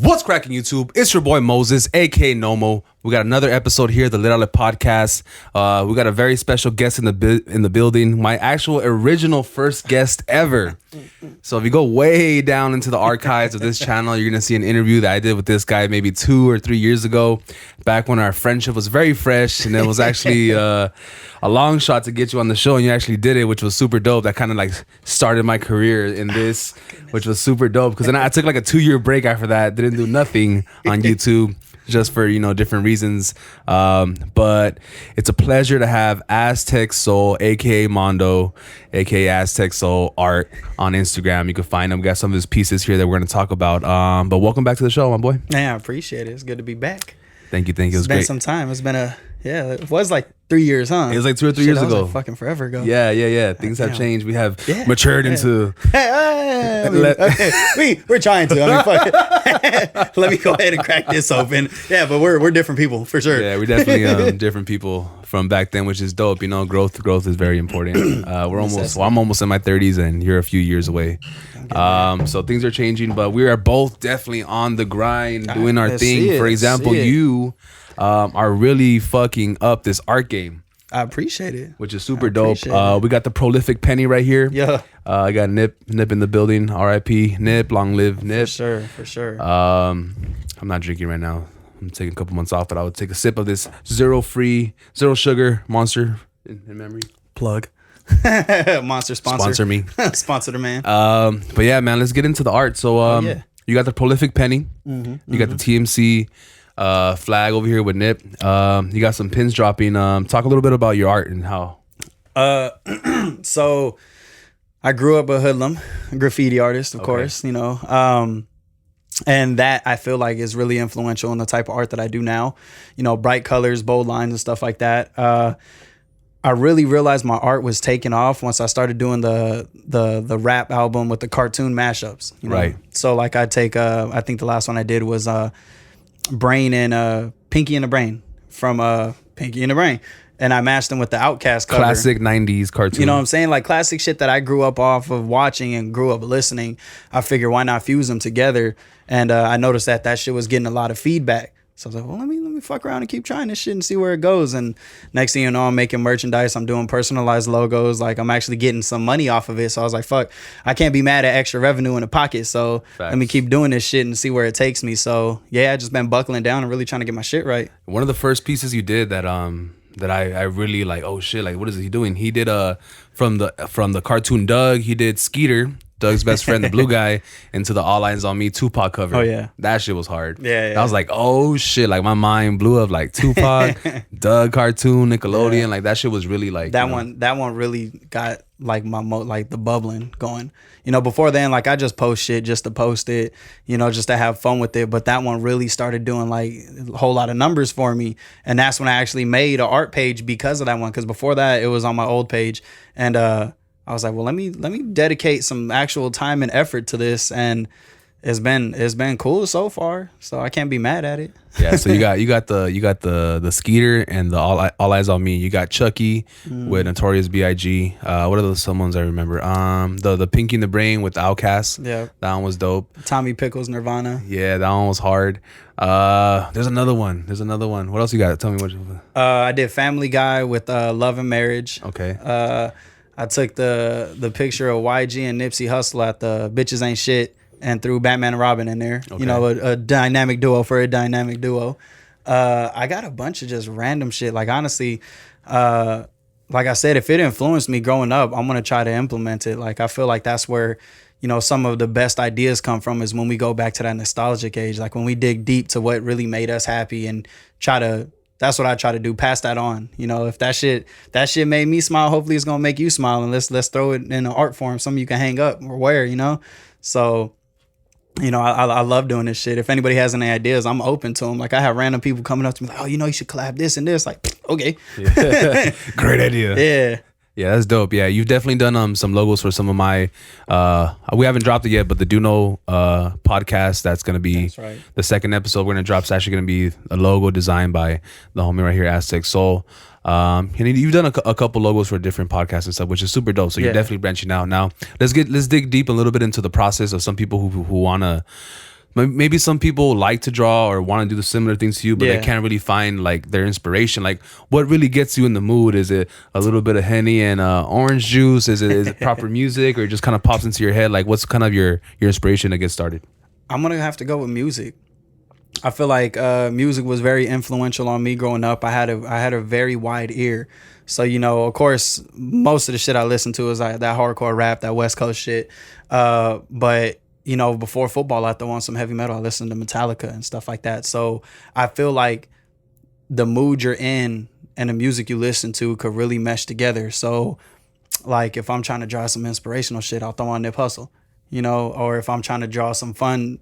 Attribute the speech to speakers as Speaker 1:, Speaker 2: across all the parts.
Speaker 1: What's cracking, YouTube? It's your boy Moses, aka Nomo. We got another episode here, the Literally Podcast. We got a very special guest in the building. My actual original first guest ever. So if you go way down into the archives of this channel, you're gonna see an interview that I did with this guy maybe 2 or 3 years ago, back when our friendship was very fresh, and it was actually a long shot to get you on the show, and you actually did it, which was super dope. That kind of like started my career in this, which was super dope. Because then I took like a 2-year break after that, didn't do nothing on YouTube. Just for, different reasons. But it's a pleasure to have AztekSoul, aka Mondo, aka AztekSoul Art on Instagram. You can find him. We got some of his pieces here that we're going to talk about. But welcome back to the show, my boy.
Speaker 2: Yeah, I appreciate it. It's good to be back.
Speaker 1: Thank you. It was
Speaker 2: great.
Speaker 1: It's
Speaker 2: been some time. It's been it was like 3 years, huh?
Speaker 1: It was like 2 or 3 years ago.
Speaker 2: Like fucking forever ago.
Speaker 1: Yeah. Things have changed. We have matured into.
Speaker 2: We're trying to. I mean, fuck it. Let me go ahead and crack this open. Yeah, but we're different people for sure.
Speaker 1: Yeah, we're definitely different people from back then, which is dope. Growth is very important. I'm almost in my 30s, and you're a few years away. So things are changing, but we are both definitely on the grind, doing our thing. For example, you are really fucking up this art game.
Speaker 2: I appreciate it.
Speaker 1: Which is super dope. We got the prolific Penny right here.
Speaker 2: Yeah.
Speaker 1: I got Nip in the building. R.I.P. Nip. Long live Nip.
Speaker 2: For sure.
Speaker 1: I'm not drinking right now. I'm taking a couple months off, but I would take a sip of this zero sugar Monster in memory.
Speaker 2: Plug. Monster
Speaker 1: sponsor me.
Speaker 2: Sponsor the man.
Speaker 1: But yeah, man, let's get into the art. So you got the prolific Penny. You got the TMC flag over here with Nip. You got some pins dropping. Talk a little bit about your art and how.
Speaker 2: So I grew up a hoodlum, graffiti artist, of course, and that I feel like is really influential in the type of art that I do now. Bright colors, bold lines and stuff like that. I really realized my art was taking off once I started doing the rap album with the cartoon mashups.
Speaker 1: Right.
Speaker 2: So like I think the last one I did was Brain and Pinky and the Brain from Pinky and the Brain. And I matched them with the Outkast cover.
Speaker 1: Classic 90s cartoon.
Speaker 2: You know what I'm saying? Like classic shit that I grew up off of watching and grew up listening. I figured why not fuse them together? And I noticed that shit was getting a lot of feedback. So I was like, well, let me fuck around and keep trying this shit and see where it goes. And next thing you know, I'm making merchandise. I'm doing personalized logos. Like I'm actually getting some money off of it. So I was like, fuck, I can't be mad at extra revenue in the pocket. So Let me keep doing this shit and see where it takes me. So yeah, I just been buckling down and really trying to get my shit right.
Speaker 1: One of the first pieces you did that I really like, oh shit, like what is he doing? He did from the cartoon Doug, he did Skeeter, Doug's best friend, the blue guy, into the All Eyes on Me Tupac cover.
Speaker 2: Oh yeah.
Speaker 1: That shit was hard.
Speaker 2: Yeah.
Speaker 1: I was like, oh shit, like my mind blew up, like Tupac, Doug cartoon, Nickelodeon, like that shit was really like
Speaker 2: that one really got like like the bubbling going. Before then, like I just post shit just to post it, just to have fun with it. But that one really started doing like a whole lot of numbers for me. And that's when I actually made an art page because of that one. Because before that, it was on my old page. And I was like, well, let me dedicate some actual time and effort to this. And it's been cool so far. So I can't be mad at it.
Speaker 1: Yeah, so you got the Skeeter and the All Eyes on Me. You got Chucky with Notorious B.I.G. What are those some ones I remember? The Pinky and the Brain with Outkast.
Speaker 2: Yeah,
Speaker 1: that one was dope.
Speaker 2: Tommy Pickles Nirvana.
Speaker 1: Yeah, that one was hard. There's another one. What else you got? Tell me what.
Speaker 2: I did Family Guy with Love and Marriage.
Speaker 1: Okay.
Speaker 2: I took the picture of YG and Nipsey Hussle at the Bitches Ain't Shit and threw Batman and Robin in there. Okay. A dynamic duo for a dynamic duo. I got a bunch of just random shit. Like honestly, like I said, if it influenced me growing up, I'm gonna try to implement it. Like I feel like that's where some of the best ideas come from, is when we go back to that nostalgic age. Like when we dig deep to what really made us happy and that's what I try to do. Pass that on. If that shit made me smile, hopefully it's gonna make you smile. And let's throw it in an art form, something you can hang up or wear. So, I love doing this shit. If anybody has any ideas, I'm open to them. Like I have random people coming up to me like, oh, you should collab this and this. Like, okay,
Speaker 1: yeah. Great idea.
Speaker 2: Yeah.
Speaker 1: Yeah, that's dope. Yeah, you've definitely done some logos for some of my. We haven't dropped it yet, but the Duno podcast, that's gonna be the second episode we're gonna drop. It's actually gonna be a logo designed by the homie right here, AztekSoul. And you've done a couple logos for different podcasts and stuff, which is super dope. So you're definitely branching out. Now let's dig deep a little bit into the process of some people who wanna maybe some people like to draw or want to do the similar things to you, but they can't really find like their inspiration. Like, what really gets you in the mood? Is it a little bit of Henny and orange juice? Is it proper music, or it just kind of pops into your head? Like, what's kind of your inspiration to get started?
Speaker 2: I'm gonna have to go with music. I feel like music was very influential on me growing up. I had a very wide ear. So, you know, of course, most of the shit I listened to is like that hardcore rap, that West Coast shit. But, you know, before football, I throw on some heavy metal. I listened to Metallica and stuff like that. So I feel like the mood you're in and the music you listen to could really mesh together. So, like, if I'm trying to draw some inspirational shit, I'll throw on Nip Hussle. You know, or if I'm trying to draw some fun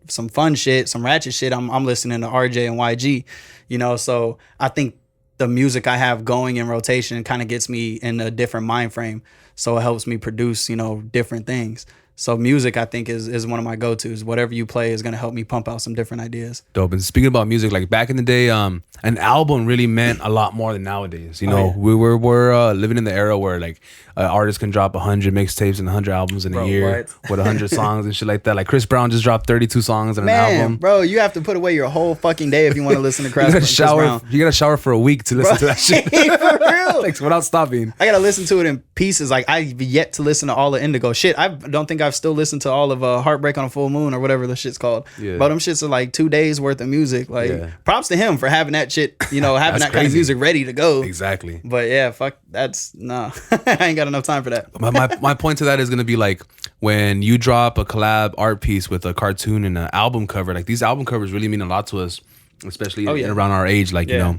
Speaker 2: shit, some ratchet shit, I'm listening to RJ and YG, you know. So I think the music I have going in rotation kind of gets me in a different mind frame. So it helps me produce, you know, different things. So music, I think, is one of my go-tos. Whatever you play is going to help me pump out some different ideas.
Speaker 1: Dope. And speaking about music, like back in the day, an album really meant a lot more than nowadays. You know, we're living in the era where like artists can drop 100 mixtapes and 100 albums in a year with 100 songs and shit like that. Like Chris Brown just dropped 32 songs in an album.
Speaker 2: Bro, you have to put away your whole fucking day if you want to listen to Chris Brown.
Speaker 1: You got to shower for a week to listen to that shit.
Speaker 2: For real.
Speaker 1: Like, without stopping.
Speaker 2: I got to listen to it in pieces. Like, I've yet to listen to all of Indigo. Shit, I don't think I've still listened to all of Heartbreak on a Full Moon or whatever the shit's called. Yeah. But them shits are like 2 days worth of music. Like, props to him for having that shit, you know, having that kind of music ready to go.
Speaker 1: Exactly.
Speaker 2: But yeah, fuck, that's, nah. I ain't got enough time for that.
Speaker 1: My point to that is going to be like, when you drop a collab art piece with a cartoon and an album cover, like these album covers really mean a lot to us, especially around our age. Like, you know,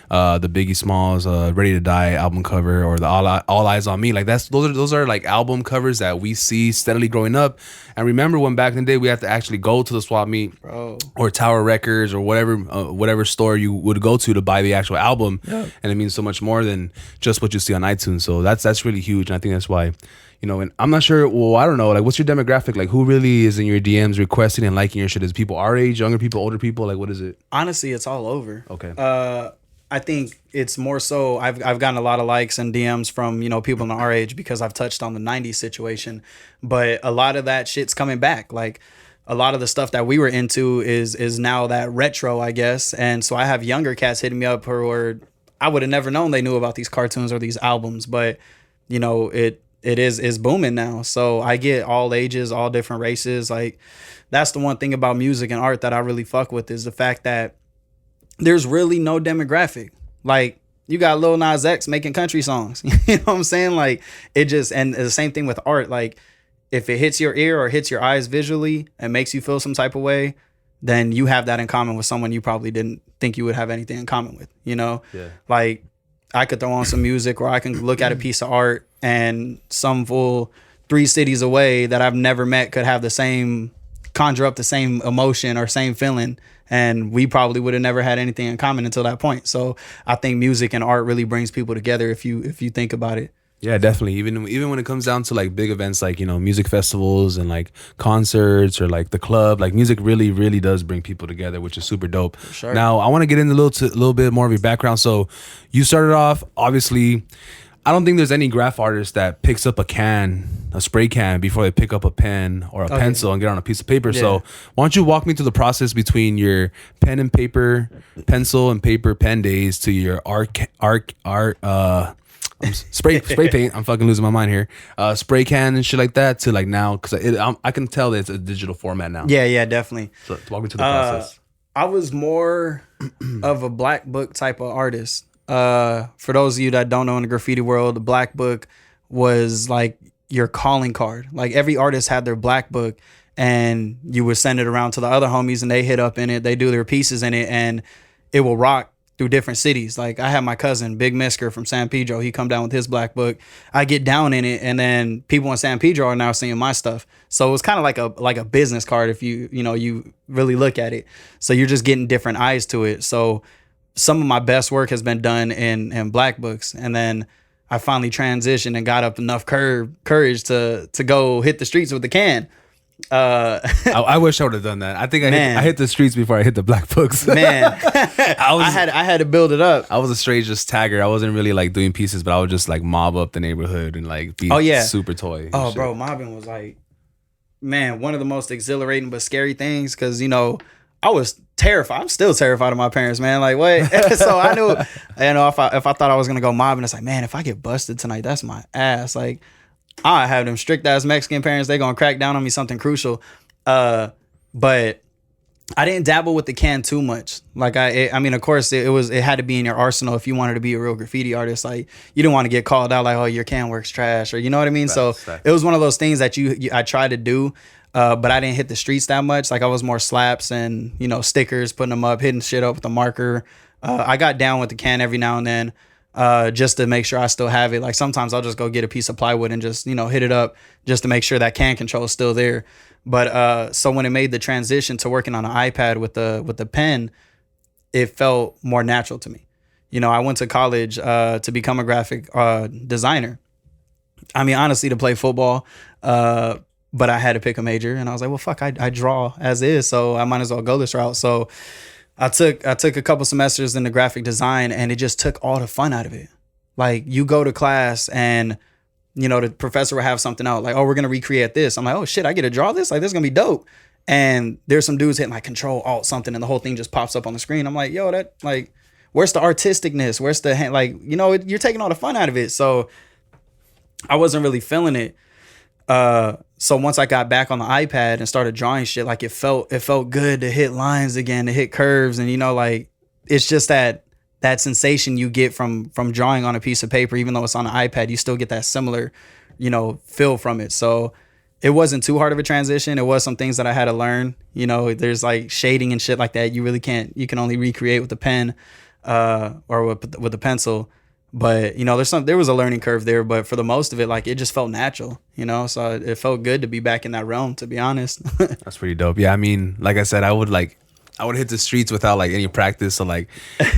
Speaker 1: the Biggie Smalls Ready to Die album cover, or the All Eyes on Me. Like, those are like album covers that we see steadily growing up. And remember when back in the day we had to actually go to the swap meet or Tower Records or whatever store you would go to buy the actual album. And it means so much more than just what you see on iTunes. So that's really huge. And I think that's why, you know, and I'm not sure, well, I don't know, like, what's your demographic? Like, who really is in your DMs requesting and liking your shit? Is people our age, younger people, older people? Like, what is it?
Speaker 2: Honestly, it's all over.
Speaker 1: Okay.
Speaker 2: I think it's more so I've gotten a lot of likes and DMs from, you know, people in our age because I've touched on the 90s situation. But a lot of that shit's coming back. Like, a lot of the stuff that we were into is now that retro, I guess. And so I have younger cats hitting me up who are, I would have never known they knew about these cartoons or these albums. But, you know, it is booming now. So I get all ages, all different races. Like, that's the one thing about music and art that I really fuck with, is the fact that there's really no demographic. Like, you got Lil Nas X making country songs. You know what I'm saying? Like, it just, and the same thing with art. Like, if it hits your ear or hits your eyes visually and makes you feel some type of way, then you have that in common with someone you probably didn't think you would have anything in common with, you know? Yeah. Like, I could throw on some music, or I can look at a piece of art and some fool 3 cities away that I've never met could have conjure up the same emotion or same feeling, and we probably would have never had anything in common until that point. So I think music and art really brings people together if you think about it.
Speaker 1: Yeah, definitely. Even when it comes down to like big events, like, you know, music festivals and like concerts or like the club, like music really, really does bring people together, which is super dope. For sure. Now, I want to get into a little bit more of your background. So you started off, obviously, I don't think there's any graph artist that picks up a spray can before they pick up a pen or a pencil and get on a piece of paper. Yeah. So why don't you walk me through the process between your pen and paper, pencil and paper pen days to your spray paint. I'm fucking losing my mind here. Spray can and shit like that to like now, because I can tell that it's a digital format now.
Speaker 2: Yeah, definitely.
Speaker 1: So walk me through the process.
Speaker 2: I was more of a black book type of artist. For those of you that don't know, in the graffiti world, the black book was like your calling card. Like, every artist had their black book, and you would send it around to the other homies, and they hit up in it, they do their pieces in it, and it will rock through different cities. Like, I have my cousin Big Misker from San Pedro. He come down with his black book. I get down in it, and then people in San Pedro are now seeing my stuff. So it was kind of like a business card if you really look at it. So you're just getting different eyes to it. So some of my best work has been done in black books, and then I finally transitioned and got up enough courage to go hit the streets with the can.
Speaker 1: I wish I would have done that. I think I hit the streets before I hit the black books.
Speaker 2: Man, I had to build it up.
Speaker 1: I was a straight just tagger. I wasn't really like doing pieces, but I would just like mob up the neighborhood and like be super toy.
Speaker 2: Oh, bro, mobbing was like man, one of the most exhilarating but scary things, because, you know, I was terrified. I'm still terrified of my parents, man. Like, what? So I knew, you know, if I thought I was going to go mobbing, it's like, man, if I get busted tonight, that's my ass. Like, I have them strict ass Mexican parents. They're going to crack down on me something crucial. But I didn't dabble with the can too much. Like, I mean, of course, it had to be in your arsenal if you wanted to be a real graffiti artist. Like, you didn't want to get called out like, oh, your can work's trash, or you know what I mean? Facts. It was one of those things that I tried to do, but I didn't hit the streets that much. Like, I was more slaps and, you know, stickers, putting them up, hitting shit up with a marker. I got down with the can every now and then, just to make sure I still have it. Like, sometimes I'll just go get a piece of plywood and just, you know, hit it up just to make sure that can control is still there. But so when it made the transition to working on an iPad with the pen, it felt more natural to me. You know, I went to college to become a graphic designer. I mean, honestly, to play football, but I had to pick a major, and I was like, well, fuck, I draw as is, so I might as well go this route. So I took a couple semesters in the graphic design, and it just took all the fun out of it. Like, you go to class and, you know, the professor will have something out like, oh, we're going to recreate this. I'm like, oh shit, I get to draw this? Like, this is going to be dope. And there's some dudes hitting like Control Alt something, and the whole thing just pops up on the screen. I'm like, yo, that, like, where's the artisticness? Where's the, like, you know, you're taking all the fun out of it. So I wasn't really feeling it. So once I got back on the iPad and started drawing shit, like, it felt good to hit lines again, to hit curves. And, you know, like, it's just that sensation you get from drawing on a piece of paper. Even though it's on an iPad, you still get that similar, you know, feel from it. So it wasn't too hard of a transition. It was some things that I had to learn. You know, there's like shading and shit like that. You really can't, you can only recreate with a pen, or with a pencil. But, you know, there was a learning curve there, but for the most of it, like, it just felt natural, you know? So it felt good to be back in that realm, to be honest.
Speaker 1: That's pretty dope. Yeah. I mean, like I said, I would hit the streets without like any practice. So like,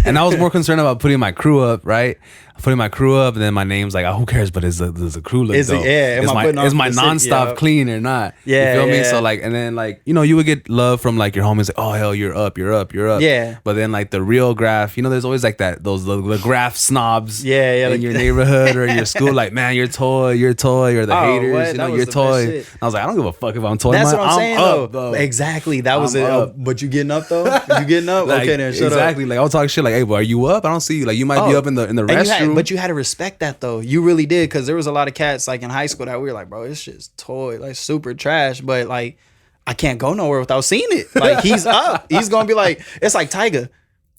Speaker 1: and I was more concerned about putting my crew up, right? Putting my crew up, and then my name's like, oh, who cares? But does the crew look dope?
Speaker 2: Yeah,
Speaker 1: is my nonstop clean or not?
Speaker 2: Yeah,
Speaker 1: you feel me? So like, and then like, you know, you would get love from like your homies, like, oh hell, you're up.
Speaker 2: Yeah.
Speaker 1: But then like the real graph, you know, there's always like the graph snobs.
Speaker 2: Yeah.
Speaker 1: In your neighborhood or in your school, like, man, you're toy, or the haters,
Speaker 2: what?
Speaker 1: you know,
Speaker 2: That
Speaker 1: you're
Speaker 2: was
Speaker 1: toy.
Speaker 2: the best shit.
Speaker 1: I was like, I don't give a fuck if I'm toy.
Speaker 2: That's what I'm saying,
Speaker 1: up,
Speaker 2: though. Exactly. That was it. But you getting up though? You getting up?
Speaker 1: Like,
Speaker 2: okay, then shut up.
Speaker 1: Exactly. Like, I'll talk shit like, hey, boy, are you up? I don't see you. Like, you might be up in the restroom.
Speaker 2: But you had to respect that though. You really did, because there was a lot of cats like in high school that we were like, bro, this shit's toy, like, super trash. But like, I can't go nowhere without seeing it. Like, he's up. He's gonna be like, it's like Tyga.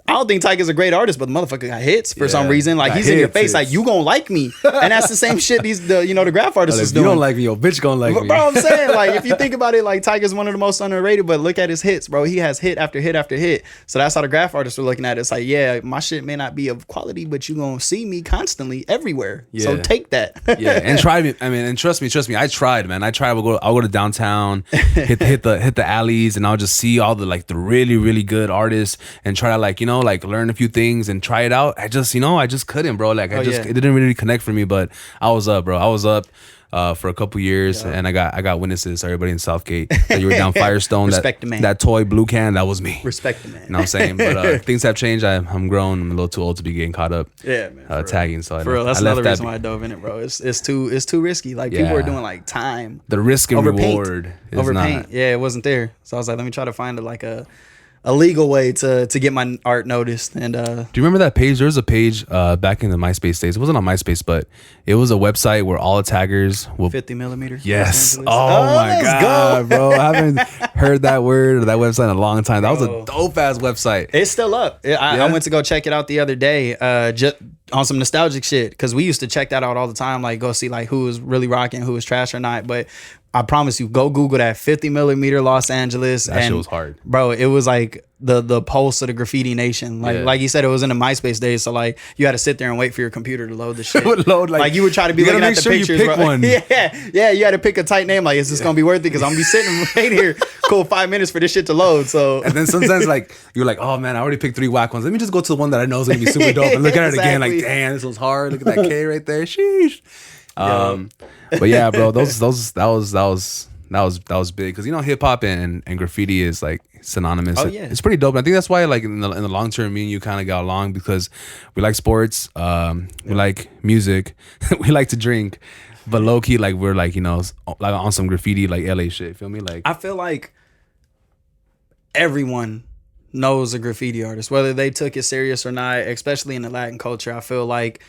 Speaker 2: I don't think Tyga's a great artist, but the motherfucker got hits for some reason. Like, he's in your face, like, you gonna like me. And that's the same shit the graph artists is doing.
Speaker 1: You don't like me, your bitch gonna like me.
Speaker 2: Bro, I'm saying, like, if you think about it, like, Tyga's one of the most underrated, but look at his hits, bro. He has hit after hit after hit. So that's how the graph artists were looking at it. It's like, yeah, my shit may not be of quality, but you gonna see me constantly everywhere. Yeah. So take that.
Speaker 1: Yeah, and try me. I mean, and trust me, I tried, man. I tried. I'll go to downtown, hit the alleys, and I'll just see all the like the really, really good artists and try to, like, you know, like, learn a few things and try it out. I just couldn't, bro. Like, it didn't really connect for me. But I was up, bro. I was up for a couple years, and I got witnesses. Everybody in Southgate that you were down Firestone.
Speaker 2: Respect the man.
Speaker 1: That toy blue can, that was me.
Speaker 2: Respect the man.
Speaker 1: You know what I'm saying? But things have changed. I'm grown. I'm a little too old to be getting caught up.
Speaker 2: Yeah, man.
Speaker 1: Tagging. So
Speaker 2: for real, that's another reason why I dove in it, bro. It's too risky. Like, people are doing like time.
Speaker 1: The risk and reward is not.
Speaker 2: Paint. Yeah, it wasn't there. So I was like, let me try to find a legal way to get my art noticed. And
Speaker 1: do you remember that page? There was a page back in the MySpace days. It wasn't on MySpace, but it was a website where all the taggers will
Speaker 2: 50 millimeter.
Speaker 1: Yes. Oh my god, bro! I haven't heard that word or that website in a long time. That was a dope ass website.
Speaker 2: It's still up. I went to go check it out the other day, just on some nostalgic shit, because we used to check that out all the time. Like, go see like who was really rocking, who was trash or not. But I promise you, go Google that 50 millimeter Los Angeles.
Speaker 1: That shit was hard,
Speaker 2: bro. It was like the pulse of the graffiti nation. Like you said, it was in the MySpace days. So like, you had to sit there and wait for your computer to load the shit.
Speaker 1: It would load like
Speaker 2: you would try to be looking at the pictures.
Speaker 1: You pick one.
Speaker 2: Yeah. You had to pick a tight name. Like, is this gonna be worth it? Because I'm gonna be sitting right here, cool, 5 minutes for this shit to load. So
Speaker 1: and then sometimes like you're like, oh man, I already picked 3 whack ones. Let me just go to the one that I know is gonna be super dope and look at it again. Like, damn, this one's hard. Look at that K right there. Sheesh. But yeah, bro, that that was big because hip hop and graffiti is like synonymous.
Speaker 2: Oh, yeah.
Speaker 1: It's pretty dope. And I think that's why like in the long term, me and you kind of got along because we like sports, we like music, we like to drink, but low key like we're like like on some graffiti like LA shit. Feel me? Like
Speaker 2: I feel like everyone knows a graffiti artist, whether they took it serious or not, especially in the Latin culture. I feel like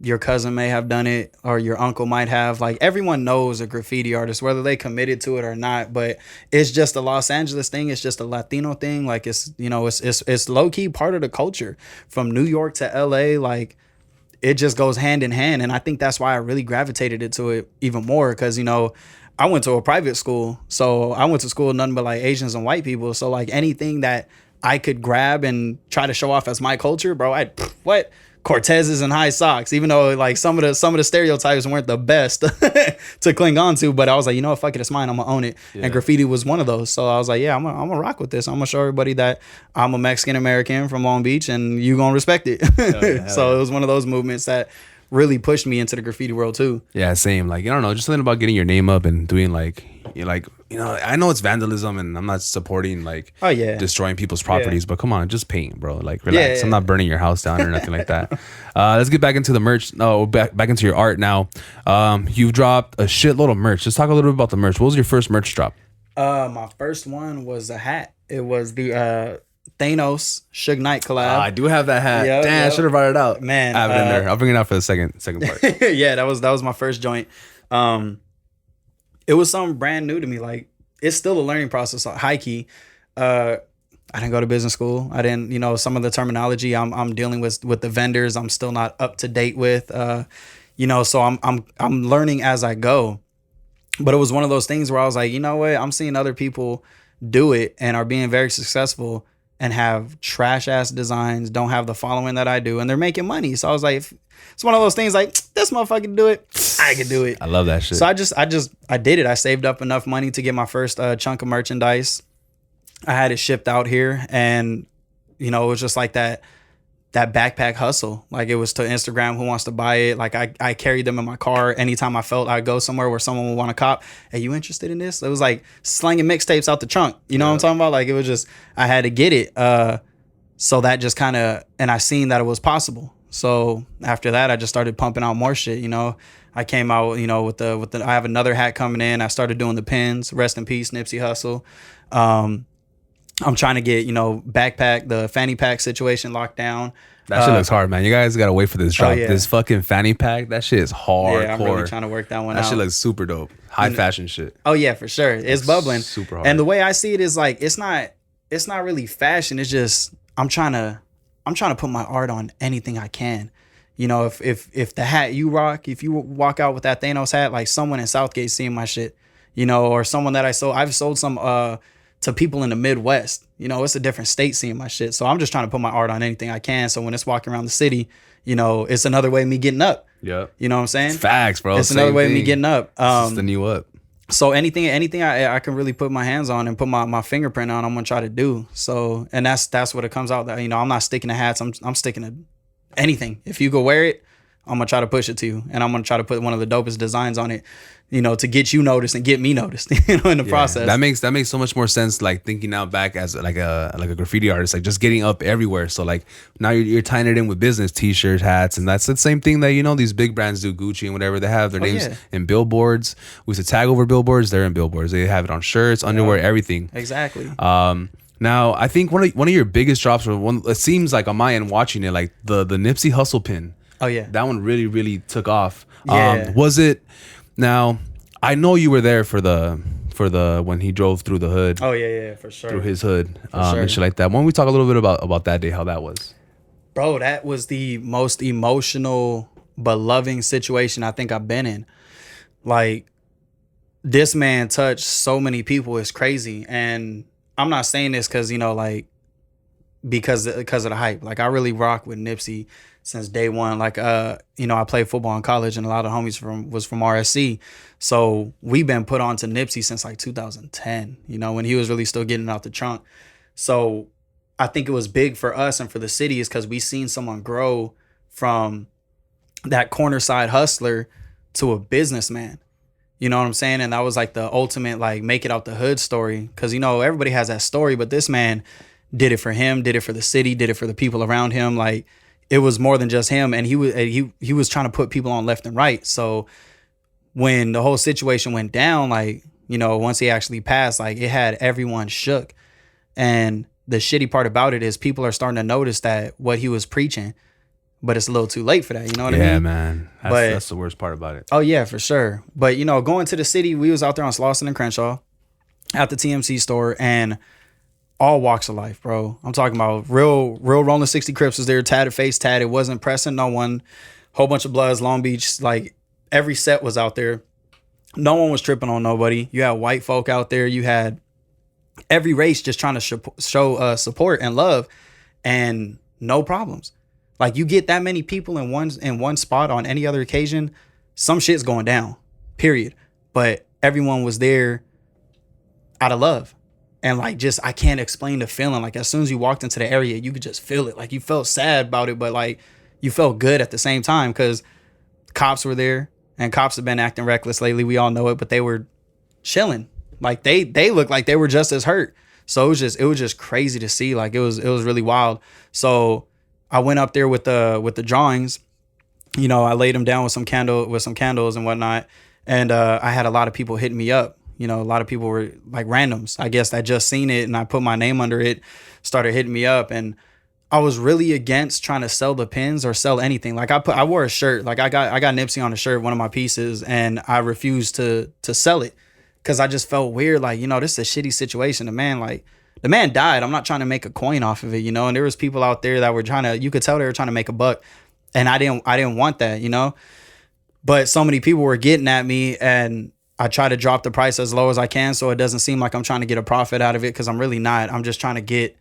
Speaker 2: your cousin may have done it or your uncle might have. Like everyone knows a graffiti artist, whether they committed to it or not. But it's just a Los Angeles thing. It's just a Latino thing. Like it's low key part of the culture from New York to LA. Like it just goes hand in hand. And I think that's why I really gravitated into it even more. Cause I went to a private school. So I went to school with nothing but like Asians and white people. So like anything that I could grab and try to show off as my culture, bro, what? Cortezes and high socks, even though like some of the stereotypes weren't the best to cling on to, but I was like, fuck it, it's mine, I'm gonna own it. Yeah. And graffiti was one of those. So I was like, yeah, I'm gonna rock with this. I'm gonna show everybody that I'm a Mexican American from Long Beach and you gonna respect it. So it was one of those movements that really pushed me into the graffiti world too.
Speaker 1: Yeah, same. Like, I don't know, just something about getting your name up and doing I know it's vandalism and I'm not supporting destroying people's properties, but come on, just paint, bro. Like, relax. Yeah. I'm not burning your house down or nothing like that. Let's get back into the merch. No, back into your art now. You've dropped a shitload of merch. Let's talk a little bit about the merch. What was your first merch drop?
Speaker 2: My first one was a hat. It was the Thanos Suge Knight collab.
Speaker 1: I do have that hat. Damn, I should have brought it out.
Speaker 2: Man,
Speaker 1: I have it in there. I'll bring it out for the second part.
Speaker 2: Yeah, that was my first joint. It was something brand new to me. Like, it's still a learning process. High key. I didn't go to business school. I didn't, some of the terminology I'm dealing with the vendors, I'm still not up to date with. So I'm learning as I go. But it was one of those things where I was like, you know what? I'm seeing other people do it and are being very successful and have trash ass designs, don't have the following that I do, and they're making money. So I was like, it's one of those things like, this motherfucker can do it, I can do it.
Speaker 1: I love that shit.
Speaker 2: So I did it. I saved up enough money to get my first chunk of merchandise. I had it shipped out here, and it was just like that backpack hustle. Like, it was to Instagram, who wants to buy it. Like, I carried them in my car anytime I felt I'd go somewhere where someone would want to cop. Hey, you interested in this? It was like slinging mixtapes out the trunk. You know what I'm talking about? Like, it was just, I had to get it. So that just kind of, and I seen that it was possible. So after that, I just started pumping out more shit. I came out, with the I have another hat coming in. I started doing the pins. Rest in peace, Nipsey Hussle. I'm trying to get, backpack, the fanny pack situation locked down.
Speaker 1: That shit looks hard, man. You guys got to wait for this drop. This fucking fanny pack, that shit is hardcore.
Speaker 2: Yeah, I'm really trying to work that one out.
Speaker 1: That shit looks super dope. High fashion shit.
Speaker 2: Oh, yeah, for sure. It's bubbling.
Speaker 1: Super hard.
Speaker 2: And the way I see it is like, it's not really fashion. It's just, I'm trying to put my art on anything I can. If the hat you rock, if you walk out with that Thanos hat, like someone in Southgate seeing my shit, or someone that I've sold some to people in the Midwest. It's a different state seeing my shit. So I'm just trying to put my art on anything I can. So when it's walking around the city, it's another way of me getting up.
Speaker 1: Yeah.
Speaker 2: You know what I'm saying?
Speaker 1: It's facts, bro.
Speaker 2: It's another way of me getting up.
Speaker 1: It's the new up.
Speaker 2: So anything I can really put my hands on and put my fingerprint on, I'm gonna try to do. So, and that's what it comes out that, I'm not sticking to hats. I'm sticking to anything. If you go wear it, I'm gonna try to push it to you, and I'm gonna try to put one of the dopest designs on it, to get you noticed and get me noticed, in the process.
Speaker 1: That makes so much more sense. Like, thinking now back as like a graffiti artist, like just getting up everywhere. So like now you're tying it in with business, t-shirts, hats, and that's the same thing that these big brands do. Gucci and whatever, they have their names in billboards. We used to tag over billboards. They're in billboards. They have it on shirts, underwear, everything.
Speaker 2: Exactly.
Speaker 1: Now I think one of your biggest drops, or one, it seems like on my end watching it, like the Nipsey Hussle pin.
Speaker 2: Oh yeah,
Speaker 1: that one really took off.
Speaker 2: Yeah.
Speaker 1: Was it? Now I know you were there for the when he drove through the hood.
Speaker 2: Oh yeah, for sure.
Speaker 1: Through his hood, and shit like that. Why don't we talk a little bit about that day, how that was?
Speaker 2: Bro, that was the most emotional but loving situation I think I've been in. Like, this man touched so many people. It's crazy, and I'm not saying this because because of the hype. Like, I really rock with Nipsey since day one. Like, I played football in college, and a lot of homies was from RSC. So we've been put on to Nipsey since like 2010, when he was really still getting out the trunk. So I think it was big for us and for the city is because we seen someone grow from that corner side hustler to a businessman. You know what I'm saying? And that was like the ultimate, like, make it out the hood story. Cause, you know, everybody has that story, but this man did it for him, did it for the city, did it for the people around him. Like, it was more than just him. And he was trying to put people on left and right. So when the whole situation went down, like, you know, once he actually passed, like, it had everyone shook. And the shitty part about it is people are starting to notice that what he was preaching, but it's a little too late for that. You know what I mean?
Speaker 1: Yeah, man. That's the worst part about it.
Speaker 2: Oh, yeah, for sure. But, you know, going to the city, we was out there on Slauson and Crenshaw at the TMC store, and all walks of life, bro. I'm talking about real Rolling 60 Crips was there, tatted face, tatted, wasn't pressing no one. Whole bunch of Bloods, Long Beach, like every set was out there. No one was tripping on nobody. You had white folk out there. You had every race just trying to show support and love, and no problems. Like, you get that many people in one spot on any other occasion, some shit's going down, period. But everyone was there out of love. And like, just, I can't explain the feeling. Like, as soon as you walked into the area, you could just feel it. Like, you felt sad about it, but like, you felt good at the same time, because cops were there, and cops have been acting reckless lately. We all know it, but they were chilling. Like, they looked like they were just as hurt. So it was just crazy to see. Like, it was really wild. So I went up there with the drawings. You know, I laid them down with some candles and whatnot. And I had a lot of people hitting me up. You know, a lot of people were like randoms, I guess, that just seen it, and I put my name under it, started hitting me up. And I was really against trying to sell the pins or sell anything. Like, I wore a shirt. Like, I got Nipsey on a shirt, one of my pieces, and I refused to sell it, because I just felt weird. Like, you know, this is a shitty situation. The man died. I'm not trying to make a coin off of it, you know. And there was people out there that were you could tell they were trying to make a buck, and I didn't want that, you know. But so many people were getting at me, and I try to drop the price as low as I can, so it doesn't seem like I'm trying to get a profit out of it, because I'm really not. I'm just trying to get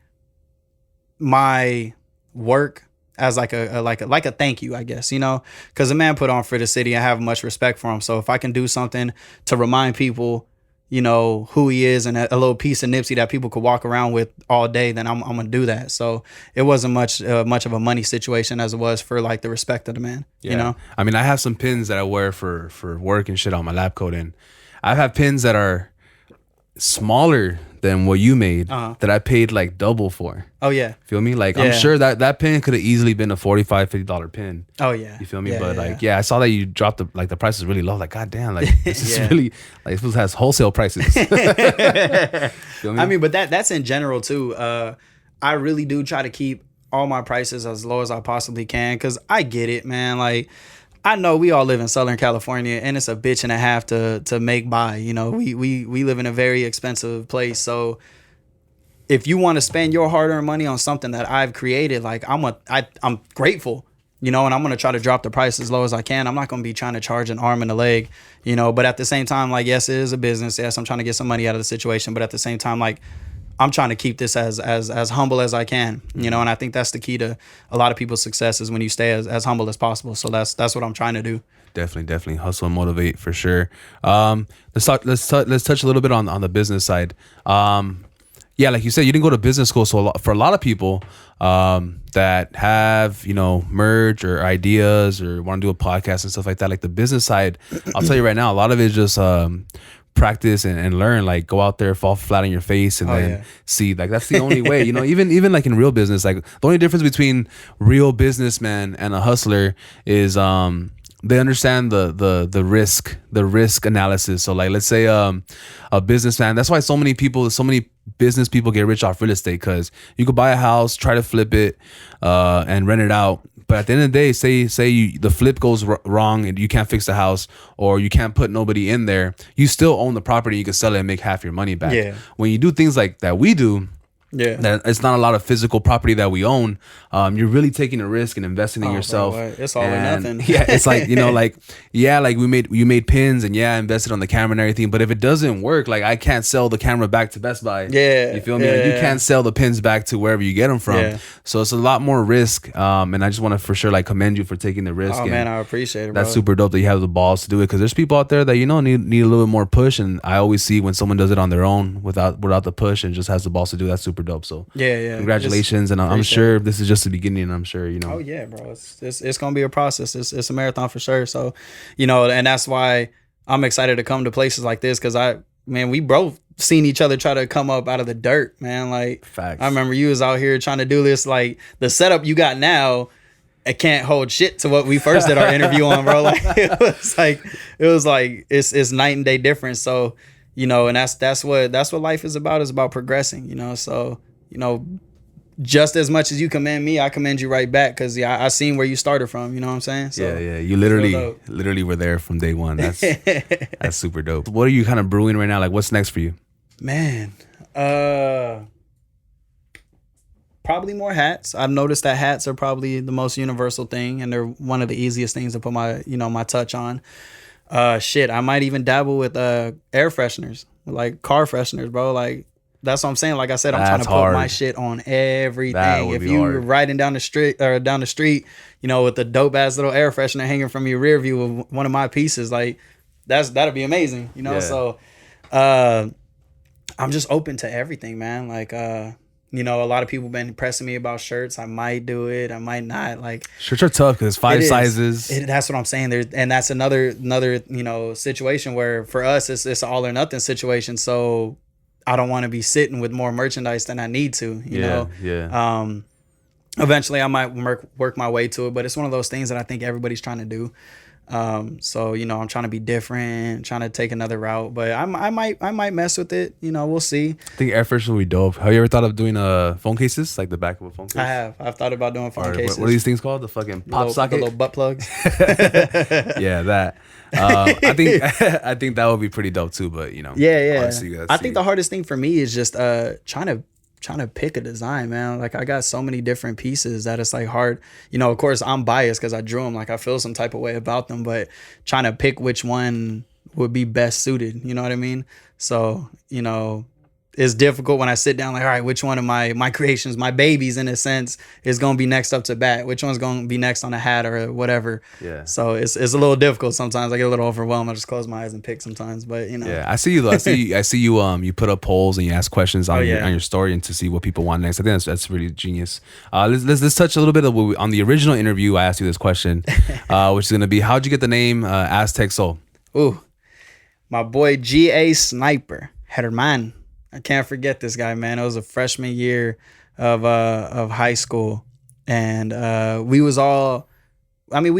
Speaker 2: my work as like a thank you, I guess, you know, because the man put on for the city. I have much respect for him. So if I can do something to remind people, you know, who he is, and a little piece of Nipsey that people could walk around with all day, then I'm gonna do that. So it wasn't much of a money situation as it was for like the respect of the man. Yeah. You know,
Speaker 1: I mean, I have some pins that I wear for work and shit on my lab coat, and I have pins that are smaller than what you made that I paid like double for.
Speaker 2: Oh yeah.
Speaker 1: Feel me? Like, yeah. I'm sure that pin could have easily been a $45-$50 pin.
Speaker 2: Oh yeah.
Speaker 1: You feel me? But I saw that you dropped the price is really low. Like, god damn, like this is really, like, this has wholesale prices. Feel me?
Speaker 2: I mean, but that's in general too. I really do try to keep all my prices as low as I possibly can, because I get it, man. Like, I know we all live in Southern California, and it's a bitch and a half to make by. You know, we live in a very expensive place. So if you want to spend your hard-earned money on something that I've created, like, I'm grateful, you know, and I'm going to try to drop the price as low as I can. I'm not going to be trying to charge an arm and a leg, you know, but at the same time, like, yes, it is a business. Yes, I'm trying to get some money out of the situation, but at the same time, like, I'm trying to keep this as humble as I can, you know, and I think that's the key to a lot of people's success, is when you stay as humble as possible. So that's what I'm trying to do.
Speaker 1: Definitely hustle and motivate for sure. Let's touch a little bit on the business side. Yeah, like you said, you didn't go to business school, so for a lot of people that have, you know, merge or ideas or want to do a podcast and stuff like that, like the business side, I'll tell you right now, a lot of it is just practice and learn. Like, go out there, fall flat on your face, and then see. Like, that's the only way, you know. Even like in real business, like, the only difference between real businessman and a hustler is they understand the risk analysis. So like, let's say a businessman, that's why so many business people get rich off real estate, because you could buy a house, try to flip it and rent it out, but at the end of the day, say the flip goes wrong and you can't fix the house, or you can't put nobody in there, you still own the property. You can sell it and make half your money back.
Speaker 2: Yeah.
Speaker 1: When you do things like that we do,
Speaker 2: yeah,
Speaker 1: that it's not a lot of physical property that we own. You're really taking a risk and investing in yourself.
Speaker 2: Bro, it's all or nothing.
Speaker 1: Yeah, it's like, you know, like, yeah, like you made pins, and yeah, I invested on the camera and everything. But if it doesn't work, like, I can't sell the camera back to Best Buy.
Speaker 2: Yeah,
Speaker 1: you feel me? Like, you can't sell the pins back to wherever you get them from. Yeah. So it's a lot more risk. And I just want to for sure like commend you for taking the risk.
Speaker 2: Oh man, I appreciate it, bro.
Speaker 1: That's super dope that you have the balls to do it, because there's people out there that, you know, need a little bit more push. And I always see when someone does it on their own without the push and just has the balls to do it, that's super dope. So
Speaker 2: yeah.
Speaker 1: Congratulations, and I'm sure this is just the beginning. And I'm sure, you know.
Speaker 2: Oh yeah, bro. It's gonna be a process. It's a marathon for sure. So, you know, and that's why I'm excited to come to places like this because we both seen each other try to come up out of the dirt, man. Like,
Speaker 1: facts.
Speaker 2: I remember you was out here trying to do this. Like, the setup you got now, it can't hold shit to what we first did our interview on, bro. Like, it was like it's night and day difference. So, you know, and that's what life is about. Is about progressing, you know. So, you know, just as much as you commend me, I commend you right back because I seen where you started from. You know what I'm saying? So,
Speaker 1: yeah. You literally were there from day one. That's that's super dope. What are you kind of brewing right now? Like, what's next for you?
Speaker 2: Man, probably more hats. I've noticed that hats are probably the most universal thing, and they're one of the easiest things to put my touch on. I might even dabble with air fresheners, like car fresheners, bro. Like, that's what I'm saying. Like I said, I'm trying to put my shit on everything. If you're riding down the street, you know, with the dope ass little air freshener hanging from your rear view of one of my pieces, like that'd be amazing, you know. Yeah. So, I'm just open to everything, man. Like, you know, a lot of people been pressing me about shirts. I might do it. I might not. Like,
Speaker 1: shirts are tough because 5 sizes.
Speaker 2: That's what I'm saying. And that's another you know, situation where for us it's an all or nothing situation. So I don't want to be sitting with more merchandise than I need to. You know. Yeah. Eventually I might work my way to it, but it's one of those things that I think everybody's trying to do. So, you know, I'm trying to be different, trying to take another route, but I might mess with it. You know, we'll see.
Speaker 1: I think air freshener will be dope. Have you ever thought of doing phone cases, like the back of a phone case?
Speaker 2: I have. I've thought about doing phone cases.
Speaker 1: What are these things called? The fucking pop socket?
Speaker 2: The little butt plugs.
Speaker 1: Yeah, that. I think that would be pretty dope too, but you know.
Speaker 2: Yeah. I think the hardest thing for me is just trying to pick a design, man. Like, I got so many different pieces that it's like hard. You know, of course I'm biased because I drew them. Like, I feel some type of way about them, but trying to pick which one would be best suited. You know what I mean? So, you know, it's difficult when I sit down like, all right, which one of my creations, my babies in a sense, is going to be next up to bat? Which one's going to be next on a hat or whatever? Yeah. So it's a little difficult sometimes. I get a little overwhelmed. I just close my eyes and pick sometimes, but you know. Yeah,
Speaker 1: I see you though. I see you you put up polls and you ask questions on your story and to see what people want next. I think that's really genius. Let's touch a little bit on the original interview. I asked you this question, which is going to be, how'd you get the name AztekSoul?
Speaker 2: Ooh, my boy GA Sniper, Herman. I can't forget this guy, man. It was a freshman year of high school, and we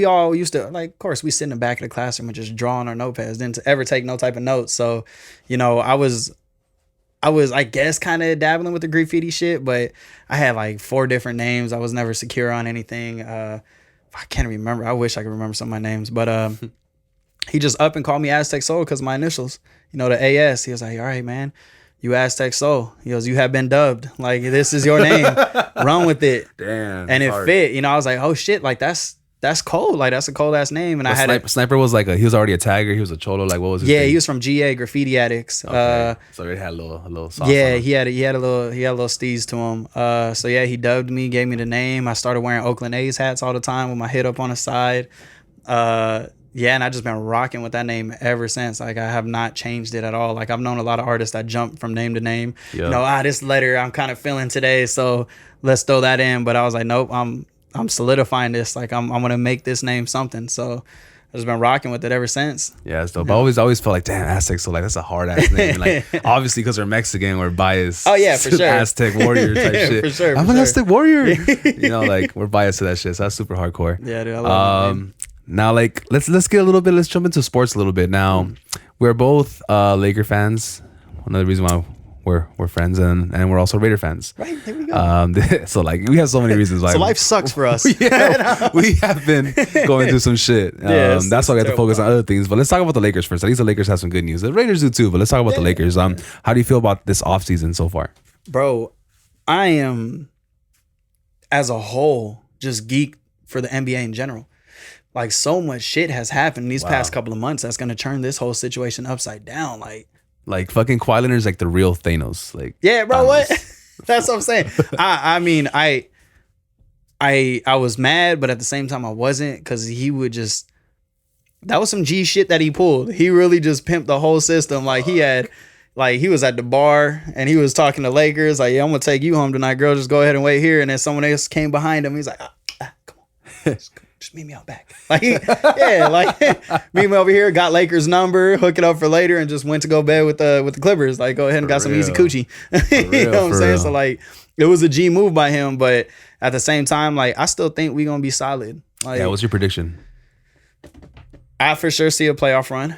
Speaker 2: all used to, like, of course, we sit in the back of the classroom and just draw on our notepads. Didn't ever take no type of notes. So, you know, I was, I guess, kind of dabbling with the graffiti shit, but I had like 4 different names. I was never secure on anything. I can't remember. I wish I could remember some of my names, but he just up and called me AztekSoul because of my initials. You know, the AS. He was like, all right, man. You AztekSoul. He goes, you have been dubbed. Like, this is your name. Run with it.
Speaker 1: Damn.
Speaker 2: And it fit. You know, I was like, oh shit, like that's cold. Like, that's a cold ass name. And
Speaker 1: Sniper was like he was already a tagger. He was a cholo. Like, what was his
Speaker 2: Yeah,
Speaker 1: thing?
Speaker 2: he was from GA, Graffiti Addicts.
Speaker 1: Okay. So he had a little sauce.
Speaker 2: Yeah, he had a little steez to him. So yeah, he dubbed me, gave me the name. I started wearing Oakland A's hats all the time with my head up on the side. Yeah, and I've just been rocking with that name ever since. Like, I have not changed it at all. Like, I've known a lot of artists that jump from name to name. Yep. You know, this letter I'm kind of feeling today, so let's throw that in. But I was like, nope, I'm solidifying this. Like, I'm gonna make this name something. So I've just been rocking with it ever since.
Speaker 1: Yeah, it's dope. Yeah. I always felt like, damn, Aztec. So like, that's a hard ass name. Like, obviously, because we're Mexican, we're biased.
Speaker 2: Oh yeah, for sure.
Speaker 1: Aztec warrior type shit.
Speaker 2: For sure.
Speaker 1: I'm an Aztec warrior. You know, like, we're biased to that shit. So that's super hardcore.
Speaker 2: Yeah, dude. I love it.
Speaker 1: Now, like, let's get a little bit. Let's jump into sports a little bit. Now, we're both Laker fans. Another reason why we're friends, and we're also Raider fans.
Speaker 2: Right, there we go.
Speaker 1: So like, we have so many reasons why.
Speaker 2: So life sucks for us.
Speaker 1: Yeah, we have been going through some shit. That's why we have to focus on other things. But let's talk about the Lakers first. At least the Lakers have some good news. The Raiders do too. But let's talk about the Lakers. How do you feel about this offseason so far?
Speaker 2: Bro, I am, as a whole, just geeked for the NBA in general. Like, so much shit has happened these past couple of months that's gonna turn this whole situation upside down. Like
Speaker 1: fucking Kawhi Leonard's like the real Thanos. Like,
Speaker 2: yeah, bro. What? That's what I'm saying. I mean, I was mad, but at the same time I wasn't, because he would just, that was some G shit that he pulled. He really just pimped the whole system. Like, he had, like, he was at the bar and he was talking to Lakers. Like, yeah, I'm gonna take you home tonight, girl. Just go ahead and wait here. And then someone else came behind him. He's like, come on. just meet me out back. Like, yeah, like meet me over here. Got Lakers' number, hook it up for later, and just went to go bed with the Clippers. Like, go ahead and got some easy coochie. You know what I'm saying? So like, it was a G move by him, but at the same time, like, I still think we gonna be solid. Like,
Speaker 1: yeah, what's your prediction?
Speaker 2: I for sure see a playoff run.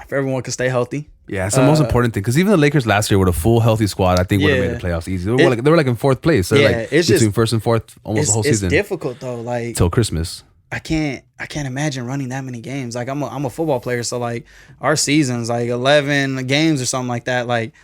Speaker 2: If everyone can stay healthy.
Speaker 1: Yeah, it's the most important thing, because even the Lakers last year with a full healthy squad, I think would have made the playoffs easy. They were like in fourth place. So like it's between first and fourth almost the whole season.
Speaker 2: It's difficult though, like
Speaker 1: till Christmas.
Speaker 2: I can't imagine running that many games. Like I'm a football player, so like our seasons like 11 games or something like that. Like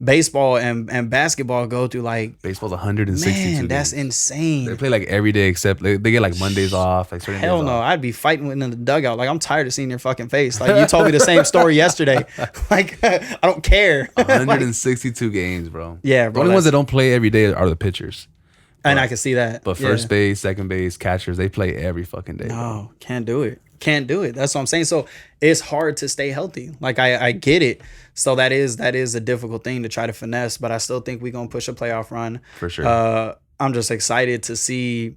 Speaker 2: baseball and basketball go through like
Speaker 1: baseball's 162
Speaker 2: man, that's
Speaker 1: games.
Speaker 2: insane.
Speaker 1: They play like every day except they get like Mondays off. Like
Speaker 2: hell no, I'd be fighting in the dugout. Like I'm tired of seeing your fucking face. Like you told me the same story yesterday. Like I don't care.
Speaker 1: 162 games, bro.
Speaker 2: Yeah, bro.
Speaker 1: The only ones that don't play every day are the pitchers.
Speaker 2: And I can see that.
Speaker 1: But first base, second base, catchers, they play every fucking day.
Speaker 2: No,
Speaker 1: bro.
Speaker 2: Can't do it. That's what I'm saying. So it's hard to stay healthy. Like I get it. So that is a difficult thing to try to finesse, but I still think we're gonna push a playoff run.
Speaker 1: For sure.
Speaker 2: I'm just excited to see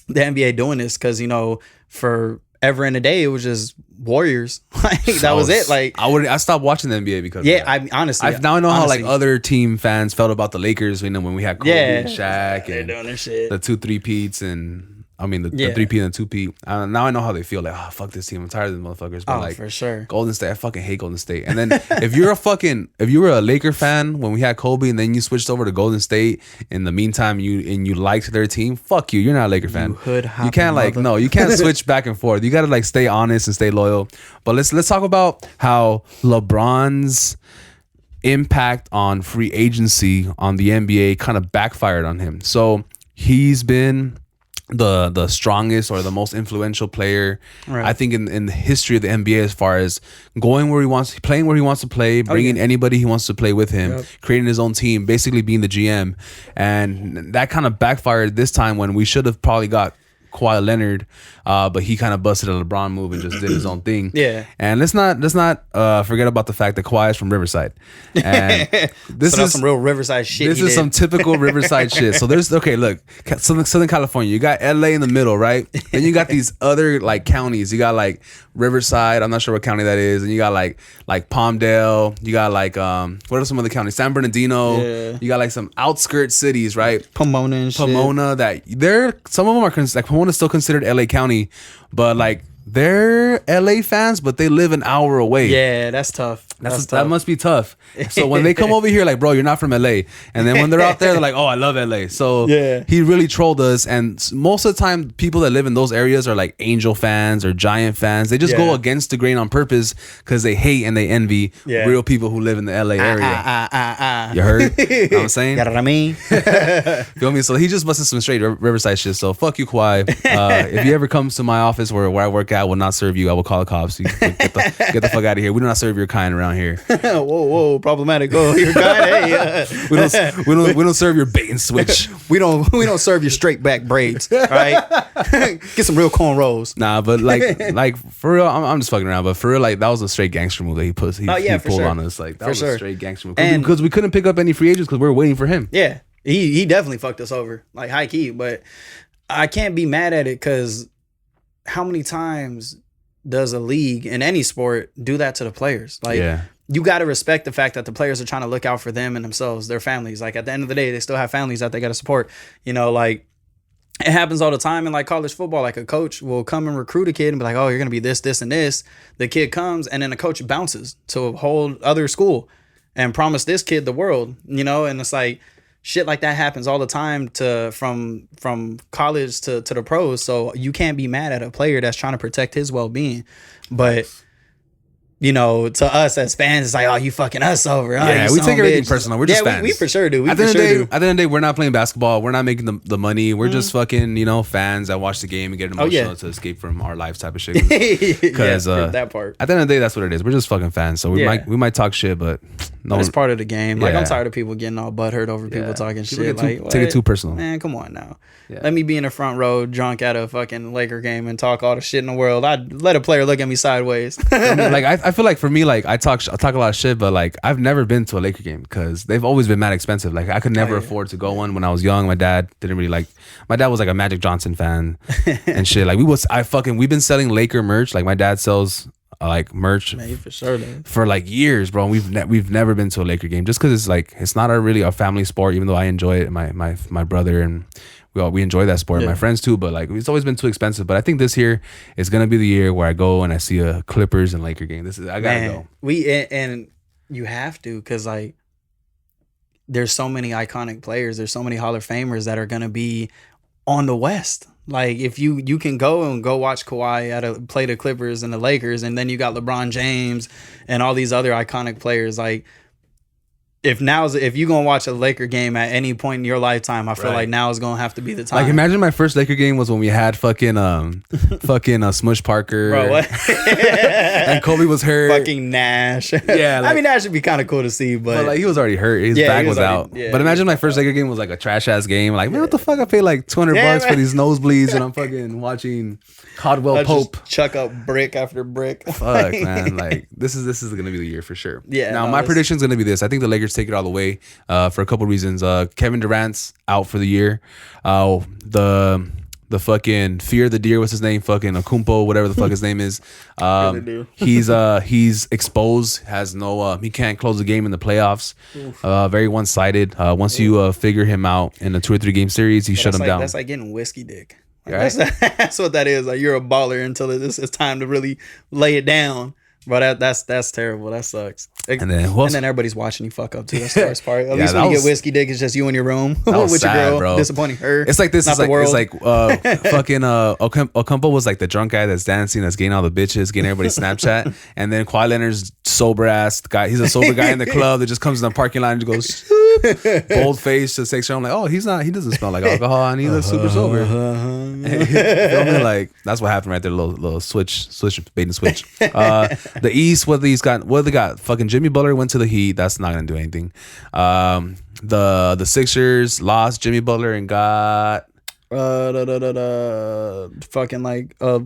Speaker 2: the NBA doing this because, you know, forever and a day it was just Warriors. Like that was it. Like
Speaker 1: I stopped watching the NBA because
Speaker 2: I honestly
Speaker 1: now I know how like other team fans felt about the Lakers, you know, when we had Kobe and Shaq and
Speaker 2: doing their shit.
Speaker 1: The 2 3-peats and the 3-peat and the 2-peat. Now I know how they feel. Like, oh, fuck this team. I'm tired of these motherfuckers. But like,
Speaker 2: for sure.
Speaker 1: Golden State, I fucking hate Golden State. And then if you were a Laker fan when we had Kobe and then you switched over to Golden State, in the meantime you liked their team, fuck you. You're not a Laker fan. You can't you can't switch back and forth. You gotta like stay honest and stay loyal. But let's talk about how LeBron's impact on free agency on the NBA kind of backfired on him. So he's been the strongest or the most influential player, I think, in the history of the NBA, as far as going where he wants, playing where he wants to play, bringing anybody he wants to play with him, creating his own team, basically being the GM. And that kind of backfired this time when we should have probably got Kawhi Leonard, but he kind of busted a LeBron move and just did his own thing.
Speaker 2: Yeah.
Speaker 1: And let's not forget about the fact that Kawhi is from Riverside. And this is
Speaker 2: some real Riverside shit.
Speaker 1: This is some typical Riverside shit. So there's look, Southern California. You got LA in the middle, right? Then you got these other like counties. You got like Riverside. I'm not sure what county that is. And you got like Palmdale. You got like what are some other counties? San Bernardino.
Speaker 2: Yeah.
Speaker 1: You got like some outskirt cities, right?
Speaker 2: Pomona and shit.
Speaker 1: Some of them are like Pomona's still considered LA County, but like they're LA fans, but they live an hour away.
Speaker 2: Yeah, that's tough.
Speaker 1: That must be tough. So when they come over here, like, bro, you're not from LA. And then when they're out there, they're like, oh, I love LA. So he really trolled us. And most of the time, people that live in those areas are like Angel fans or Giant fans. They just go against the grain on purpose because they hate and they envy real people who live in the LA area. You heard? You know what I'm saying?
Speaker 2: You know what I mean?
Speaker 1: Feel me? So he just busted some straight Riverside shit. So fuck you, Kawhi. If he ever comes to my office where I work at, I will not serve you. I will call the cops. Get the fuck out of here. We do not serve your kind around here.
Speaker 2: whoa, problematic. Oh, your kind. Hey,
Speaker 1: we don't serve your bait and switch.
Speaker 2: we don't serve your straight back braids. Right? Get some real cornrows.
Speaker 1: Nah, but like for real, I'm just fucking around. But for real, like that was a straight gangster move that he pulled on us. Like that was a straight gangster move because we couldn't pick up any free agents because we were waiting for him.
Speaker 2: Yeah, he definitely fucked us over, like high key. But I can't be mad at it because how many times does a league in any sport do that to the players? Like, you got to respect the fact that the players are trying to look out for them and themselves, their families. Like, at the end of the day, they still have families that they got to support. You know, like, it happens all the time in, like, college football. Like, a coach will come and recruit a kid and be like, oh, you're going to be this, this, and this. The kid comes, and then the coach bounces to a whole other school and promise this kid the world, you know? And it's like, shit like that happens all the time from college to the pros. So you can't be mad at a player that's trying to protect his well-being. But, you know, to us as fans, it's like, oh, you fucking us over. Oh,
Speaker 1: yeah, we take everything personal. We're just fans.
Speaker 2: We for sure do.
Speaker 1: At the end of the day, we're not playing basketball. We're not making the money. We're just fucking, you know, fans that watch the game and get emotional to escape from our lives type of shit. Because
Speaker 2: that part.
Speaker 1: At the end of the day, that's what it is. We're just fucking fans. So we might talk shit, but
Speaker 2: no, it's part of the game. Like, I'm tired of people getting all butthurt over people talking shit.
Speaker 1: Take it too personal.
Speaker 2: Man, come on now. Yeah. Let me be in the front row drunk at a fucking Laker game and talk all the shit in the world. I'd let a player look at me sideways.
Speaker 1: I I feel like for me, like I talk a lot of shit, but like I've never been to a Laker game because they've always been mad expensive. Like I could never afford to go one when I was young. My dad didn't really like. My dad was like a Magic Johnson fan and shit. Like we've been selling Laker merch. Like my dad sells like merch
Speaker 2: for sure,
Speaker 1: for like years, bro. And we've never been to a Laker game just because it's like it's not really a family sport. Even though I enjoy it, my brother and we enjoy that sport, my friends too. But like it's always been too expensive. But I think this year is gonna be the year where I go and I see a Clippers and Laker game. I gotta go.
Speaker 2: And you have to because like there's so many iconic players. There's so many Hall of Famers that are gonna be on the West. Like if you can go watch Kawhi play the Clippers and the Lakers, and then you got LeBron James and all these other iconic players. Like if you gonna watch a Laker game at any point in your lifetime, I feel like now is gonna have to be the time.
Speaker 1: Like imagine my first Laker game was when we had fucking Smush Parker,
Speaker 2: bro, what?
Speaker 1: and Kobe was hurt.
Speaker 2: Fucking Nash.
Speaker 1: Yeah, like,
Speaker 2: I mean Nash would be kind of cool to see, but
Speaker 1: like he was already hurt. His bag was out. Yeah, but imagine my first Laker game was like a trash ass game. Like man, what the fuck? I paid like $200 for these nosebleeds, and I'm fucking watching Caldwell Pope
Speaker 2: chuck up brick after brick.
Speaker 1: Fuck man, like this is gonna be the year for sure.
Speaker 2: Yeah.
Speaker 1: Now my prediction's gonna be this. I think the Lakers take it all the way for a couple reasons. Kevin Durant's out for the year. The fucking Fear the Deer, what's his name? Fucking Okumpo, whatever the fuck his name is. He's exposed. Has no. He can't close the game in the playoffs. Very one sided. Once you figure him out in a 2 or 3 game series, you shut him down.
Speaker 2: That's like getting whiskey dick. Like
Speaker 1: right?
Speaker 2: That's what that is. Like you're a baller until it's time to really lay it down. But that's terrible. That sucks. And then everybody's watching you fuck up too. That's the worst part. At least when you get whiskey dick, it's just you in your room with
Speaker 1: sad,
Speaker 2: your girl,
Speaker 1: bro.
Speaker 2: disappointing her.
Speaker 1: It's like this.
Speaker 2: Not
Speaker 1: It's
Speaker 2: the world.
Speaker 1: like fucking Okumpo was like the drunk guy that's dancing, that's getting all the bitches, getting everybody Snapchat, and then Kawhi Leonard's sober ass guy. He's a sober guy in the club that just comes in the parking lot and just goes bold face, just takes her. I'm like, oh, he doesn't smell like alcohol, and he looks super sober. Like that's what happened right there. Little switch, bait and switch. The East, what they got? Fucking Jimmy Butler went to the Heat. That's not gonna do anything. The Sixers lost Jimmy Butler and got
Speaker 2: fucking like a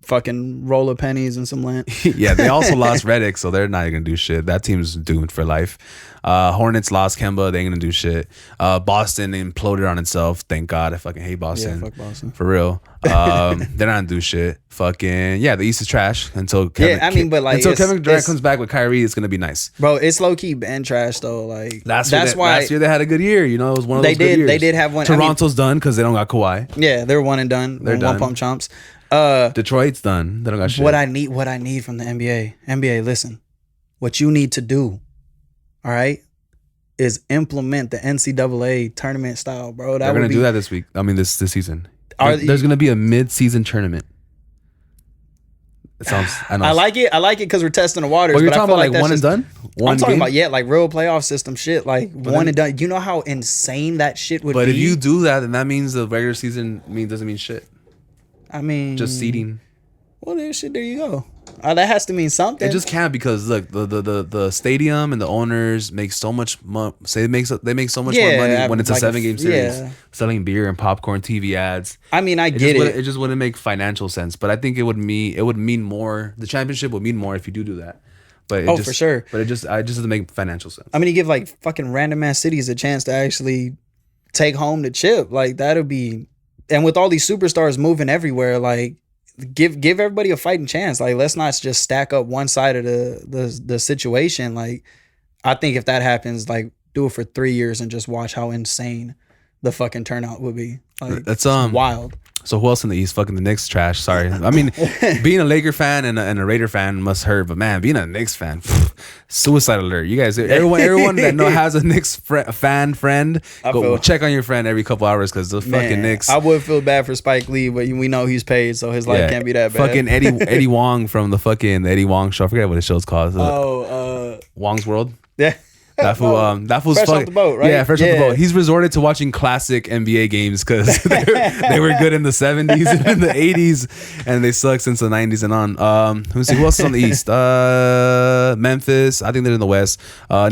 Speaker 2: fucking roll of pennies and some land.
Speaker 1: Yeah, they also lost Redick, so they're not gonna do shit. That team's doomed for life. Hornets lost Kemba. They ain't gonna do shit. Boston imploded on itself. Thank God. I fucking hate Boston.
Speaker 2: Yeah, fuck Boston.
Speaker 1: For real. They're not gonna do shit. Fucking the East is trash until Kevin Durant comes back with Kyrie. It's gonna be nice,
Speaker 2: bro. It's low key been trash though. Like
Speaker 1: last year they had a good year. You know, it was one of those good years.
Speaker 2: They did have one.
Speaker 1: Toronto's done because they don't got Kawhi.
Speaker 2: Yeah, they're one and done. They're one pump chumps.
Speaker 1: Detroit's done. They don't got shit.
Speaker 2: What I need from the NBA, listen, what you need to do, all right, is implement the NCAA tournament style, bro.
Speaker 1: They're gonna do that this week. I mean, this season. There's gonna be a mid-season tournament. It sounds. I
Speaker 2: like it because we're testing the waters.
Speaker 1: Well, you're
Speaker 2: but
Speaker 1: talking about like one and done.
Speaker 2: I'm talking about like real playoff system shit, like one and done. You know how insane that shit would be.
Speaker 1: But if you do that, then that means the regular season doesn't mean shit.
Speaker 2: I mean,
Speaker 1: just seeding.
Speaker 2: Well, there you go. That has to mean something.
Speaker 1: It just can't because look, the stadium and the owners make so much money. They make so much more money when it's like a 7-game series, selling beer and popcorn, TV ads.
Speaker 2: I mean, I get it.
Speaker 1: It just wouldn't make financial sense, but I think it would mean more. The championship would mean more if you do that. But
Speaker 2: for sure.
Speaker 1: But it just doesn't make financial sense.
Speaker 2: I mean, you give like fucking random ass cities a chance to actually take home the chip. Like that'll be. And with all these superstars moving everywhere, like give everybody a fighting chance. Like let's not just stack up one side of the situation. Like I think if that happens, like do it for 3 years and just watch how insane the fucking turnout would be. Like that's wild.
Speaker 1: So who else in the East? Fucking the Knicks trash. Sorry. I mean, being a Laker fan and a Raider fan must hurt, but man, being a Knicks fan, suicide alert. You guys, everyone that has a Knicks fan friend, go check on your friend every couple hours because the fucking Knicks.
Speaker 2: I would feel bad for Spike Lee, but we know he's paid, so his life can't be that bad.
Speaker 1: Fucking Eddie Wong from the fucking Eddie Wong show. I forget what his show's called. Wong's World.
Speaker 2: Yeah.
Speaker 1: That fool's
Speaker 2: Fresh off the boat, right?
Speaker 1: Yeah, fresh off the
Speaker 2: Yeah.
Speaker 1: boat. He's resorted to watching classic NBA games because they were good in the 70s and in the 80s, and they suck since the 90s and on. Let me see who else is on the East. Memphis, I think they're in the West.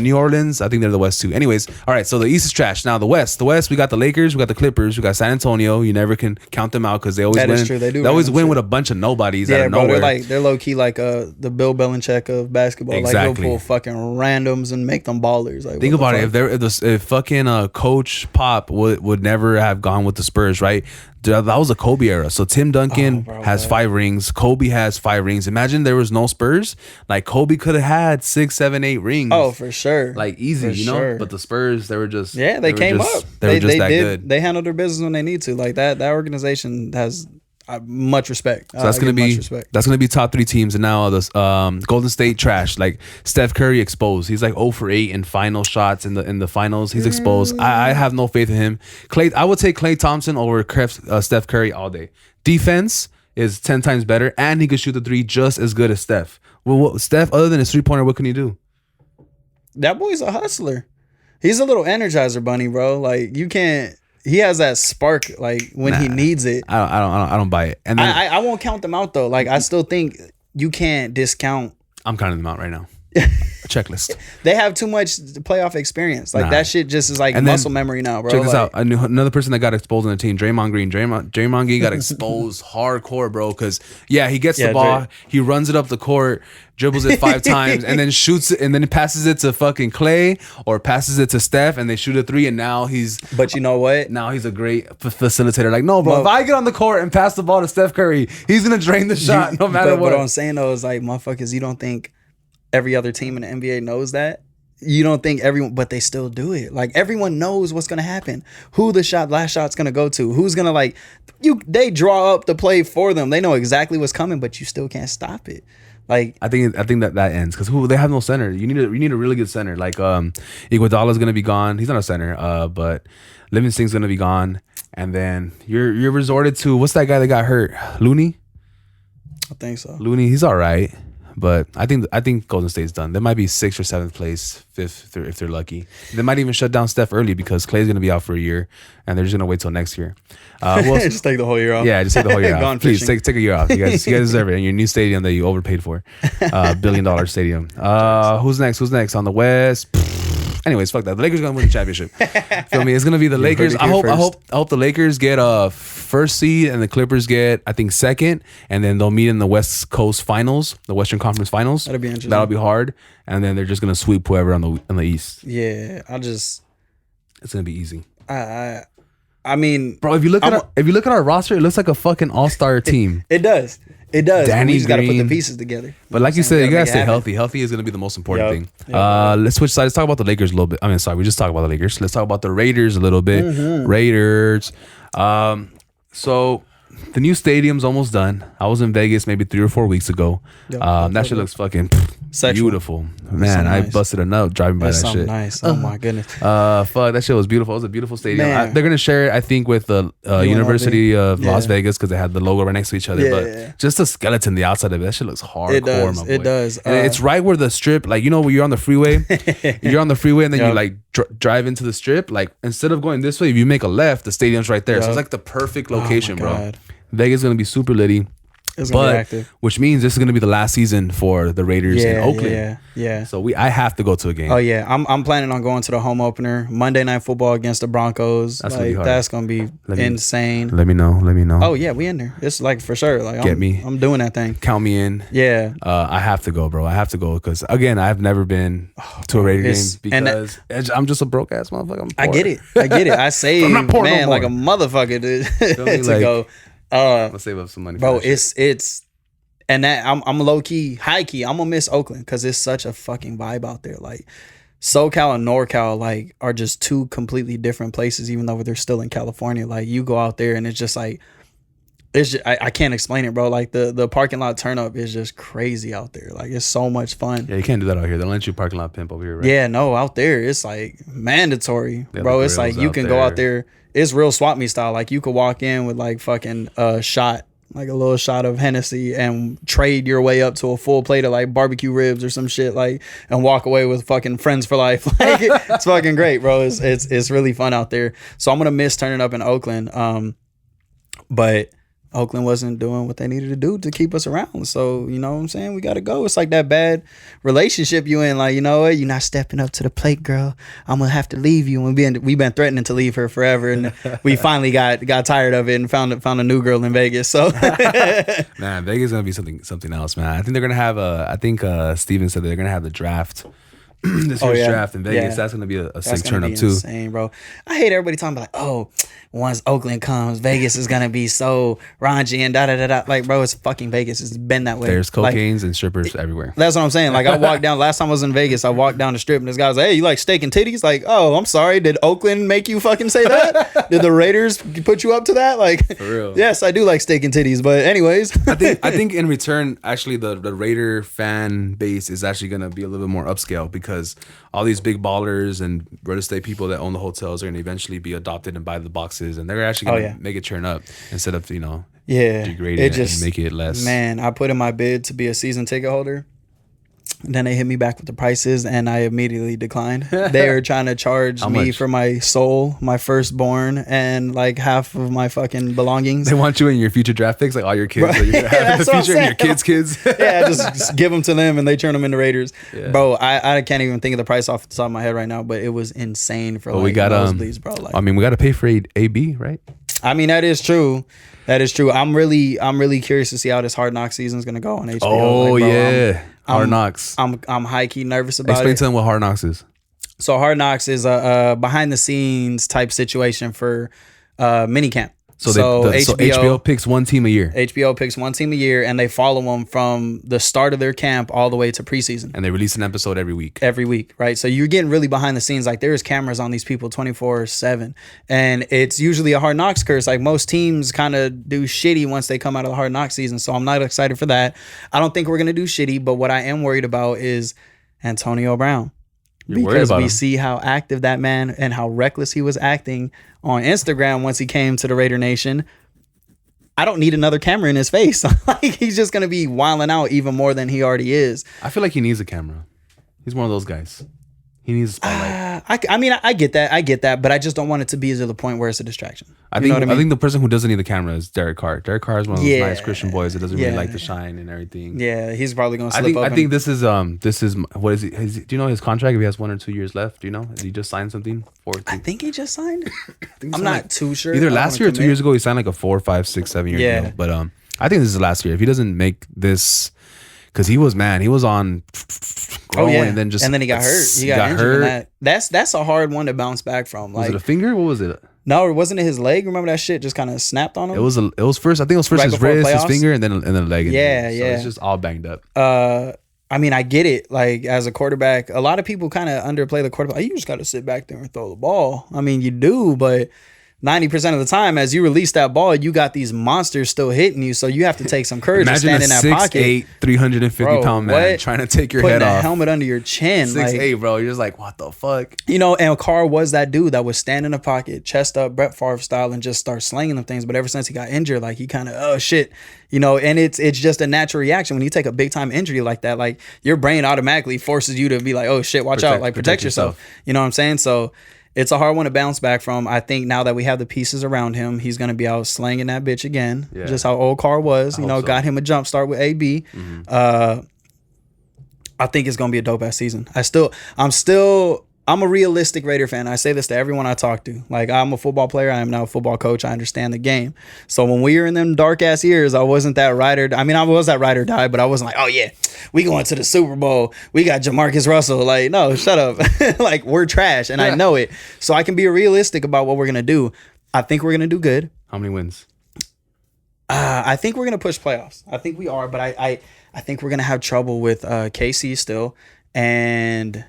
Speaker 1: New Orleans, I think they're in the West too. Anyways, all right. So the East is trash. Now the West, we got the Lakers, we got the Clippers, we got San Antonio. You never can count them out because they always
Speaker 2: That
Speaker 1: win.
Speaker 2: is true. They do
Speaker 1: always
Speaker 2: random
Speaker 1: win
Speaker 2: shit.
Speaker 1: with a bunch of nobodies out
Speaker 2: Yeah,
Speaker 1: of
Speaker 2: bro,
Speaker 1: nowhere.
Speaker 2: they're low key like the Bill Belichick of basketball. Like
Speaker 1: Exactly.
Speaker 2: he'll pull fucking randoms and make them ballers. Like
Speaker 1: Think
Speaker 2: what the
Speaker 1: about it.
Speaker 2: fuck?
Speaker 1: If fucking Coach Pop would never have gone with the Spurs, right? That was a Kobe era. So Tim Duncan has 5 rings. Kobe has 5 rings. Imagine there was no Spurs. Like Kobe could have had 6, 7, 8 rings.
Speaker 2: Oh, for sure.
Speaker 1: Like easy,
Speaker 2: For
Speaker 1: you know.
Speaker 2: sure.
Speaker 1: But the Spurs, they were just
Speaker 2: They came up.
Speaker 1: They were just that good.
Speaker 2: They handled their business when they need to. Like that organization has much respect.
Speaker 1: So that's gonna be top 3 teams. And now the Golden State trash. Like Steph Curry exposed. He's like 0 for 8 in final shots in the finals. He's exposed. I have no faith in him. I would take Klay Thompson over Steph Curry all day. Defense is 10 times better, and he could shoot the 3 just as good as Steph. Well, Steph, other than his 3-pointer, what can he do?
Speaker 2: That boy's a hustler. He's a little energizer bunny, bro. Like you can't. He has that spark, like when he needs it.
Speaker 1: I don't buy it. And then
Speaker 2: I won't count them out though. Like I still think you can't discount.
Speaker 1: I'm counting them out right now. A checklist.
Speaker 2: They have too much playoff experience. Like that shit just is like
Speaker 1: And then,
Speaker 2: muscle memory now, bro.
Speaker 1: Check this
Speaker 2: Like,
Speaker 1: out. I knew another person that got exposed on the team, Draymond Green. Draymond Green got exposed hardcore, bro. Because he gets the ball, he runs it up the court, dribbles it 5 times, and then shoots it, and then passes it to fucking Clay or passes it to Steph, and they shoot a 3, and now he's.
Speaker 2: But you know what?
Speaker 1: Now he's a great facilitator. Like, no, bro. If I get on the court and pass the ball to Steph Curry, he's gonna drain the shot no matter what.
Speaker 2: What I'm saying though is like, motherfuckers, you don't think every other team in the NBA knows that? You don't think everyone, but they still do it. Like everyone knows what's gonna happen, who the last shot's gonna go to, who's gonna they draw up the play for them. They know exactly what's coming, but you still can't stop it. Like
Speaker 1: I think that ends because they have no center. You need a really good center. Like Iguodala's gonna be gone. He's not a center. But Livingston's gonna be gone, and then you're resorted to what's that guy that got hurt? Looney.
Speaker 2: I think so.
Speaker 1: Looney, he's all right. But I think Golden State's done. They might be 6th or 7th place, 5th if they're lucky. They might even shut down Steph early because Clay's gonna be out for a year, and they're just gonna wait till next year.
Speaker 2: Just take the whole year off.
Speaker 1: Yeah, just take the whole year off. Please
Speaker 2: fishing.
Speaker 1: take a year off. You guys deserve it. And your new stadium that you overpaid for, $1 billion stadium. Who's next on the West? Anyways, fuck that. The Lakers gonna win the championship. Feel me? It's gonna be the Lakers. I hope the Lakers get a 1st seed and the Clippers get, I think, 2nd, and then they'll meet in the West Coast Finals, the Western Conference Finals.
Speaker 2: That'll be interesting.
Speaker 1: That'll be hard, and then they're just gonna sweep whoever on the East.
Speaker 2: Yeah,
Speaker 1: It's gonna be easy.
Speaker 2: I mean,
Speaker 1: Bro, if you look at our roster, it looks like a fucking all-star team.
Speaker 2: It does.
Speaker 1: Danny
Speaker 2: We just got to put the
Speaker 1: Green.
Speaker 2: pieces together.
Speaker 1: But like you said, you gotta stay
Speaker 2: happen.
Speaker 1: healthy. Healthy is gonna be the most important thing.
Speaker 2: Yep.
Speaker 1: Let's switch sides. Let's talk about the Lakers a little bit. We just talked about the Lakers. Let's talk about the Raiders a little bit.
Speaker 2: Mm-hmm.
Speaker 1: Raiders. So the new stadium's almost done. I was in Vegas maybe 3 or 4 weeks ago. That shit looks fucking beautiful. Man, I busted a nut driving by that shit.
Speaker 2: Nice. Oh my goodness.
Speaker 1: Fuck, that shit was beautiful. It was a beautiful stadium.
Speaker 2: Man.
Speaker 1: They're gonna share it, I think, with the University of Las Vegas because they had the logo right next to each other.
Speaker 2: Yeah.
Speaker 1: But just the skeleton, the outside of it, that shit looks hardcore. My boy.
Speaker 2: It does.
Speaker 1: And it's right where the strip, like, when you're on the freeway, and then you like drive into the strip. Like, instead of going this way, if you make a left, the stadium's right there. So it's like the perfect location, bro. Vegas is gonna be super litty.
Speaker 2: It's gonna be active.
Speaker 1: Which means this is gonna be the last season for the Raiders in Oakland.
Speaker 2: Yeah.
Speaker 1: So I have to go to a game.
Speaker 2: Oh yeah, I'm planning on going to the home opener, Monday Night Football against the Broncos.
Speaker 1: That's gonna be hard.
Speaker 2: That's gonna be insane.
Speaker 1: Let me know.
Speaker 2: Oh yeah, we in there. It's like for sure. Like I'm doing that thing.
Speaker 1: Count me in.
Speaker 2: Yeah.
Speaker 1: I have to go, bro. I have to go because again, I've never been to a Raider game because I'm just a broke ass motherfucker. I'm poor.
Speaker 2: I get it. I saved
Speaker 1: not poor no more.
Speaker 2: like a motherfucker to go.
Speaker 1: I'll save up some money,
Speaker 2: bro. It's and that I'm low key, high key. I'm gonna miss Oakland because it's such a fucking vibe out there. Like SoCal and NorCal like are just 2 completely different places, even though they're still in California. Like you go out there and it's just like I can't explain it, bro. Like the parking lot turn up is just crazy out there. Like it's so much fun.
Speaker 1: Yeah, you can't do that out here. They'll let you parking lot pimp over here, right?
Speaker 2: Yeah, no, out there it's like mandatory, bro. It's like you can go out there. It's real swap meet style. Like you could walk in with like fucking shot like a little shot of Hennessy and trade your way up to a full plate of like barbecue ribs or some shit, like, and walk away with fucking friends for life. Like, it's fucking great, bro. It's really fun out there. So I'm gonna miss turning up in Oakland. But Oakland wasn't doing what they needed to do to keep us around. So, you know what I'm saying? We got to go. It's like that bad relationship you in. Like, you know what? You're not stepping up to the plate, girl. I'm going to have to leave you. And we've been threatening to leave her forever. And we finally got tired of it and found a new girl in Vegas. So,
Speaker 1: man, Vegas is going to be something else, man. I think they're going to have Steven said that they're going to have the draft. This year's draft in Vegas, that's gonna be a sick turn up too.
Speaker 2: Insane, bro. I hate everybody talking about like, oh, once Oakland comes, Vegas is gonna be so raunchy and da da da da. Like, bro, it's fucking Vegas. It's been that way.
Speaker 1: There's cocaines and strippers everywhere.
Speaker 2: That's what I'm saying. Like, I walked down last time I was in Vegas. I walked down the strip and this guy was like, "Hey, you like steak and titties?" Like, oh, I'm sorry. Did Oakland make you fucking say that? Did the Raiders put you up to that? Like, for real? Yes, I do like steak and titties. But anyways,
Speaker 1: I think in return, actually, the Raider fan base is actually gonna be a little bit more upscale because all these big ballers and real estate people that own the hotels are going to eventually be adopted and buy the boxes, and they're actually going to make it turn up instead of degrading it and make it less.
Speaker 2: Man, I put in my bid to be a season ticket holder. Then they hit me back with the prices, and I immediately declined. They were trying to charge me for my soul, my firstborn, and like half of my fucking belongings.
Speaker 1: They want you in your future draft picks, like all your kids that you're gonna have in the future, and your kids.
Speaker 2: Yeah, just give them to them, and they turn them into Raiders. Yeah. Bro, I can't even think of the price off the top of my head right now, but it was insane for
Speaker 1: we got
Speaker 2: nosebleeds, bro. Like,
Speaker 1: I mean, we got to pay for AB, right?
Speaker 2: I mean, that is true. That is true. I'm really curious to see how this Hard Knocks season is gonna go on HBO.
Speaker 1: Oh, like, bro, yeah. Hard Knocks.
Speaker 2: I'm high key nervous about it.
Speaker 1: Explain to them what Hard Knocks is.
Speaker 2: So Hard Knocks is a behind the scenes type situation for minicamp. So
Speaker 1: HBO picks one team a year.
Speaker 2: HBO picks one team a year, and they follow them from the start of their camp all the way to preseason.
Speaker 1: And they release an episode every week.
Speaker 2: Every week, right? So you're getting really behind the scenes. Like, there's cameras on these people 24/7, and it's usually a Hard Knocks curse. Like, most teams kind of do shitty once they come out of the Hard Knocks season. So I'm not excited for that. I don't think we're gonna do shitty, but what I am worried about is Antonio Brown. Because we see how active that man and how reckless he was acting on Instagram once he came to the Raider Nation. I don't need another camera in his face. Like, he's just going to be wilding out even more than he already is.
Speaker 1: I feel like he needs a camera. He's one of those guys. He needs a spotlight.
Speaker 2: I mean, I get that, but I just don't want it to be to the point where it's a distraction.
Speaker 1: I think the person who doesn't need the camera is Derek Carr. Derek Carr is one of those nice Christian boys that doesn't really like to shine and everything.
Speaker 2: Yeah, he's probably going to slip up.
Speaker 1: I think this is what is he? Do you know his contract? If he has 1 or 2 years left, do you know? Did he just sign something?
Speaker 2: I think he just signed. I'm not too sure.
Speaker 1: Either last year or 2 years ago, he signed like a 4, 5, 6, 7 year deal. But I think this is the last year. If he doesn't make this. Because he was on growing and then he got hurt. He got injured in that. That's a hard one to bounce back from. Like, was it a finger? What was it?
Speaker 2: No, it wasn't his leg. Remember that shit just kind of snapped on him?
Speaker 1: It was first. I think it was first his wrist, his finger, and then the leg.
Speaker 2: Yeah.
Speaker 1: So it's just all banged up.
Speaker 2: I mean, I get it. Like, as a quarterback, a lot of people kind of underplay the quarterback. You just got to sit back there and throw the ball. I mean, you do, but 90% of the time, as you release that ball, you got these monsters still hitting you, so you have to take some courage to stand in that pocket.
Speaker 1: 6'8", 350-pound man trying to take your head off.
Speaker 2: Putting a helmet under your chin.
Speaker 1: 6'8", bro. You're just like, what the fuck?
Speaker 2: You know, and Carr was that dude that would stand in the pocket, chest up, Brett Favre style, and just start slinging them things. But ever since he got injured, like, he kind of, oh, shit. You know, and it's just a natural reaction. When you take a big-time injury like that, like, your brain automatically forces you to be like, oh, shit, watch out. Like, protect yourself. You know what I'm saying? So it's a hard one to bounce back from. I think now that we have the pieces around him, he's going to be out slanging that bitch again. Yeah. Just how old Carr was. Got him a jump start with AB. Mm-hmm. I think it's going to be a dope-ass season. I'm a realistic Raider fan. I say this to everyone I talk to. Like, I'm a football player. I am now a football coach. I understand the game. So when we were in them dark-ass years, I wasn't that ride or die. I mean, I was that ride or die, but I wasn't like, oh, yeah, we going to the Super Bowl. We got Jamarcus Russell. Like, no, shut up. Like, we're trash, and I know it. So I can be realistic about what we're going to do. I think we're going to do good.
Speaker 1: How many wins?
Speaker 2: I think we're going to push playoffs. I think we are, but I think we're going to have trouble with KC still, and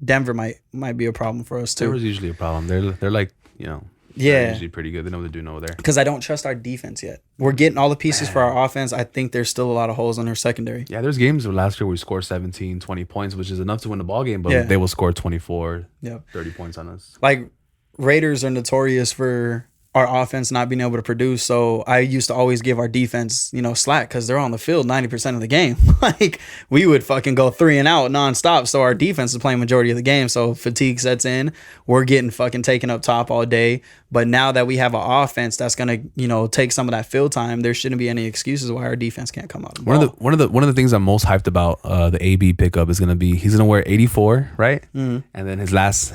Speaker 2: Denver might be a problem for us too.
Speaker 1: Denver's usually a problem. They're like, they're usually pretty good. They know what they're doing over there.
Speaker 2: Because I don't trust our defense yet. We're getting all the pieces for our offense. I think there's still a lot of holes in our secondary.
Speaker 1: Yeah, there's games last year where we scored 17, 20 points, which is enough to win the ball game, but they will score 24, 30 points on us.
Speaker 2: Like, Raiders are notorious for our offense not being able to produce. So I used to always give our defense, slack because they're on the field 90% of the game. Like we would fucking go 3 and out nonstop. So our defense is playing majority of the game. So fatigue sets in. We're getting fucking taken up top all day. But now that we have an offense that's gonna, take some of that field time, there shouldn't be any excuses why our defense can't come out.
Speaker 1: One of the things I'm most hyped about the AB pickup is gonna be he's gonna wear 84, right? Mm-hmm. And then his last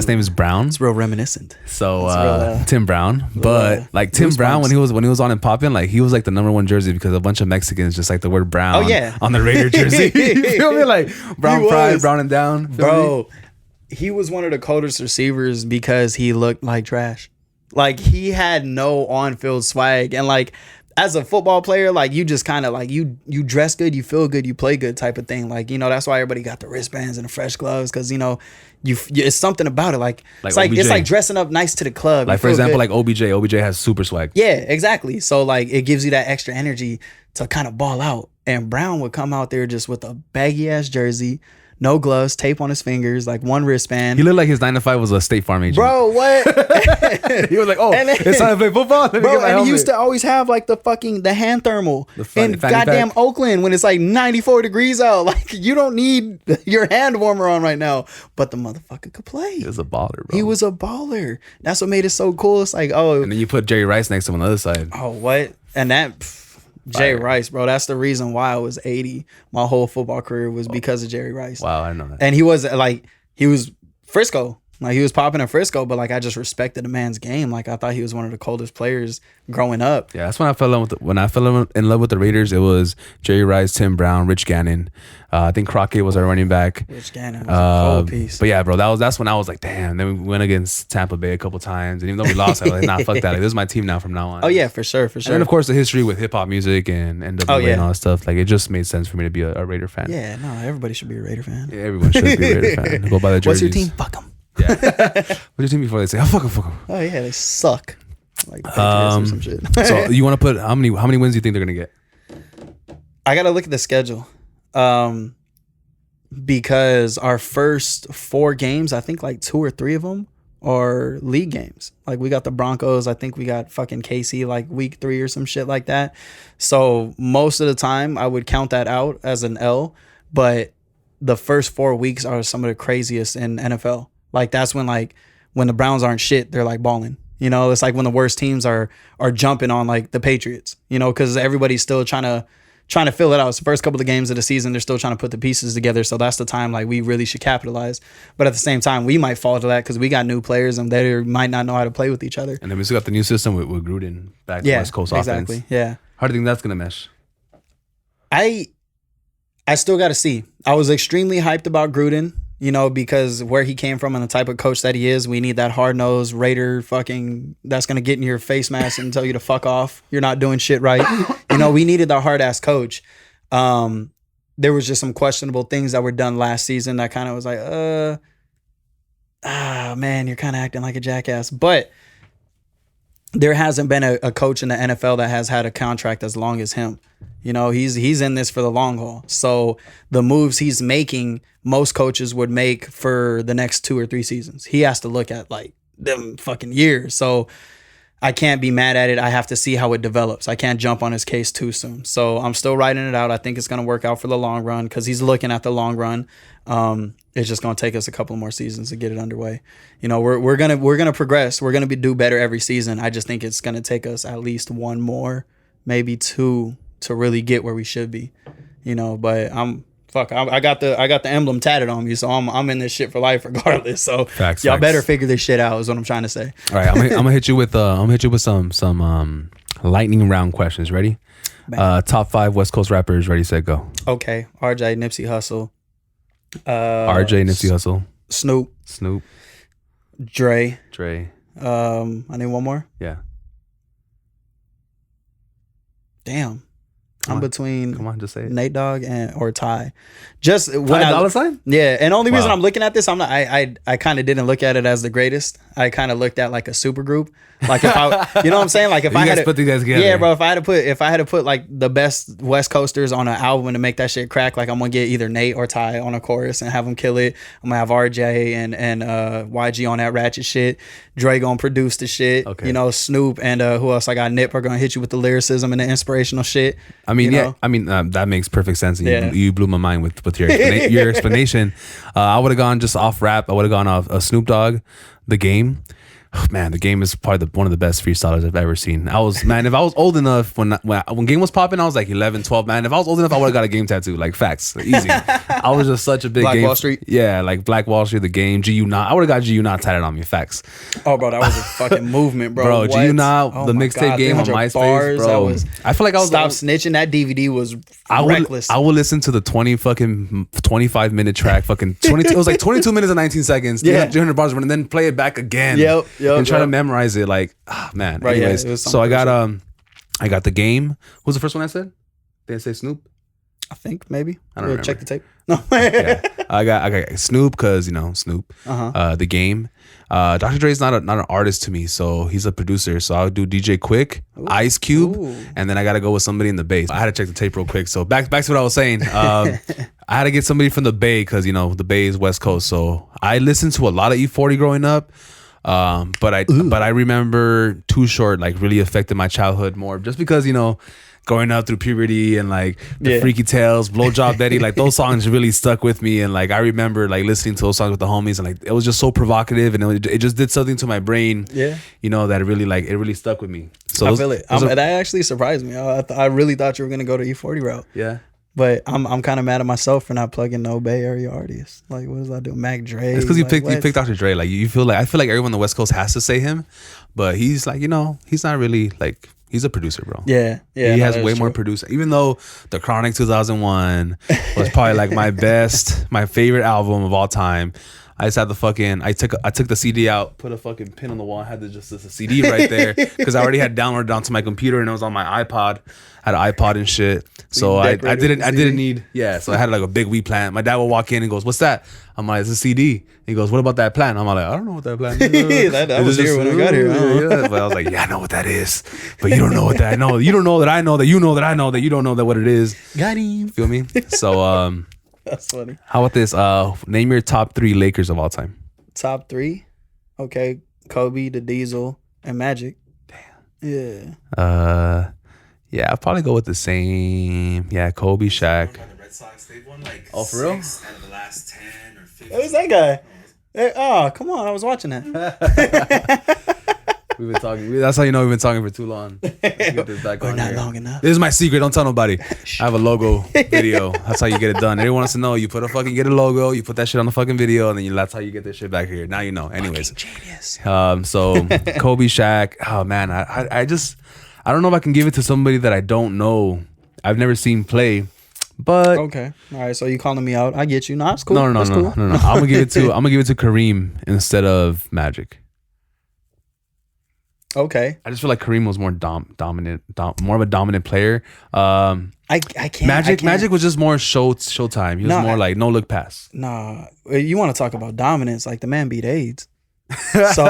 Speaker 1: name is Brown.
Speaker 2: It's real reminiscent.
Speaker 1: So Tim Brown, but like Tim Brown when he was on and popping, like he was like the number 1 jersey because a bunch of Mexicans just like the word Brown on the Raider jersey. You feel me? Like Brown Pride, Brown and Down,
Speaker 2: bro. He was one of the coldest receivers because he looked like trash. Like he had no on-field swag, and like as a football player, like you just kind of like you dress good, you feel good, you play good type of thing. Like that's why everybody got the wristbands and the fresh gloves because it's something about it. Like it's like dressing up nice to the club.
Speaker 1: Like for example, good. Like OBJ has super swag.
Speaker 2: Yeah, exactly. So like it gives you that extra energy to kind of ball out. And Brown would come out there just with a baggy ass jersey. No gloves, tape on his fingers, like one wristband.
Speaker 1: He looked like his 9 to 5 was a State Farm agent.
Speaker 2: Bro, what?
Speaker 1: He was like, it's time to play football.
Speaker 2: Bro, he used to always have like the hand thermal in goddamn pack. Oakland when it's like 94 degrees out. Like you don't need your hand warmer on right now. But the motherfucker could play.
Speaker 1: He was a baller, bro.
Speaker 2: He was a baller. That's what made it so cool. It's like, and
Speaker 1: then you put Jerry Rice next to him on the other side.
Speaker 2: Oh, what? And that... Jay Rice, bro. That's the reason why I was 80. My whole football career was because of Jerry Rice.
Speaker 1: Wow, I know that.
Speaker 2: And he was Frisco. Like he was popping in Frisco, but like I just respected the man's game. Like I thought he was one of the coldest players growing up.
Speaker 1: Yeah, that's when I fell in love with the Raiders. It was Jerry Rice, Tim Brown, Rich Gannon. I think Crockett was our running back.
Speaker 2: Rich Gannon was a cold piece.
Speaker 1: But yeah, bro, that's when I was like, damn. Then we went against Tampa Bay a couple times, and even though we lost, I was like, nah, fuck that. Like, this is my team now from now on.
Speaker 2: Oh yeah, for sure.
Speaker 1: And then of course the history with hip hop music and NWA and all that stuff. Like it just made sense for me to be a Raider fan.
Speaker 2: Yeah, no, everybody should be a Raider fan.
Speaker 1: Yeah, everyone should be a Raider fan. Go buy the jerseys.
Speaker 2: What's your team? Fuck them.
Speaker 1: Yeah. What's your team before they say, fuck them.
Speaker 2: Oh yeah, they suck. Like or some shit.
Speaker 1: So you want to put how many wins do you think they're gonna get?
Speaker 2: I gotta look at the schedule. Because our first 4 games, I think like 2 or 3 of them are league games. Like we got the Broncos, I think we got fucking KC like week 3 or some shit like that. So most of the time I would count that out as an L, but the first 4 weeks are some of the craziest in NFL. Like that's when the Browns aren't shit, they're like balling. It's like when the worst teams are jumping on like the Patriots, because everybody's still trying to fill it out. It's the first couple of games of the season. They're still trying to put the pieces together. So that's the time like we really should capitalize. But at the same time, we might fall to that because we got new players and they might not know how to play with each other.
Speaker 1: And then we still got the new system with Gruden back to West Coast
Speaker 2: exactly.
Speaker 1: offense.
Speaker 2: Yeah.
Speaker 1: How do you think that's going to mesh?
Speaker 2: I still got to see. I was extremely hyped about Gruden, because where he came from and the type of coach that he is, we need that hard-nosed Raider fucking that's going to get in your face mask and tell you to fuck off. You're not doing shit right. We needed that hard-ass coach. There was just some questionable things that were done last season that kind of was like, man, you're kind of acting like a jackass. But there hasn't been a coach in the NFL that has had a contract as long as him. He's in this for the long haul. So the moves he's making, most coaches would make for the next 2 or 3 seasons. He has to look at like them fucking years. So I can't be mad at it. I have to see how it develops. I can't jump on his case too soon. So I'm still writing it out. I think it's going to work out for the long run because he's looking at the long run. It's just going to take us a couple more seasons to get it underway. We're going to progress. We're going to do better every season. I just think it's going to take us at least 1 more, maybe 2 to really get where we should be. But I got the emblem tatted on me, so I'm in this shit for life regardless. So y'all better figure this shit out is what I'm trying to say.
Speaker 1: All right, I'm gonna hit you with some lightning round questions. Ready? Top 5 West Coast rappers. Ready, set, go.
Speaker 2: Okay, RJ, Nipsey Hussle.
Speaker 1: RJ, Nipsey Hussle.
Speaker 2: Snoop. Dre. I need one more.
Speaker 1: Yeah.
Speaker 2: Damn. I'm between
Speaker 1: Come on, just say it.
Speaker 2: Nate Dogg or Ty. Just when
Speaker 1: Ty $?
Speaker 2: Yeah, and only reason
Speaker 1: Wow.
Speaker 2: I'm looking at this, I'm not. I kind of didn't look at it as the greatest. I kind of looked at like a super group. Like if I, you know what I'm saying? Like if
Speaker 1: You
Speaker 2: I
Speaker 1: guys
Speaker 2: had
Speaker 1: put these guys together.
Speaker 2: Yeah, bro. If I had to put like the best West Coasters on an album to make that shit crack, like I'm gonna get either Nate or Ty on a chorus and have them kill it. I'm gonna have RJ and YG on that ratchet shit. Dre gonna produce the shit.
Speaker 1: Okay.
Speaker 2: You know, Snoop and who else? I got Nip are gonna hit you with the lyricism and the inspirational shit.
Speaker 1: I mean,
Speaker 2: you
Speaker 1: yeah.
Speaker 2: know?
Speaker 1: I mean, that makes perfect sense.
Speaker 2: Yeah.
Speaker 1: You blew my mind with your your explanation. I would have gone just off rap. I would have gone off Snoop Dogg, The Game. Oh, man, The Game is probably one of the best freestylers I've ever seen. If I was old enough when Game was popping, I was like 11, 12, man. If I was old enough, I would have got a Game tattoo. Like, facts. Easy. I was just such a big
Speaker 2: Black
Speaker 1: Game.
Speaker 2: Wall Street?
Speaker 1: Yeah, like Black Wall Street, The Game, GU Not. I would have got GU Not tatted on me. Facts.
Speaker 2: Oh, bro, that was a fucking movement, bro.
Speaker 1: Bro,
Speaker 2: What?
Speaker 1: GU Not,
Speaker 2: Oh
Speaker 1: the
Speaker 2: my
Speaker 1: mixtape
Speaker 2: God,
Speaker 1: Game on
Speaker 2: 300
Speaker 1: MySpace,
Speaker 2: bars,
Speaker 1: bro. I feel like I was
Speaker 2: Stop Snitching. That DVD was reckless.
Speaker 1: I would listen to the 25-minute track, fucking 22. It was like 22 minutes and 19 seconds.
Speaker 2: Yeah.
Speaker 1: 300 bars, and then play it back again.
Speaker 2: Yep,
Speaker 1: and try to memorize it. Like, man.
Speaker 2: Right, yeah,
Speaker 1: Anyways,
Speaker 2: it was
Speaker 1: so I
Speaker 2: something
Speaker 1: got The Game. What was the first one I said? Did I say Snoop?
Speaker 2: I think maybe.
Speaker 1: I don't remember.
Speaker 2: Check the tape. No.
Speaker 1: Yeah. I got Snoop because Snoop. The Game. Dr. Dre's not an artist to me, so he's a producer. So I would do DJ Quick, Ice Cube, and then I got to go with somebody in the bass. I had to check the tape real quick. So back to what I was saying. I had to get somebody from the Bay because the Bay is West Coast. So I listened to a lot of E40 growing up. But I remember Too Short like really affected my childhood more just because growing up through puberty and like the Freaky Tales, Blowjob Daddy, like those songs really stuck with me. And like I remember like listening to those songs with the homies and like it was just so provocative and it just did something to my brain.
Speaker 2: Yeah,
Speaker 1: that it really stuck with me. So
Speaker 2: I feel it. That actually surprised me. I really thought you were gonna go to E40 route.
Speaker 1: Yeah.
Speaker 2: But I'm kind of mad at myself for not plugging no Bay Area artists. Like, what does I do? Mac Dre.
Speaker 1: It's because you picked Dr. Dre. Like I feel like everyone on the West Coast has to say him, but he's like he's not really like he's a producer, bro.
Speaker 2: Yeah.
Speaker 1: He has way more producer. Even though The Chronic 2001 was probably like my favorite album of all time. I just had I took the CD out, put a fucking pin on the wall, and had just a CD right there because I already had downloaded it onto my computer and it was on my iPod. I had an iPod and shit. So I didn't need so I had like a big weed plant. My dad would walk in and goes, "What's that?" I'm like, "It's a CD." He goes, "What about that plant?" I'm like, "I don't know what that plant is."
Speaker 2: that was here when I got here.
Speaker 1: Yeah. But I was like, "Yeah, I know what that is." But you don't know what that I know. You don't know that I know that you know that I know that you don't know that what it is.
Speaker 2: Got him.
Speaker 1: Feel me? So
Speaker 2: that's funny.
Speaker 1: How about this? Name your top 3 Lakers of all time.
Speaker 2: Top 3? Okay. Kobe, the Diesel, and Magic. Damn. Yeah.
Speaker 1: Yeah, I'll probably go with the same. Yeah, Kobe, Shaq.
Speaker 3: The Red Sox, they've won like
Speaker 1: Oh, for real?
Speaker 3: 6 out of the last 10 or 15.
Speaker 2: Who's that guy? Hey, oh, come on. I was watching that.
Speaker 1: We've been talking. That's how you know we've been talking for too long. Let's get this back
Speaker 2: We're
Speaker 1: on
Speaker 2: not
Speaker 1: here.
Speaker 2: long enough.
Speaker 1: This is my secret. Don't tell nobody. I have a logo video. That's how you get it done. Everyone wants to know. You get a logo. You put that shit on the fucking video, and then that's how you get this shit back here. Now you know. Anyways,
Speaker 2: Genius.
Speaker 1: So Kobe, Shaq. Oh man, I don't know if I can give it to somebody that I don't know. I've never seen play. But
Speaker 2: okay, all right. So you calling me out? I get you. No, it's cool.
Speaker 1: No.
Speaker 2: Cool.
Speaker 1: I'm gonna give it to Kareem instead of Magic.
Speaker 2: Okay.
Speaker 1: I just feel like Kareem was more dominant, more of a dominant player.
Speaker 2: I can't.
Speaker 1: Magic was just more showtime. He was more like no look pass.
Speaker 2: Nah, you want to talk about dominance? Like the man beat AIDS. So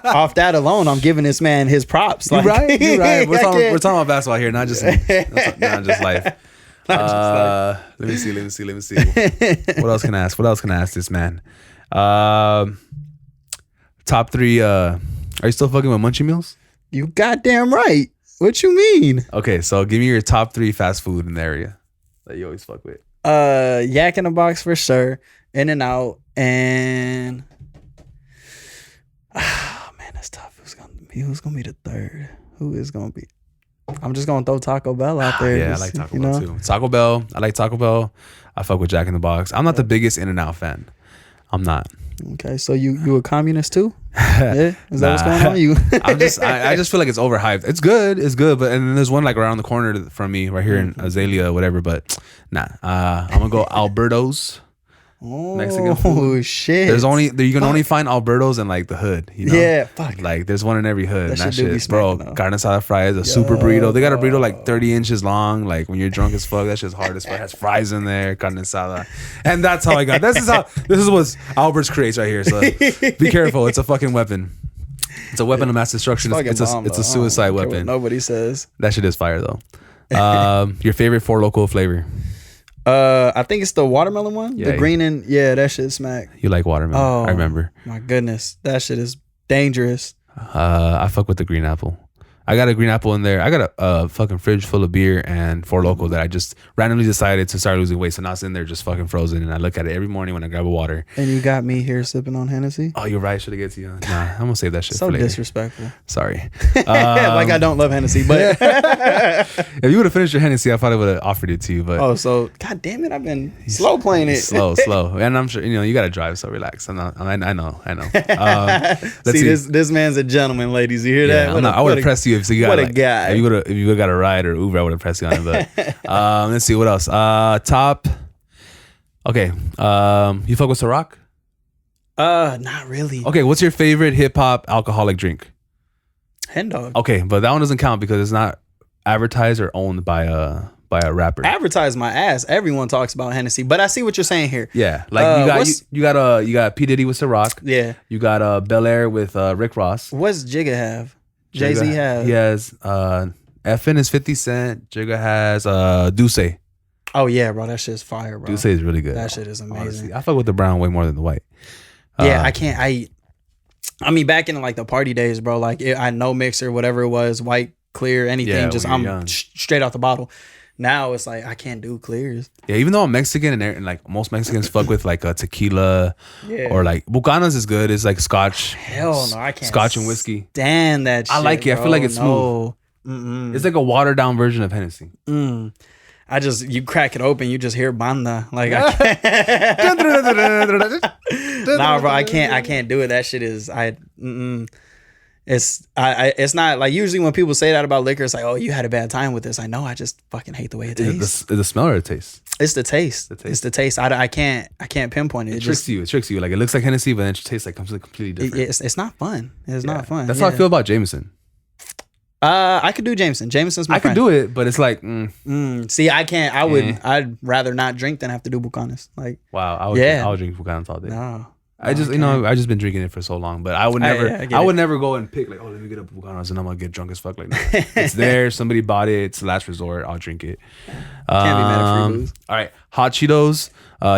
Speaker 2: off that alone, I'm giving this man his props. Like,
Speaker 1: You're right. We're talking about basketball here, not just life. Let me see. What else can I ask this man? Top 3. Are you still fucking with Munchie Meals?
Speaker 2: You goddamn right. What you mean?
Speaker 1: Okay, so give me your top 3 fast food in the area that you always fuck with.
Speaker 2: Yak in the Box for sure. In-N-Out and man, that's tough. Who's gonna be the third? Who is gonna be? I'm just gonna throw Taco Bell out there.
Speaker 1: Yeah, I like Taco Bell too. Taco Bell. I like Taco Bell. I fuck with Jack in the Box. I'm not the biggest In-N-Out fan. I'm not.
Speaker 2: Okay, so you a communist too? Yeah, is that what's going on? You?
Speaker 1: I just feel like it's overhyped. It's good, but and then there's one like around the corner from me, right here in Azalea, whatever. But nah, I'm gonna go Alberto's. Mexican food.
Speaker 2: Oh shit!
Speaker 1: You can only find Alberto's in like the hood. You know?
Speaker 2: Yeah, fuck.
Speaker 1: Like there's one in every hood.
Speaker 2: That
Speaker 1: And
Speaker 2: shit do be
Speaker 1: bro.
Speaker 2: smacking, though.
Speaker 1: Carne asada fries, a super burrito. They got a burrito like 30 inches long. Like when you're drunk as fuck, that shit's hard as fuck. It has fries in there, carne asada, and that's how I got. This is what Albert's creates right here. So be careful. It's a fucking weapon. It's a weapon of mass destruction. It's a suicide weapon.
Speaker 2: Nobody says.
Speaker 1: That shit is fire though. Your favorite Four Loko flavor?
Speaker 2: I think it's the watermelon one.
Speaker 1: Yeah,
Speaker 2: the green and that shit smack.
Speaker 1: You like watermelon?
Speaker 2: Oh,
Speaker 1: I remember.
Speaker 2: My goodness, that shit is dangerous.
Speaker 1: I fuck with the green apple. I got a green apple in there. I got a fucking fridge full of beer and Four Loko that I just randomly decided to start losing weight. So now it's in there just fucking frozen. And I look at it every morning when I grab a water.
Speaker 2: And you got me here sipping on Hennessy.
Speaker 1: Oh, you're right. Should have get to you. Nah, I'm gonna save that shit
Speaker 2: So
Speaker 1: for later.
Speaker 2: disrespectful.
Speaker 1: Sorry.
Speaker 2: Like I don't love Hennessy, but
Speaker 1: If you would have finished your Hennessy, I probably would have offered it to you. But
Speaker 2: so god damn it, I've been slow playing it.
Speaker 1: slow. And I'm sure you got to drive, so relax. I know. Let's
Speaker 2: See, this man's a gentleman, ladies. You hear that?
Speaker 1: I would have pressed you if you got
Speaker 2: what a guy.
Speaker 1: If you would have got a ride or Uber, I would have pressed you on it. But let's see what else. Top. Okay. You fuck with Ciroc?
Speaker 2: Not really.
Speaker 1: Okay. What's your favorite hip hop alcoholic drink?
Speaker 2: Hen dog.
Speaker 1: Okay, but that one doesn't count because it's not advertised or owned by a rapper.
Speaker 2: Advertise my ass. Everyone talks about Hennessy, but I see what you're saying here.
Speaker 1: Yeah, like you got P Diddy with Ciroc.
Speaker 2: Yeah.
Speaker 1: You got Bel Air with Rick Ross.
Speaker 2: What's Jigga have? Jay-Z have?
Speaker 1: He has FN is 50 Cent. Jigga has Duce.
Speaker 2: Oh yeah, bro, that shit's fire, bro.
Speaker 1: Duce is really good.
Speaker 2: That shit is amazing.
Speaker 1: Honestly. I fuck with the brown way more than the white.
Speaker 2: Yeah, I can't. I mean, back in like the party days, bro. Like I no mixer, whatever it was, white, clear, anything.
Speaker 1: Yeah,
Speaker 2: just I'm straight out the bottle. Now it's like I can't do clears.
Speaker 1: Yeah, even though I'm Mexican and like most Mexicans fuck with like a tequila or like Bucanas is good. It's like Scotch.
Speaker 2: Hell no, I can't.
Speaker 1: Scotch and whiskey.
Speaker 2: Damn that shit.
Speaker 1: I like it.
Speaker 2: Bro.
Speaker 1: I feel like it's smooth.
Speaker 2: Mm-mm.
Speaker 1: It's like a watered down version of Hennessy.
Speaker 2: You crack it open, you just hear banda. Like I can't. Nah, bro, I can't do it. That shit is It's not like usually when people say that about liquor, it's like, oh, you had a bad time with this. I know, I just fucking hate the way it tastes.
Speaker 1: Is it the smell or the taste?
Speaker 2: It's the taste. It's the taste. I can't pinpoint it.
Speaker 1: It tricks you. Like it looks like Hennessy, but then it tastes like completely different.
Speaker 2: It's not fun. It's not fun.
Speaker 1: That's how I feel about Jameson.
Speaker 2: I could do Jameson. Jameson's my friend.
Speaker 1: I could do it, but it's like
Speaker 2: See, I can't. I'd rather not drink than have to do Bucanas. Like
Speaker 1: wow, I would drink Bucanas all day.
Speaker 2: No.
Speaker 1: I just I just been drinking it for so long, but I would never I would never go and pick like, oh, let me get a Bucanas and I'm gonna get drunk as fuck. Like no. It's there, somebody bought it, it's the last resort, I'll drink it.
Speaker 2: Can't be mad at free booze.
Speaker 1: All right, hot Cheetos.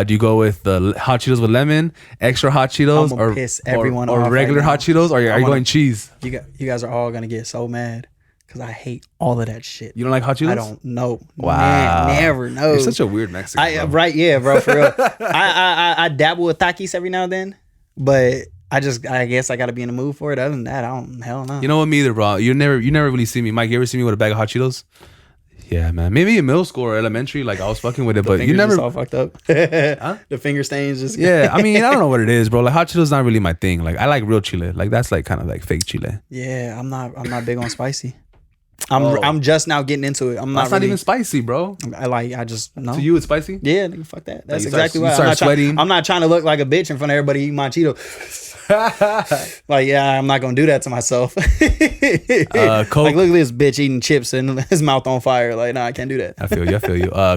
Speaker 1: Do you go with the hot Cheetos with lemon, extra hot Cheetos,
Speaker 2: or piss everyone
Speaker 1: or
Speaker 2: off
Speaker 1: regular
Speaker 2: right
Speaker 1: hot Cheetos, or are you going cheese?
Speaker 2: You guys are all gonna get so mad because I hate all of that shit.
Speaker 1: You don't like hot Cheetos?
Speaker 2: I don't know.
Speaker 1: Wow,
Speaker 2: never know.
Speaker 1: You're such a weird Mexican. Bro.
Speaker 2: Right? Yeah, bro. For real. I dabble with Takis every now and then, but I guess I got to be in the mood for it. Other than that, I don't. Hell no.
Speaker 1: You know what? Me either, bro. You never really see me, Mike. You ever see me with a bag of hot Cheetos? Yeah, man. Maybe in middle school or elementary, like I was fucking with it, but you never.
Speaker 2: Just all fucked up. Huh? The finger stains just.
Speaker 1: Yeah, I mean, I don't know what it is, bro. Like hot Cheetos not really my thing. Like I like real chile. Like that's like kind of like fake chile.
Speaker 2: Yeah, I'm not big on spicy. I'm just now getting into it.
Speaker 1: That's not even spicy, bro.
Speaker 2: I just no.
Speaker 1: To you, it's spicy?
Speaker 2: Yeah, nigga, fuck that. That's
Speaker 1: like
Speaker 2: exactly why I'm not trying to look like a bitch in front of everybody eating my Cheeto. Like, yeah, I'm not gonna do that to myself. Coke. Like, look at this bitch eating chips and his mouth on fire. Like, nah, I can't do that.
Speaker 1: I feel you.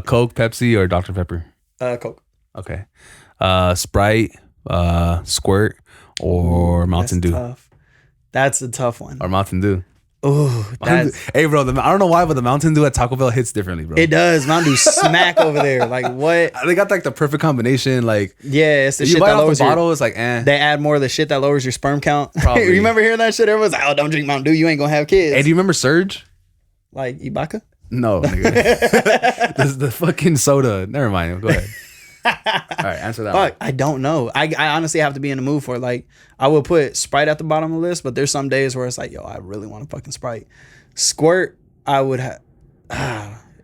Speaker 1: Coke, Pepsi, or Dr. Pepper?
Speaker 2: Coke.
Speaker 1: Okay. Sprite, Squirt, or Mountain Dew?
Speaker 2: Tough. That's a tough one.
Speaker 1: Or Mountain Dew.
Speaker 2: Oh,
Speaker 1: hey, bro. I don't know why, but the Mountain Dew at Taco Bell hits differently, bro.
Speaker 2: It does. Mountain Dew smack over there. Like what?
Speaker 1: They got like the perfect combination. Like
Speaker 2: yeah, it's the
Speaker 1: you
Speaker 2: shit
Speaker 1: buy
Speaker 2: that
Speaker 1: off
Speaker 2: lowers
Speaker 1: the bottle.
Speaker 2: your.
Speaker 1: It's like
Speaker 2: They add more of the shit that lowers your sperm count.
Speaker 1: Probably.
Speaker 2: You remember hearing that shit? Everyone's like, "Oh, don't drink Mountain Dew. You ain't gonna have kids."
Speaker 1: Hey, do you remember Surge?
Speaker 2: Like Ibaka?
Speaker 1: No, nigga. This is the fucking soda. Never mind. Go ahead. All right, answer that.
Speaker 2: Fuck, I don't know. I honestly have to be in the mood for it. Like, I would put Sprite at the bottom of the list, but there's some days where it's like, yo, I really want a fucking Sprite. Squirt, I would have.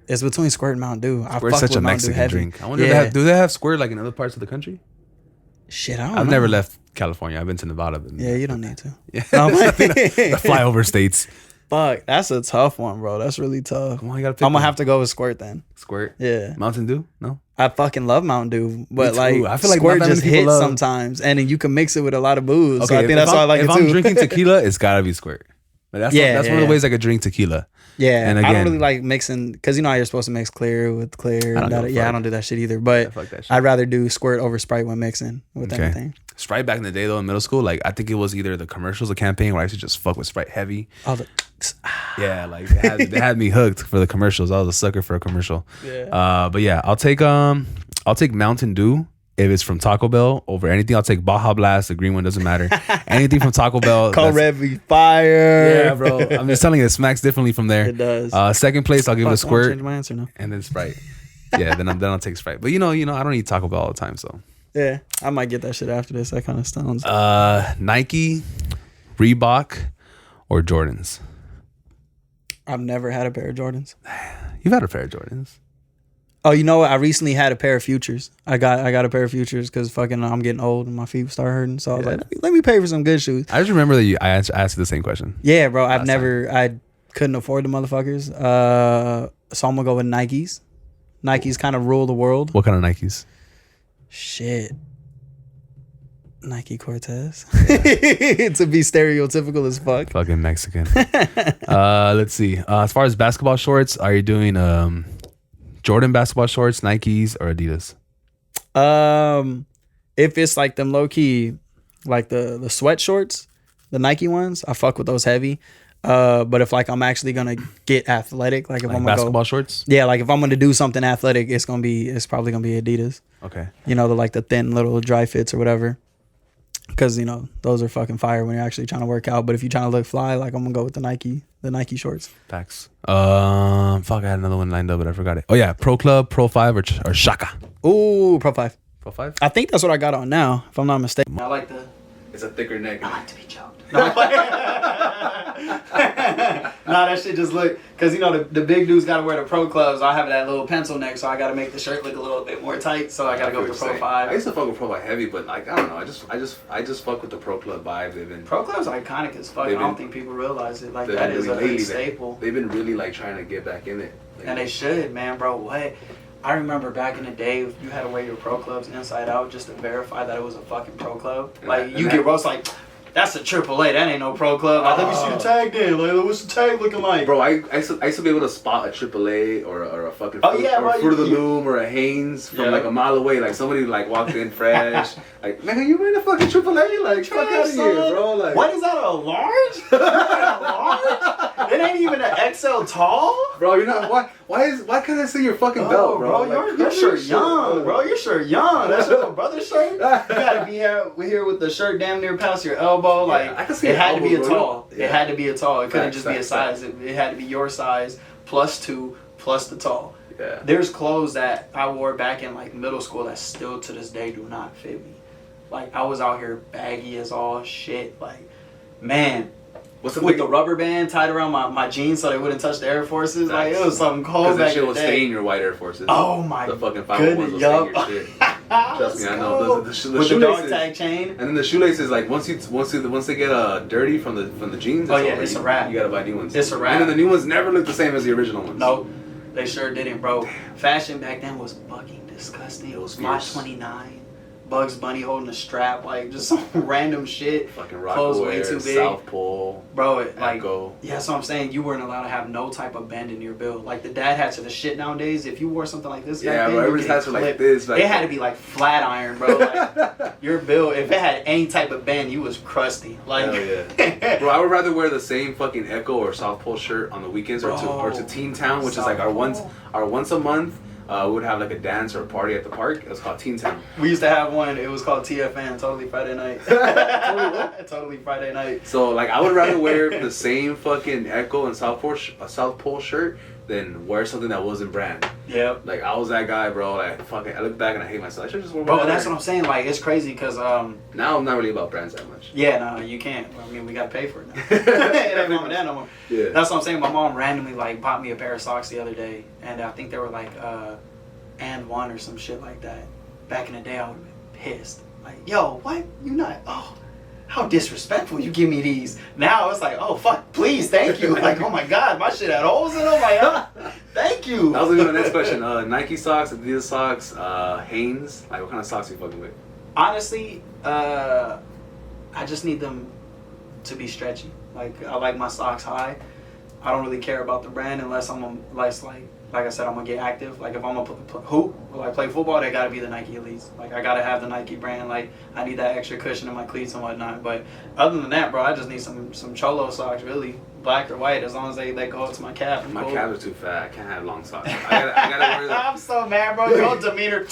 Speaker 2: It's between Squirt and Mountain Dew.
Speaker 1: Squirt's such a Mexican drink. I wonder, do they have Squirt like in other parts of the country?
Speaker 2: Shit, I don't know.
Speaker 1: I've never left California. I've been to Nevada.
Speaker 2: Yeah, you don't need to.
Speaker 1: Yeah, the flyover states.
Speaker 2: Fuck, that's a tough one, bro. That's really tough.
Speaker 1: Come on, you gotta pick
Speaker 2: I'm gonna
Speaker 1: one.
Speaker 2: have to go with Squirt then.
Speaker 1: Squirt.
Speaker 2: Yeah.
Speaker 1: Mountain Dew? No.
Speaker 2: I fucking love Mountain Dew, but
Speaker 1: too.
Speaker 2: like
Speaker 1: I feel like
Speaker 2: Squirt
Speaker 1: not that
Speaker 2: just
Speaker 1: many people
Speaker 2: hits
Speaker 1: love-
Speaker 2: sometimes, and then you can mix it with a lot of booze. So I
Speaker 1: if
Speaker 2: think that's why I like it
Speaker 1: if
Speaker 2: too.
Speaker 1: I'm drinking tequila, it's gotta be Squirt. Like, that's that's one of the ways I could drink tequila.
Speaker 2: Yeah,
Speaker 1: And
Speaker 2: I
Speaker 1: again-
Speaker 2: don't really like mixing because you know how you're supposed to mix clear with clear.
Speaker 1: I don't give a
Speaker 2: Yeah, I
Speaker 1: fuck.
Speaker 2: don't do that shit either. But
Speaker 1: fuck that shit.
Speaker 2: I'd rather do Squirt over Sprite when mixing with
Speaker 1: Okay.
Speaker 2: anything.
Speaker 1: Sprite back in the day though in middle school, like I think it was either the commercials or campaign where I used to just fuck with Sprite heavy.
Speaker 2: All the
Speaker 1: Yeah, like they had me hooked for the commercials. I was a sucker for a commercial.
Speaker 2: Yeah.
Speaker 1: But yeah, I'll take Mountain Dew if it's from Taco Bell over anything. I'll take Baja Blast. The green one doesn't matter. Anything from Taco Bell.
Speaker 2: Cold Red be fire.
Speaker 1: Yeah, bro. I'm just telling you, it smacks differently from there.
Speaker 2: It does.
Speaker 1: Second place, I'll give it a
Speaker 2: I'll
Speaker 1: Squirt,
Speaker 2: change my answer now.
Speaker 1: and then Sprite. Yeah, then I'll take Sprite. But you know, I don't eat Taco Bell all the time, so.
Speaker 2: Yeah, I might get that shit after this. That kind of sounds.
Speaker 1: Nike, Reebok, or Jordans.
Speaker 2: I've never had a pair of Jordans.
Speaker 1: You've had a pair of Jordans.
Speaker 2: Oh, you know what? I recently had a pair of Futures. I got a pair of Futures because fucking I'm getting old and my feet start hurting. So I was like, let me pay for some good shoes.
Speaker 1: I just remember that I asked you the same question.
Speaker 2: Yeah, bro. I couldn't afford the motherfuckers. So I'm gonna go with Nikes. Nikes kind of rule the world.
Speaker 1: What kind of Nikes?
Speaker 2: Shit. Nike Cortez. To be stereotypical as fuck.
Speaker 1: Fucking Mexican. Let's see. As far as basketball shorts, are you doing Jordan basketball shorts, Nikes, or Adidas?
Speaker 2: If it's like them low key, like the sweat shorts, the Nike ones, I fuck with those heavy. But if like I'm actually gonna get athletic, like if I'm gonna
Speaker 1: basketball
Speaker 2: go,
Speaker 1: shorts.
Speaker 2: yeah, like if I'm gonna do something athletic, it's probably gonna be Adidas.
Speaker 1: Okay.
Speaker 2: You know, the thin little dry fits or whatever. Because you know those are fucking fire when you're actually trying to work out. But if you're trying to look fly, like I'm gonna go with the Nike shorts.
Speaker 1: Facts. Fuck, I had another one lined up, but I forgot it. Oh yeah, Pro Club, Pro 5, or Shaka.
Speaker 2: Ooh, Pro 5.
Speaker 1: Pro 5.
Speaker 2: I think that's what I got on now, if I'm not mistaken. I like the.
Speaker 1: It's a thicker neck.
Speaker 2: I like to be choked. No, that shit just look, because you know the big dudes got to wear the Pro Clubs. I have that little pencil neck, so I got to make the shirt look a little bit more tight. So I got to go with the Pro 5.
Speaker 1: I used to fuck with Pro 5 heavy, but like I don't know. I just fuck with the Pro Club vibe. They've been
Speaker 2: Pro Clubs are iconic as fuck. I don't think people realize it. Like that is a big staple.
Speaker 1: They've been really like trying to get back in it. Like,
Speaker 2: And they should, man, bro. What? I remember back in the day, you had to wear your Pro Clubs inside out just to verify that it was a fucking Pro Club. Like, you get roast like, that's a AAA. That ain't no Pro Club. Like, let me see the tag then. Like, what's the tag looking like?
Speaker 1: Bro, I used to be able to spot a AAA or a fucking Fruit of the Loom or a Hanes from like a mile away. Like somebody like walked in fresh. Like, man, you wearing a fucking AAA? Like, fuck out of here, bro. Like,
Speaker 2: what is that, a large? Is that a large? It ain't even an XL tall?
Speaker 1: Bro, you're not. Why can't I see your fucking belt, bro?
Speaker 2: Your shirt young, bro. Your shirt young. That's your little brother's shirt. You gotta be here with the shirt damn near past your elbow. Like,
Speaker 1: I can see
Speaker 2: it had to be a
Speaker 1: elbow,
Speaker 2: tall.
Speaker 1: Yeah.
Speaker 2: It had to be a tall. It couldn't just be a
Speaker 1: Facts.
Speaker 2: size. It had to be your size +2 plus the tall.
Speaker 1: Yeah.
Speaker 2: There's clothes that I wore back in like middle school that still to this day do not fit me. Like, I was out here baggy as all shit. Like, man. With the rubber band tied around my jeans so they wouldn't touch the Air Forces. Like, it was something cold back in the day.
Speaker 1: Because that shit will stain your white Air Forces.
Speaker 2: Oh my
Speaker 1: god. The fucking 501s will stain your shit. Trust me, I know. The
Speaker 2: with the dog tag chain.
Speaker 1: And then the shoelaces, like once they get dirty from the jeans,
Speaker 2: it's a wrap.
Speaker 1: You gotta buy new ones.
Speaker 2: It's a wrap.
Speaker 1: And then the new ones never look the same as the original ones.
Speaker 2: Nope, they sure didn't, bro. Fashion back then was fucking disgusting.
Speaker 1: It was
Speaker 2: Lot
Speaker 1: fierce.
Speaker 2: 29. Bugs Bunny holding a strap, like just some random shit.
Speaker 1: Fucking
Speaker 2: Clothes way
Speaker 1: Rockaware,
Speaker 2: too big.
Speaker 1: South Pole,
Speaker 2: bro. It, like,
Speaker 1: Echo.
Speaker 2: yeah, so I'm saying you weren't allowed to have no type of bend in your build. Like the dad hats are the shit nowadays. If you wore something like this,
Speaker 1: Yeah,
Speaker 2: back
Speaker 1: bro,
Speaker 2: then,
Speaker 1: everybody's hats were like this. Like,
Speaker 2: it had to be like flat iron, bro. Like your build, if it had any type of bend, you was crusty. Like,
Speaker 1: hell yeah. Bro, I would rather wear the same fucking Echo or South Pole shirt on the weekends or to Teen Town, which is like our once a month. We would have like a dance or a party at the park. It was called Teen Town.
Speaker 2: We used to have one. It was called TFN, Totally Friday Night. Totally Friday Night.
Speaker 1: So like, I would rather wear the same fucking Echo and South Pole shirt than wear something that wasn't brand.
Speaker 2: Yep.
Speaker 1: Like, I was that guy, bro. Like, fucking, I look back and I hate myself. I should just wear.
Speaker 2: Bro, that's what I'm saying. Like, it's crazy because
Speaker 1: now I'm not really about brands that much.
Speaker 2: yeah, no, you can't. I mean, we gotta pay for it now. It ain't mom and dad no more.
Speaker 1: Yeah.
Speaker 2: That's what I'm saying. My mom randomly like bought me a pair of socks the other day, and I think they were like and one or some shit like that. Back in the day, I would have been pissed. Like, yo, what? You not? Oh, how disrespectful you give me these. Now it's like, oh fuck, please, thank you. Like, oh my god, my shit had holes in them. Like, thank you.
Speaker 1: That was gonna be my next question. Nike socks, Adidas socks, Hanes. Like, what kind of socks are you fucking with?
Speaker 2: Honestly, I just need them to be stretchy. Like, I like my socks high. I don't really care about the brand unless like I said, I'm gonna get active. Like, if I'm gonna hoop or like play football, they gotta be the Nike Elites. Like, I gotta have the Nike brand. Like, I need that extra cushion in my cleats and whatnot. But other than that, bro, I just need some cholo socks, really, black or white, as long as they go up to my calf.
Speaker 1: My calves are too fat. I can't have long socks. I gotta wear them.
Speaker 2: I'm so mad, bro. Your demeanor.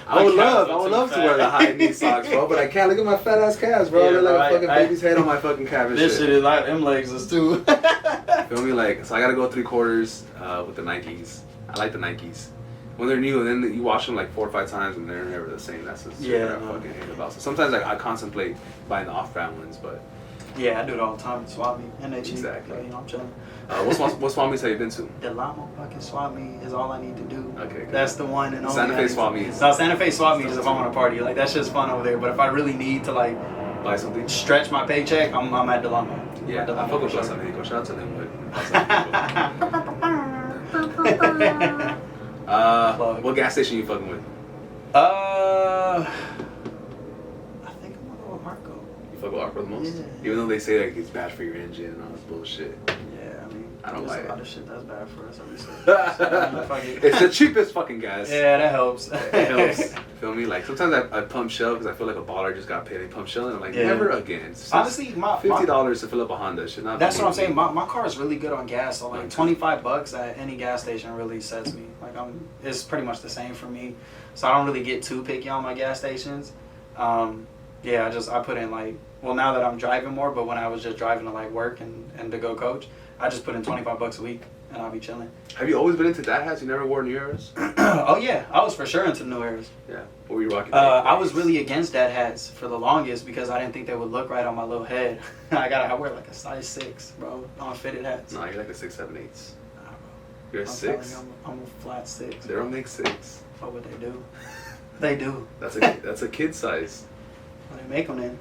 Speaker 1: I would love to wear the high knee socks, bro, but I can't. Look at my fat ass calves, bro. They're like a fucking baby's head on my fucking calf and
Speaker 2: this shit is like them legs is too.
Speaker 1: Feel me? Like, so I gotta go 3/4 with the Nikes. I like the Nikes when they're new, and then you wash them like 4 or 5 times, and they're never the same. That's the shit that I fucking hate about. So sometimes I contemplate buying the off-brand ones, but
Speaker 2: yeah, I do it all the time in Swap Meet, and they cheap.
Speaker 1: Exactly.
Speaker 2: So, you know, I'm chilling.
Speaker 1: What swap meets have you been to?
Speaker 2: The Lamo fucking Swap Meet is all I need to do.
Speaker 1: Okay, good.
Speaker 2: That's the one and only.
Speaker 1: Santa Fe swap meets.
Speaker 2: No, Santa Fe Swap Meet is if I want to party. Like, that's just fun over there. But if I really need to like
Speaker 1: Buy something.
Speaker 2: stretch my paycheck, I'm at the Lamo.
Speaker 1: Yeah, I fuck with Los Amigos. Shout out to them. What gas station you fucking with?
Speaker 2: I think I'm gonna go with Marco.
Speaker 1: You fuck with Arco the most?
Speaker 2: Yeah.
Speaker 1: Even though they say like it's bad for your engine and all this bullshit.
Speaker 2: Yeah, I mean,
Speaker 1: I don't
Speaker 2: there's
Speaker 1: like
Speaker 2: a lot
Speaker 1: it.
Speaker 2: of shit that's bad for us. Obviously.
Speaker 1: It's the cheapest fucking gas.
Speaker 2: Yeah, that helps.
Speaker 1: It helps. Feel me? Like, sometimes I pump Shell because I feel like a baller just got paid. I pump Shell and I'm like,
Speaker 2: Yeah.
Speaker 1: never again. It's just
Speaker 2: Honestly,
Speaker 1: $50 to fill up a Honda should not.
Speaker 2: That's
Speaker 1: be
Speaker 2: what I'm
Speaker 1: more
Speaker 2: saying. My car is really good on gas. So like $25 at any gas station really sets me. Like, it's pretty much the same for me. So I don't really get too picky on my gas stations. Yeah, I put in like, well, now that I'm driving more, but when I was just driving to like work and to go coach, I just put in $25 a week and I'll be chilling.
Speaker 1: Have you always been into dad hats? You never wore New Eras?
Speaker 2: Oh yeah, I was for sure into New Eras.
Speaker 1: Yeah. What were you rocking?
Speaker 2: I was really against dad hats for the longest because I didn't think they would look right on my little head. I wear like a size 6, bro, on fitted hats.
Speaker 1: No, you're like a 6, 7, 8.
Speaker 2: Nah, bro.
Speaker 1: You're a 6?
Speaker 2: I'm a flat 6.
Speaker 1: They don't make 6.
Speaker 2: What would they do? They do.
Speaker 1: That's a kid size.
Speaker 2: What they make them in?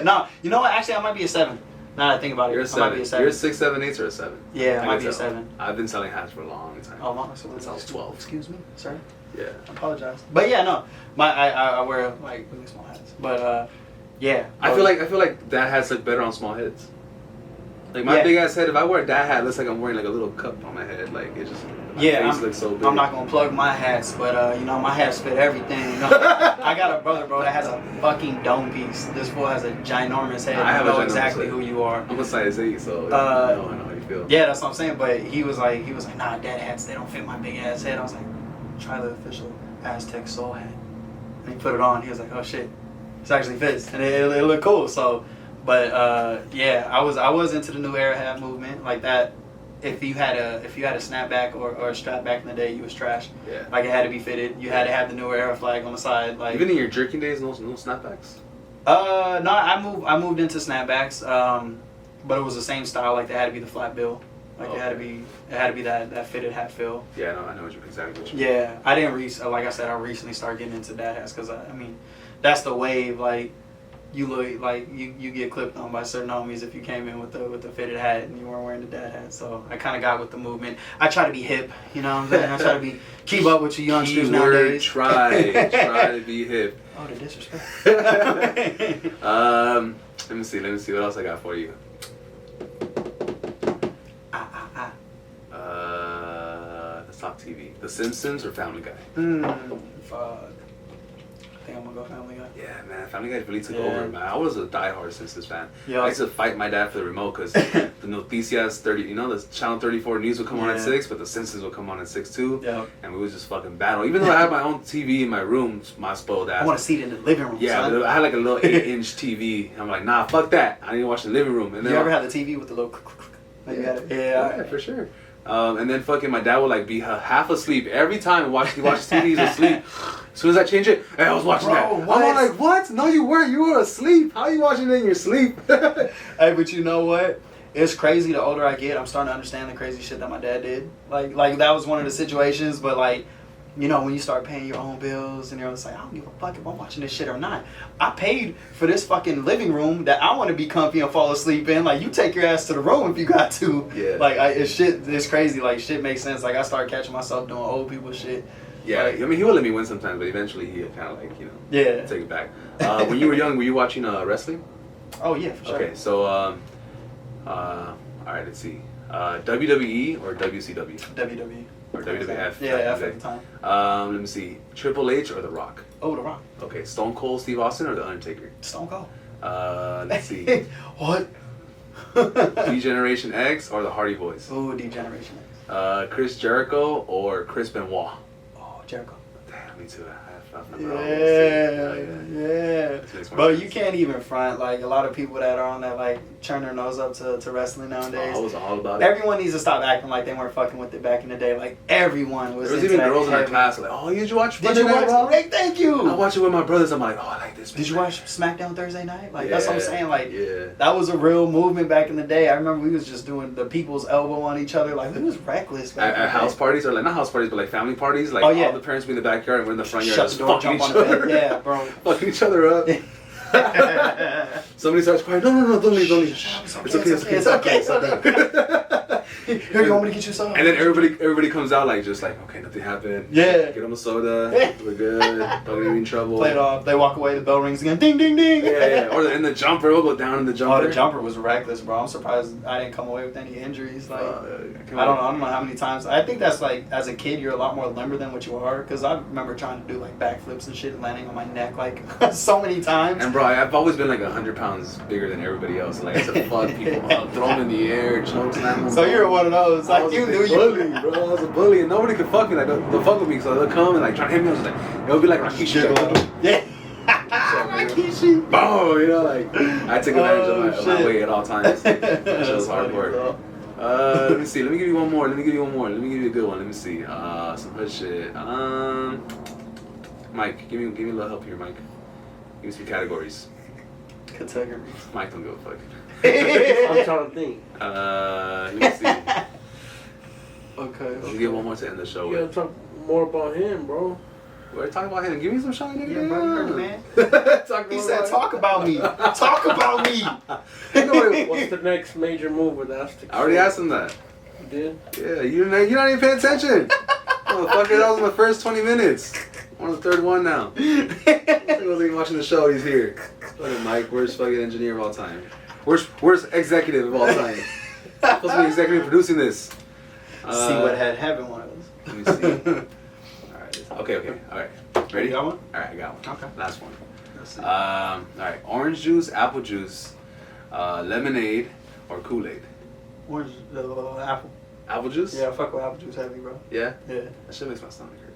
Speaker 2: No, you know what? Actually, I might be a 7. Now that I think about it,
Speaker 1: You're a
Speaker 2: I might be
Speaker 1: 7.
Speaker 2: a 7.
Speaker 1: You're a 6, 7, 8 or a 7?
Speaker 2: Yeah, I might
Speaker 1: can
Speaker 2: be a
Speaker 1: tell.
Speaker 2: 7.
Speaker 1: I've been selling hats for a long time.
Speaker 2: Oh, long. So
Speaker 1: Since I was 12.
Speaker 2: Excuse me, sir.
Speaker 1: Yeah.
Speaker 2: I apologize. But yeah, no, I wear like really small hats. But yeah.
Speaker 1: I feel like dad hats look better on small heads. Like my big ass head, if I wear a dad hat, it looks like I'm wearing like a little cup on my head. Like it just my face looks so big.
Speaker 2: I'm not gonna plug my hats, but you know, my hats fit everything. You know? I got a brother, bro, that has a fucking dome piece. This fool has a ginormous head.
Speaker 1: I know
Speaker 2: exactly
Speaker 1: head.
Speaker 2: who you are.
Speaker 1: I'm a size 8, so I know how you feel.
Speaker 2: Yeah, that's what I'm saying. But he was like, nah, dad hats, they don't fit my big ass head. I was like, try the official AztekSoul hat. And he put it on. He was like, oh shit, this actually fits, and it looked cool. So. But yeah, I was into the new era hat movement like that. If you had a snapback or a strap back in the day, you was trash.
Speaker 1: Yeah.
Speaker 2: Like it had to be fitted. You had to have the new era flag on the side. Like
Speaker 1: even in your jerking days, no snapbacks.
Speaker 2: No, I moved into snapbacks. But it was the same style. Like they had to be the flat bill. Like it had to be that fitted hat feel.
Speaker 1: Yeah, no, I know exactly what you mean.
Speaker 2: Yeah, I didn't like I said, I recently started getting into dad hats because I mean, that's the wave. Like. You look like you get clipped on by certain homies if you came in with the fitted hat and you weren't wearing the dad hat. So I kind of got with the movement. I try to be hip, you know what I'm saying? I try to keep up with you youngsters nowadays.
Speaker 1: Try to be hip.
Speaker 2: Oh, the disrespect.
Speaker 1: Let me see what else I got for you. Let's talk TV. The Simpsons or Family Guy?
Speaker 2: Fuck. I think I'm gonna go Family Guy.
Speaker 1: Yeah, man, Family Guy really took over, man. I was a diehard Simpsons fan.
Speaker 2: Yeah.
Speaker 1: I used to fight my dad for the remote because the Noticias 30, you know, the Channel 34 news would come on at 6, but the Simpsons would come on at 6 too.
Speaker 2: Yeah.
Speaker 1: And we would just fucking battle. Even though I had my own TV in my room, my spoiled ass.
Speaker 2: I want to see it in the living room.
Speaker 1: Yeah,
Speaker 2: son.
Speaker 1: I had like a little 8-inch TV. I'm like, nah, fuck that. I need to watch the living room. And then
Speaker 2: you ever had the TV with the little? Like
Speaker 1: yeah, for sure. And then fucking my dad would like be half asleep every time he watched TV. He's asleep. As soon as I change it, hey, I was watching that.
Speaker 2: What?
Speaker 1: I'm like, what? No, you weren't. You were asleep. How are you watching it in your sleep?
Speaker 2: Hey, but you know what? It's crazy. The older I get, I'm starting to understand the crazy shit that my dad did. Like that was one of the situations. But like you know, when you start paying your own bills and you're just like, I don't give a fuck if I'm watching this shit or not. I paid for this fucking living room that I want to be comfy and fall asleep in. Like, you take your ass to the room if you got to.
Speaker 1: Yeah.
Speaker 2: Like, it's crazy. Like, shit makes sense. Like, I started catching myself doing old people shit.
Speaker 1: Yeah,
Speaker 2: Like,
Speaker 1: I mean, he would let me win sometimes, but eventually he kind of like, you know,
Speaker 2: yeah.
Speaker 1: take it back. When you were young, were you watching wrestling?
Speaker 2: Oh, yeah, for sure.
Speaker 1: Okay, so, all right, let's see. WWE or WCW?
Speaker 2: WWE.
Speaker 1: Or WWF.
Speaker 2: Yeah, F at the time.
Speaker 1: Let me see. Triple H or The Rock?
Speaker 2: Oh, The Rock.
Speaker 1: Okay, Stone Cold Steve Austin or The Undertaker?
Speaker 2: Stone Cold.
Speaker 1: Let's see.
Speaker 2: What?
Speaker 1: D-Generation X or the Hardy Boys?
Speaker 2: Ooh, D-Generation X.
Speaker 1: Chris Jericho or Chris Benoit?
Speaker 2: Oh, Jericho.
Speaker 1: Damn, me too.
Speaker 2: Yeah. But you can't even front. Like, a lot of people that are on that, like, turn their nose up to wrestling nowadays.
Speaker 1: I was all about it.
Speaker 2: Everyone needs to stop acting like they weren't fucking with it back in the day. Like, everyone was.
Speaker 1: There was
Speaker 2: into
Speaker 1: even
Speaker 2: that
Speaker 1: girls in our
Speaker 2: heavy.
Speaker 1: class like, oh, did you watch
Speaker 2: Did you
Speaker 1: Monday Night Raw?
Speaker 2: watch? Hey, thank you.
Speaker 1: I watch it with my brothers. I'm like, oh, I like this.
Speaker 2: Did you watch SmackDown Thursday night? Like,
Speaker 1: Yeah,
Speaker 2: that's what I'm saying. Like,
Speaker 1: yeah.
Speaker 2: that was a real movement back in the day. I remember we was just doing the people's elbow on each other. Like, it was reckless. Back in
Speaker 1: At
Speaker 2: the
Speaker 1: house
Speaker 2: day.
Speaker 1: parties, or like not house parties, but like family parties. Like,
Speaker 2: Oh, yeah.
Speaker 1: all the parents be in the backyard and we're in the front yard
Speaker 2: Shut
Speaker 1: just
Speaker 2: the door,
Speaker 1: fucking
Speaker 2: jump
Speaker 1: each
Speaker 2: on the
Speaker 1: other.
Speaker 2: bed. Yeah, bro.
Speaker 1: Fucking each other up. Somebody starts crying. No, don't leave. It's okay.
Speaker 2: Here, you want me to get you some?
Speaker 1: And then everybody comes out like just like, okay, nothing happened.
Speaker 2: Yeah.
Speaker 1: Get them a soda. We're good. Don't get me in trouble.
Speaker 2: Play it off. They walk away. The bell rings again. Ding, ding, ding.
Speaker 1: Yeah. Or in the jumper, we'll go down in the jumper.
Speaker 2: Oh, the jumper was reckless, bro. I'm surprised I didn't come away with any injuries. Like, I don't know how many times. I think that's like, as a kid, you're a lot more limber than what you are. Because I remember trying to do like backflips and shit and landing on my neck like so many times.
Speaker 1: And bro, I've always been like 100 pounds bigger than everybody else. Like, I used to fuck people up, throw them in the air, choke slam them.
Speaker 2: So you're one of those.
Speaker 1: I
Speaker 2: Like,
Speaker 1: was
Speaker 2: you
Speaker 1: a
Speaker 2: knew
Speaker 1: big
Speaker 2: you.
Speaker 1: bully, bro. I was a bully, and nobody could fuck me. Like, they'll fuck with me, so they'll come and like try to hit me. I was just like, it'll be like Rakishi.
Speaker 2: Yeah.
Speaker 1: Rakishi. Boom, you know, like I take advantage of my weight at all times. That was hard work. Let me see. Let me give you one more. Let me give you a good one. Let me see. Some good shit. Mike, give me a little help here, Mike. Give me some categories.
Speaker 2: Categories.
Speaker 1: Mike don't give a fuck.
Speaker 4: I'm trying to think.
Speaker 1: Let me see.
Speaker 2: Okay.
Speaker 1: Let me get one more to end the show
Speaker 4: You gotta
Speaker 1: with.
Speaker 4: talk more about him, bro.
Speaker 1: We're talking about him. Give me some shot, nigga.
Speaker 2: Yeah, bro, you heard the man.
Speaker 1: Talk
Speaker 2: He
Speaker 1: more
Speaker 2: said,
Speaker 1: about
Speaker 2: "Talk about me. Talk about me."
Speaker 4: What's the next major move with AztekSoul?
Speaker 1: I already asked him that.
Speaker 4: You did?
Speaker 1: Yeah, you're not even paying attention. Motherfucker, that was my first 20 minutes. I'm on the third one now. I wasn't even watching the show. He's here. Fucking Mike, worst fucking engineer of all time. Worst executive of all time. Supposed to be executive producing this.
Speaker 2: See what had heaven was.
Speaker 1: Let me see. All right. Okay. All right. Ready?
Speaker 2: You got one?
Speaker 1: All right, I got one.
Speaker 2: Okay.
Speaker 1: Last one.
Speaker 2: Let's see.
Speaker 1: All right. Orange juice, apple juice, lemonade, or Kool-Aid.
Speaker 2: Orange, apple.
Speaker 1: Apple juice?
Speaker 2: Yeah, I fuck with apple juice heavy, bro.
Speaker 1: Yeah?
Speaker 2: Yeah.
Speaker 1: That shit makes my stomach hurt.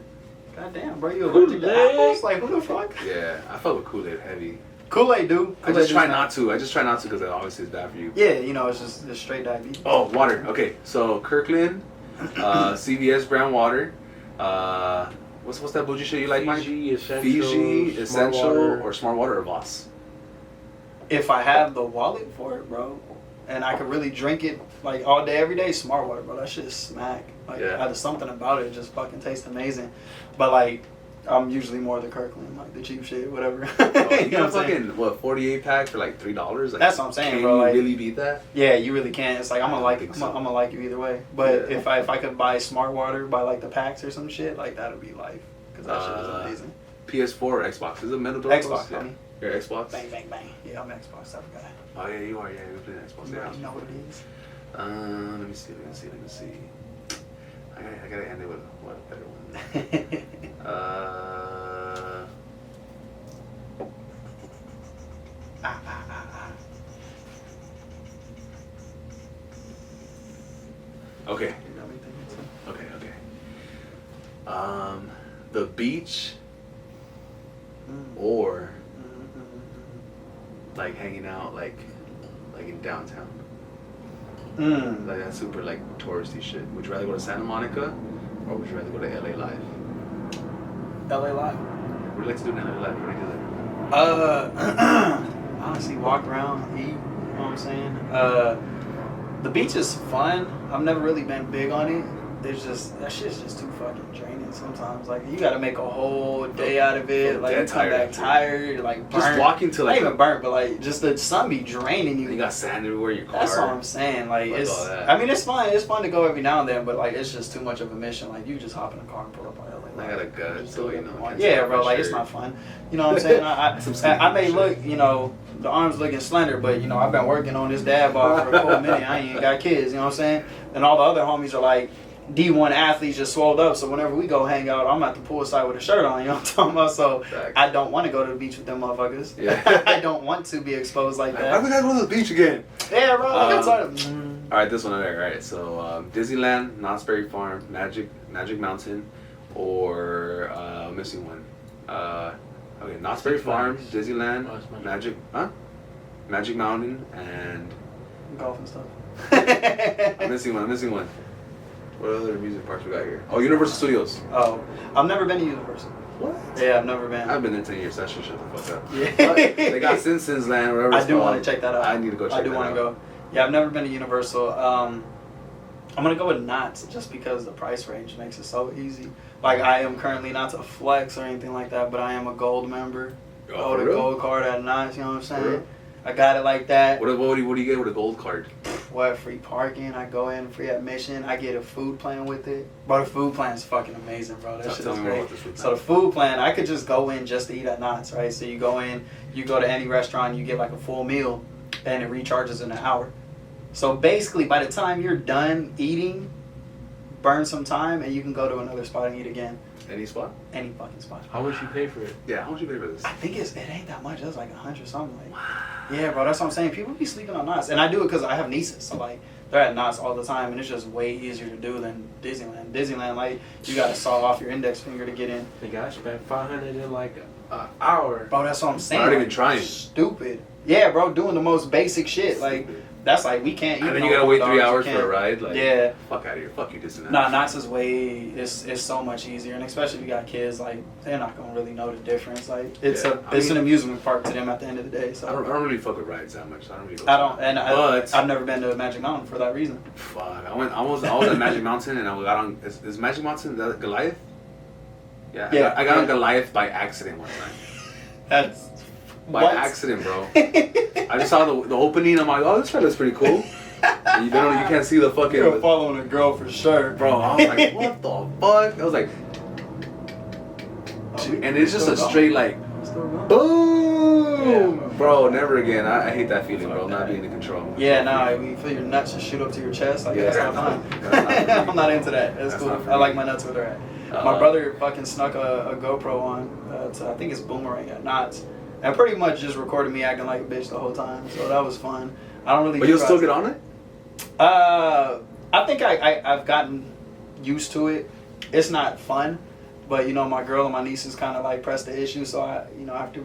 Speaker 2: God damn, bro, you allergic to
Speaker 4: Kool-Aid?
Speaker 2: apples? Like, who the fuck?
Speaker 1: Yeah, I fuck with Kool-Aid heavy.
Speaker 2: Kool-Aid, dude.
Speaker 1: I just try not to. I just try not to because it obviously is bad for you.
Speaker 2: Yeah, you know, it's just straight diabetes.
Speaker 1: Oh, water. Okay, so Kirkland, CVS brand water. What's that bougie shit you like, Mike?
Speaker 4: Fiji, Essential,
Speaker 1: Fiji,
Speaker 4: Smart
Speaker 1: Essential,
Speaker 4: Water.
Speaker 1: or Smart Water, or Voss?
Speaker 2: If I have the wallet for it, bro, and I could really drink it like all day, every day, Smart Water, bro, that shit is smack. Like,
Speaker 1: Yeah.
Speaker 2: there's something about it just fucking tastes amazing. But like, I'm usually more the Kirkland, like the cheap shit, whatever.
Speaker 1: Oh,
Speaker 2: You
Speaker 1: you
Speaker 2: know
Speaker 1: got
Speaker 2: what I'm saying?
Speaker 1: fucking 48 pack for like $3. Like,
Speaker 2: That's what I'm saying,
Speaker 1: can
Speaker 2: bro,
Speaker 1: you
Speaker 2: like-
Speaker 1: really beat that?
Speaker 2: Yeah, you really can't. It's like I'm
Speaker 1: I
Speaker 2: gonna
Speaker 1: don't
Speaker 2: like
Speaker 1: think
Speaker 2: I'm
Speaker 1: so.
Speaker 2: gonna like you either way. But
Speaker 1: Yeah.
Speaker 2: if I could buy Smart Water, buy like the packs or some shit, like that'd be life. Cause that shit is amazing.
Speaker 1: PS4 or Xbox? Is it metal door?
Speaker 2: Xbox,
Speaker 1: Yeah.
Speaker 2: homie.
Speaker 1: Your Xbox?
Speaker 2: Bang, bang, bang. Yeah, I'm Xbox. I forgot.
Speaker 1: Oh yeah, you are. Yeah, you're playing Xbox.
Speaker 2: You
Speaker 1: Yeah.
Speaker 2: already know what it is.
Speaker 1: Let me see. I gotta end it with what a better one. Okay.
Speaker 2: You got me thinking too.
Speaker 1: Okay. The beach
Speaker 2: Mm.
Speaker 1: or
Speaker 2: Mm,
Speaker 1: like hanging out like in downtown.
Speaker 2: mm.
Speaker 1: Like that super like touristy shit. Would you rather go to Santa Monica or would you rather go to LA Live?
Speaker 2: LA Live.
Speaker 1: What do you like to do in LA Live? What do you do there?
Speaker 2: Honestly, walk around, eat. You know what I'm saying? The beach is fun. I've never really been big on it. it's just that shit's just too fucking draining sometimes. Like you gotta make a whole day out of it. Like you come back tired, like burnt.
Speaker 1: Just walking to like
Speaker 2: not even burnt, but like just the sun be draining you.
Speaker 1: You got sand everywhere. Your car.
Speaker 2: That's what I'm saying. Like
Speaker 1: Fuck
Speaker 2: it's.
Speaker 1: all that.
Speaker 2: I mean, it's fun. It's fun to go every now and then, but like it's just too much of a mission. Like you just hop in a car and pull up on it. Like,
Speaker 1: I got a gut, so you know.
Speaker 2: Yeah, bro. Like it's not fun. You know what I'm saying? I may look, you know, the arms looking slender, but you know I've been working on this dad bod for a full minute. I ain't got kids. You know what I'm saying? And all the other homies are like D1 athletes just swelled up. So whenever we go hang out, I'm at the poolside with a shirt on. You know what I'm talking about? So I don't want to go to the beach with them motherfuckers. Yeah. I don't want to be exposed like that.
Speaker 1: Why we gotta go to the beach again?
Speaker 2: Yeah, bro.
Speaker 1: All right, this one there. All right, so Disneyland, Knott's Berry Farm, Magic Mountain, or missing one. Okay, Knott's Berry Farm, Disneyland, Magic Mountain, and
Speaker 2: golf and stuff.
Speaker 1: I'm missing one. What other amusement parks we got here? Oh, Universal Studios.
Speaker 2: Oh, I've never been to Universal.
Speaker 1: What?
Speaker 2: Yeah, I've never been.
Speaker 1: I've been there 10 years. That shit shut the fuck up.
Speaker 2: Yeah.
Speaker 1: But they got Simpsons Land, whatever.
Speaker 2: I do want to check that out.
Speaker 1: I need to go check that out.
Speaker 2: I do want to go. Yeah, I've never been to Universal. I'm gonna go with Knott's just because the price range makes it so easy. Like I am currently not to flex or anything like that, but I am a gold member.
Speaker 1: Oh,
Speaker 2: the gold card at Knott's. You know what I'm saying? I got it like that.
Speaker 1: What do you get with a gold card?
Speaker 2: What, free parking? I go in, free admission. I get a food plan with it. Bro, the food plan is fucking amazing, bro. That shit is great. So the food plan, I could just go in just to eat at Knott's, right? So you go in, you go to any restaurant, you get like a full meal, and it recharges in an hour. So basically, by the time you're done eating, burn some time, and you can go to another spot and eat again.
Speaker 1: Any spot?
Speaker 2: Any fucking spot.
Speaker 4: How much you pay for it?
Speaker 1: Yeah, how much you pay for this?
Speaker 2: I think it ain't that much. It's like 100 something. Like, yeah, bro, that's what I'm saying. People be sleeping on Knott's, and I do it because I have nieces, so like they're at Knott's all the time, and it's just way easier to do than Disneyland. Disneyland, like you gotta saw off your index finger to get in.
Speaker 4: Nigga, I spent $500 in like an hour.
Speaker 2: Bro, that's what I'm saying.
Speaker 1: I'm not
Speaker 2: like,
Speaker 1: even trying.
Speaker 2: Stupid. Yeah, bro, doing the most basic shit. Like that's like we can't eat.
Speaker 1: And then you gotta wait 3 hours for a ride. Like,
Speaker 2: yeah.
Speaker 1: Fuck out of here. Fuck you, Disneyland.
Speaker 2: Nah, Knott's is way. It's so much easier, and especially if you got kids, like they're not gonna really know the difference. Like it's an amusement park to them at the end of the day. So
Speaker 1: I don't really fuck with rides that much. So I don't really.
Speaker 2: I've never been to Magic Mountain for that reason.
Speaker 1: Fuck, I was at Magic Mountain and I got on. Is Magic Mountain that Goliath? Yeah. I got on Goliath by accident one time.
Speaker 2: That's
Speaker 1: by accident, bro. I just saw the opening. I'm like, oh, this fella's pretty cool. And you can't see the fucking.
Speaker 2: You're following a girl for sure,
Speaker 1: bro. I was like, what the fuck? I was like, and it's just a straight like, boom, yeah, bro. Never again. I hate that feeling, bro. Not being in control.
Speaker 2: Yeah, nah. You feel your nuts just shoot up to your chest. Like that's not fun. I'm not into that. That's cool. I like my nuts where they're at. My brother fucking snuck a GoPro on to, I think it's Boomerang at Knott's, and pretty much just recorded me acting like a bitch the whole time. So that was fun. I don't really.
Speaker 1: But you'll still get on it?
Speaker 2: I think I've gotten used to it. It's not fun, but you know my girl and my nieces kind of like press the issue. So I, you know, after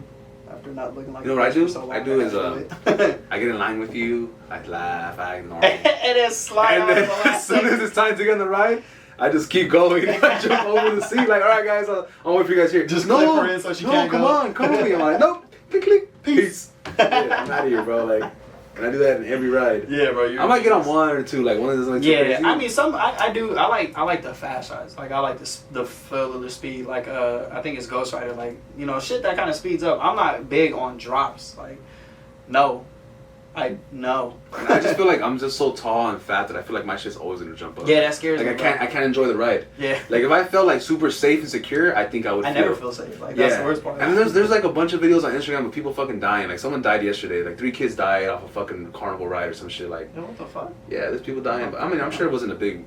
Speaker 2: not looking like.
Speaker 1: You know what I do?
Speaker 2: So long,
Speaker 1: I do is I get in line with you. I laugh. I ignore.
Speaker 2: And then slide.
Speaker 1: And then as soon as it's time to get on the ride, I just keep going. I jump over the seat like, all right, guys, I'll wait for you guys here.
Speaker 2: Just click her in so she can't go.
Speaker 1: Come with me. I'm like, nope. Click, click. Peace. Yeah, I'm out of here, bro. Like, and I do that in every ride.
Speaker 2: Yeah, bro.
Speaker 1: I might get on one or two, like one of those. Like,
Speaker 2: yeah, I mean, I do. I like the fast rides. Like I like the feel of the speed. Like I think it's Ghost Rider. Like shit that kind of speeds up. I'm not big on drops. Like, no. No.
Speaker 1: And I just feel like I'm just so tall and fat that I feel like my shit's always gonna jump up.
Speaker 2: Yeah, that scares me.
Speaker 1: Like I can't enjoy the ride.
Speaker 2: Yeah.
Speaker 1: Like if I felt like super safe and secure, I think I would.
Speaker 2: I never feel safe. Like that's the worst part.
Speaker 1: And there's like a bunch of videos on Instagram of people fucking dying. Like someone died yesterday. Like 3 kids died off a fucking carnival ride or some shit. Like.
Speaker 2: What the fuck?
Speaker 1: Yeah, there's people dying. But I mean, I'm sure it wasn't a big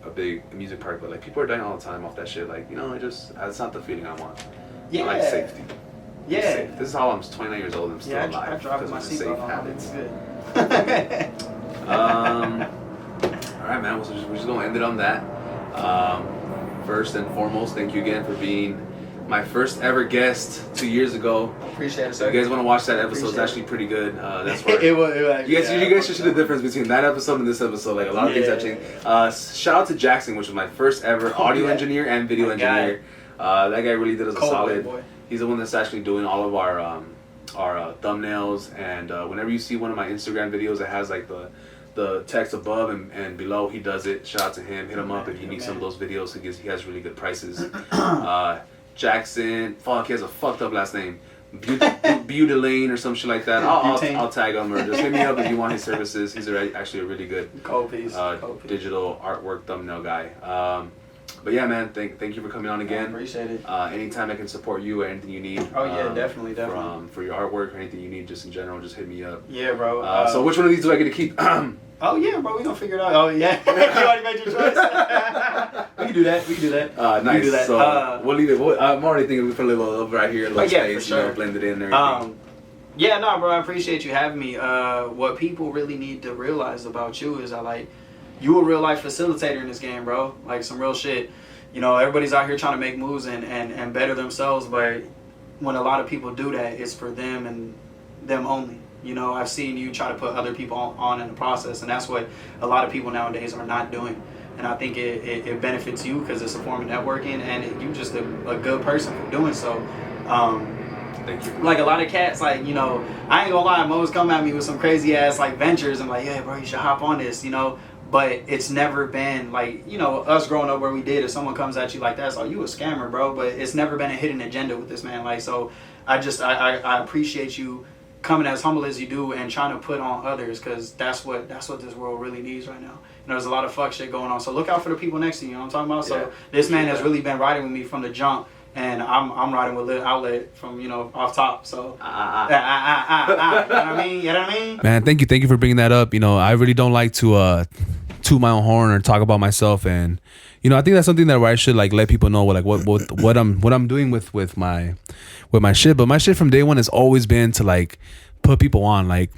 Speaker 1: amusement park, but like people are dying all the time off that shit. Like that's not the feeling I want.
Speaker 2: Yeah.
Speaker 1: I like safety.
Speaker 2: Yeah.
Speaker 1: Safe. This is how I'm 29 years old. I'm still alive.
Speaker 2: I dropped my
Speaker 1: safe
Speaker 2: seatbelt on.
Speaker 1: habits.
Speaker 2: It's good.
Speaker 1: All right, man. We're just gonna end it on that. First and foremost, thank you again for being my first ever guest 2 years ago.
Speaker 2: Appreciate it,
Speaker 1: So
Speaker 2: sir.
Speaker 1: if you guys want to watch that episode, it's actually pretty good. That's where
Speaker 2: it was
Speaker 1: you guys should see the difference between that episode and this episode. Like a lot of things have changed. Shout out to Jackson, which was my first ever audio engineer and video engineer. That guy really did us a solid.
Speaker 2: Boy.
Speaker 1: He's the one that's actually doing all of our thumbnails, and whenever you see one of my Instagram videos that has like the the text above and below. He does it. Shout out to him. Hit him up if you need some of those videos. He has really good prices. Jackson, fuck, he has a fucked up last name. Butylane or some shit like that. I'll tag him, or just hit me up if you want his services. He's actually a really good digital artwork thumbnail guy. But yeah, man, thank you for coming on again.
Speaker 2: I appreciate it.
Speaker 1: Anytime I can support you or anything you need.
Speaker 2: Oh yeah, definitely.
Speaker 1: For your artwork or anything you need, just in general, just hit me up.
Speaker 2: Yeah, bro.
Speaker 1: So which one of these do I get to keep?
Speaker 2: Oh yeah, bro, we gonna figure it out. Oh yeah, you already made your choice. We can do that.
Speaker 1: Nice.
Speaker 2: We can do that.
Speaker 1: So we'll leave it. I'm already thinking we put a little right here, a little space,
Speaker 2: for sure.
Speaker 1: blend it in and everything.
Speaker 2: Yeah, no, bro, I appreciate you having me. What people really need to realize about you is you a real life facilitator in this game, bro. Like some real shit. You know, everybody's out here trying to make moves and better themselves, but when a lot of people do that, it's for them and them only. You know, I've seen you try to put other people on in the process, and that's what a lot of people nowadays are not doing. And I think it benefits you because it's a form of networking, and you're just a good person for doing so.
Speaker 1: Thank you.
Speaker 2: Like a lot of cats, like, you know, I ain't gonna lie, Mo's come at me with some crazy ass like ventures and like, yeah, bro, you should hop on this, you know. But it's never been like, you know, us growing up where we did. If someone comes at you like that, it's like, you a scammer, bro. But it's never been a hidden agenda with this man. Like, so I appreciate you coming as humble as you do and trying to put on others, because that's what this world really needs right now. You know, there's a lot of fuck shit going on. So look out for the people next to you. You know what I'm talking about? So this man has really been riding with me from the jump. And I'm riding with Lit Outlet from, you know, off top. So, you know what I mean? You know what I mean?
Speaker 1: Man, thank you for bringing that up. You know, I really don't like to toot my own horn or talk about myself, and you know, I think that's something that where I should like let people know what I'm doing with my shit. But my shit from day one has always been to like put people on, like.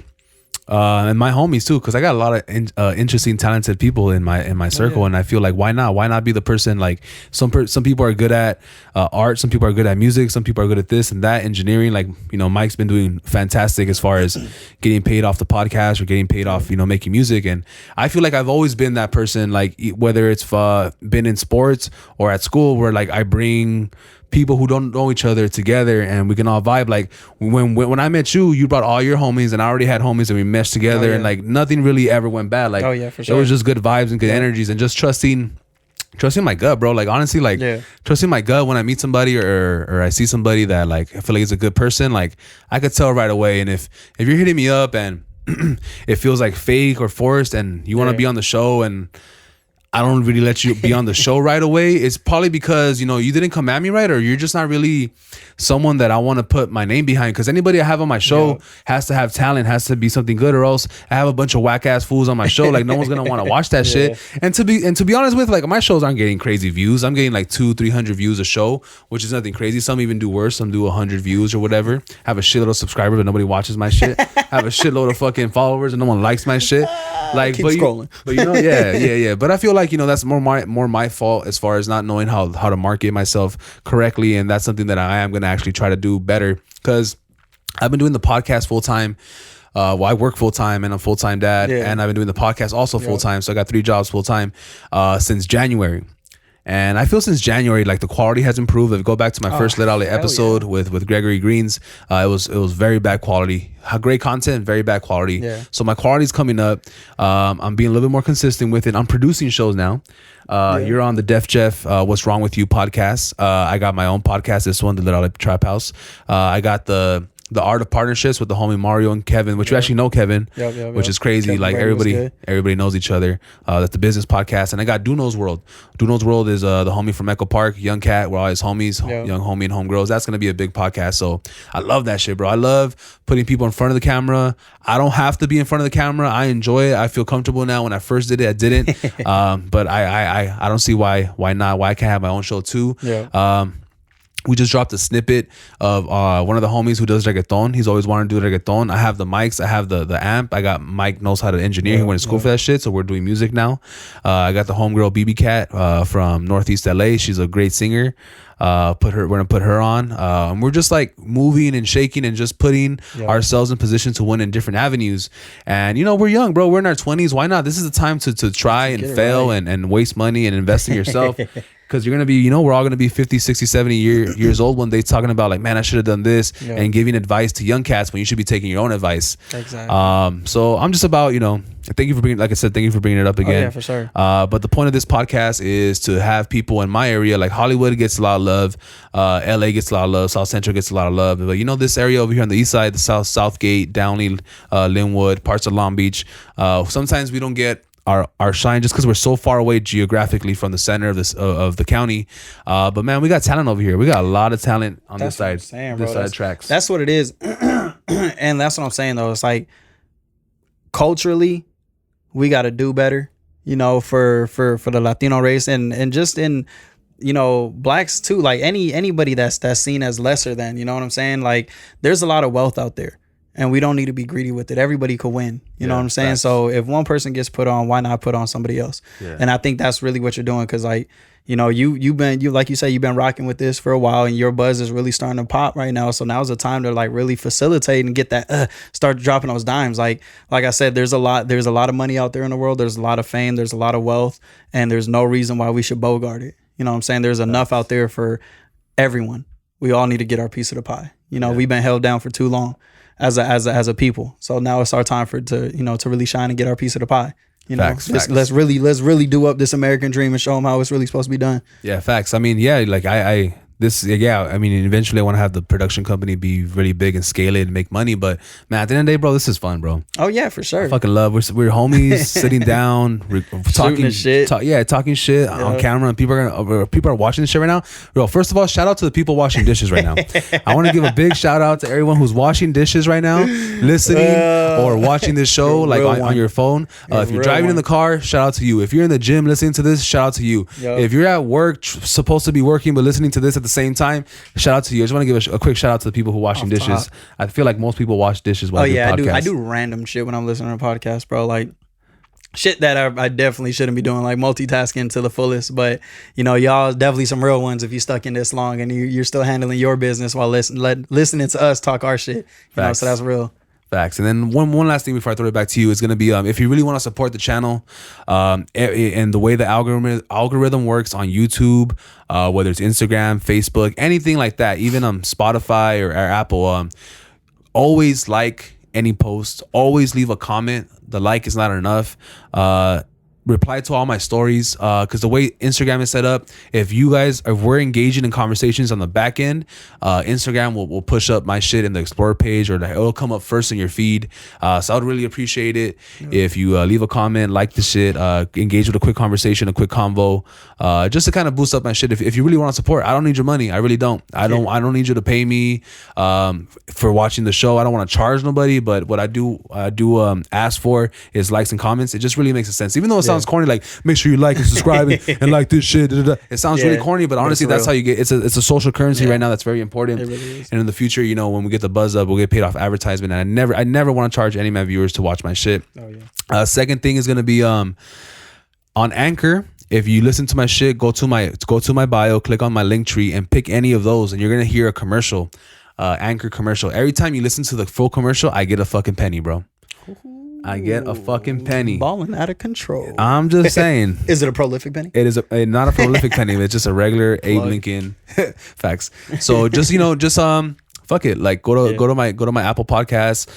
Speaker 1: And my homies too, because I got a lot of interesting, talented people in my circle, and I feel like why not be the person? Like some people are good at art, some people are good at music, some people are good at this and that, engineering. Like, you know, Mike's been doing fantastic as far as getting paid off the podcast or getting paid off, you know, making music. And I feel like I've always been that person, like whether it's been in sports or at school, where like I bring people who don't know each other together and we can all vibe. Like when I met you, you brought all your homies and I already had homies and we meshed together, and like nothing really ever went bad. Like
Speaker 2: for sure.
Speaker 1: It was just good vibes and good energies, and just trusting my gut, bro. Like honestly, like trusting my gut when I meet somebody or I see somebody that like I feel like is a good person. Like I could tell right away. And if you're hitting me up and it feels like fake or forced and you want to be on the show and I don't really let you be on the show right away, it's probably because, you know, you didn't come at me right, or you're just not really someone that I want to put my name behind. Because anybody I have on my show has to have talent, has to be something good, or else I have a bunch of whack ass fools on my show. Like no one's gonna want to watch that shit. And to be honest with, like my shows aren't getting crazy views. I'm getting like 200-300 views a show, which is nothing crazy. Some even do worse. Some do 100 views or whatever. Have a shitload of subscribers, but nobody watches my shit. Have a shitload of fucking followers and no one likes my shit. Like,
Speaker 2: keep scrolling.
Speaker 1: But you know, yeah. But I feel like, you know, that's more my fault as far as not knowing how to market myself correctly, and that's something that I am gonna actually try to do better, because I've been doing the podcast full time. Well, I work full time and I'm a full time dad, and I've been doing the podcast also full time. So I got 3 jobs full time since January. And I feel since January, like the quality has improved. If you go back to my first Lit Outlet episode with Gregory Greens, it was very bad quality. Great content, very bad quality. Yeah. So my quality's coming up. I'm being a little bit more consistent with it. I'm producing shows now. You're on the Def Jeff What's Wrong With You podcast. I got my own podcast, this one, the Lit Outlet Trap House. I got the Art of Partnerships with the homie Mario and Kevin, which you actually know Kevin, which is crazy. Kevin, like everybody knows each other. That's the business podcast. And I got Duno's World. Duno's World is the homie from Echo Park, young cat. We're all his homies, young homie and homegirls. That's gonna be a big podcast. So I love that shit, bro. I love putting people in front of the camera. I don't have to be in front of the camera. I enjoy it. I feel comfortable now. When I first did it, I didn't. But I don't see why not. Why I can't have my own show too. We just dropped a snippet of one of the homies who does reggaeton. He's always wanted to do reggaeton. I have the mics. I have the amp. I got Mike knows how to engineer. He went to school for that shit. So we're doing music now. I got the homegirl BB Cat from Northeast LA. She's a great singer. We're gonna put her on. We're just like moving and shaking and just putting ourselves in position to win in different avenues. And you know, we're young, bro. We're in our 20s. Why not? This is the time to try and fail and waste money and invest in yourself. Because you're gonna be, we're all gonna be 50, 60, 70 years old one day, talking about like, man, I should have done this, and giving advice to young cats when you should be taking your own advice.
Speaker 2: Exactly.
Speaker 1: So I'm just about, thank you for bringing, like I said, thank you for bringing it up again.
Speaker 2: Yeah, for sure.
Speaker 1: But the point of this podcast is to have people in my area, like Hollywood gets a lot of love, LA gets a lot of love, South Central gets a lot of love. But this area over here on the east side, the Southgate, Downey, Linwood, parts of Long Beach, sometimes we don't get our shine just because we're so far away geographically from the center of the county. But man, we got talent over here. We got a lot of talent on this side. This side of tracks.
Speaker 2: That's what it is. And that's what I'm saying though. It's like culturally, we got to do better, for the Latino race and just in, blacks too. Like anybody that's seen as lesser than, you know what I'm saying? Like there's a lot of wealth out there. And we don't need to be greedy with it. Everybody could win. You know what I'm saying? Facts. So if one person gets put on, why not put on somebody else? Yeah. And I think that's really what you're doing. Cause like, you've been like you said, you've been rocking with this for a while and your buzz is really starting to pop right now. So now's the time to like really facilitate and get that, start dropping those dimes. Like I said, there's a lot of money out there in the world. There's a lot of fame. There's a lot of wealth and there's no reason why we should bogart it. You know what I'm saying? There's enough out there for everyone. We all need to get our piece of the pie. We've been held down for too long as a people. So now it's our time to really shine and get our piece of the pie.
Speaker 1: Facts.
Speaker 2: Let's really do up this American dream and show them how it's really supposed to be done.
Speaker 1: Yeah, facts. I mean, like eventually I want to have the production company be really big and scale it and make money. But man, at the end of the day, bro, this is fun, bro.
Speaker 2: Oh yeah, for sure.
Speaker 1: I fucking love. We're homies sitting down, talking
Speaker 2: shit.
Speaker 1: Talking shit on camera, and people are watching this shit right now. Bro, first of all, shout out to the people washing dishes right now. I want to give a big shout out to everyone who's washing dishes right now, listening or watching this show like on your phone. If you're driving in the car, shout out to you. If you're in the gym listening to this, shout out to you. Yep. If you're at work, supposed to be working but listening to this at the same time, shout out to you. I just want to give a quick shout out to the people who washing dishes. I feel like most people wash dishes while they do podcasts.
Speaker 2: I do random shit when I'm listening to podcasts, bro. Like shit that I definitely shouldn't be doing, like multitasking to the fullest. But y'all definitely some real ones if you stuck in this long and you're still handling your business while listening to us talk our shit. So that's real.
Speaker 1: Facts. And then one last thing before I throw it back to you is going to be if you really want to support the channel and the way the algorithm works on YouTube, whether it's Instagram, Facebook, anything like that, even Spotify or Apple, always like any post, always leave a comment. The like is not enough. Reply to all my stories because the way Instagram is set up, if we're engaging in conversations on the back end, Instagram will push up my shit in the Explore page, or it'll come up first in your feed. So I would really appreciate it if you leave a comment, like the shit, engage with a quick conversation, a quick convo, just to kind of boost up my shit. If you really want to support, I don't need your money. I really don't. I don't need you to pay me for watching the show. I don't want to charge nobody, but what I do ask for is likes and comments. It just really makes sense, even though it sounds corny, like make sure you like and subscribe and like this shit. It sounds really corny, but honestly, that's how you get. It's a social currency right now that's very important. It really is. And in the future, when we get the buzz up, we'll get paid off advertisement. And I never want to charge any of my viewers to watch my shit. Oh yeah. Second thing is gonna be on Anchor. If you listen to my shit, go to my bio, click on my link tree, and pick any of those, and you're gonna hear a commercial, Anchor commercial. Every time you listen to the full commercial, I get a fucking penny, bro. I get a fucking penny.
Speaker 2: Balling out of control.
Speaker 1: I'm just saying.
Speaker 2: Is it a prolific penny?
Speaker 1: It is not a prolific penny. It's just a regular Abe Lincoln. Facts. So just fuck it. Like go to my Apple Podcast.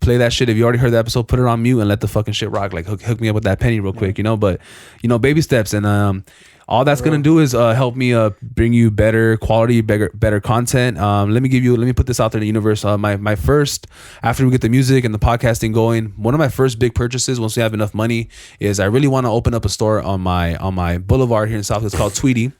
Speaker 1: Play that shit. If you already heard the episode, put it on mute and let the fucking shit rock. Like hook me up with that penny real quick. But baby steps, and all that's gonna do is help me bring you better quality, better content. Let me put this out there in the universe. My first, after we get the music and the podcasting going, one of my first big purchases once we have enough money is I really want to open up a store on my boulevard here in South. It's called Tweety.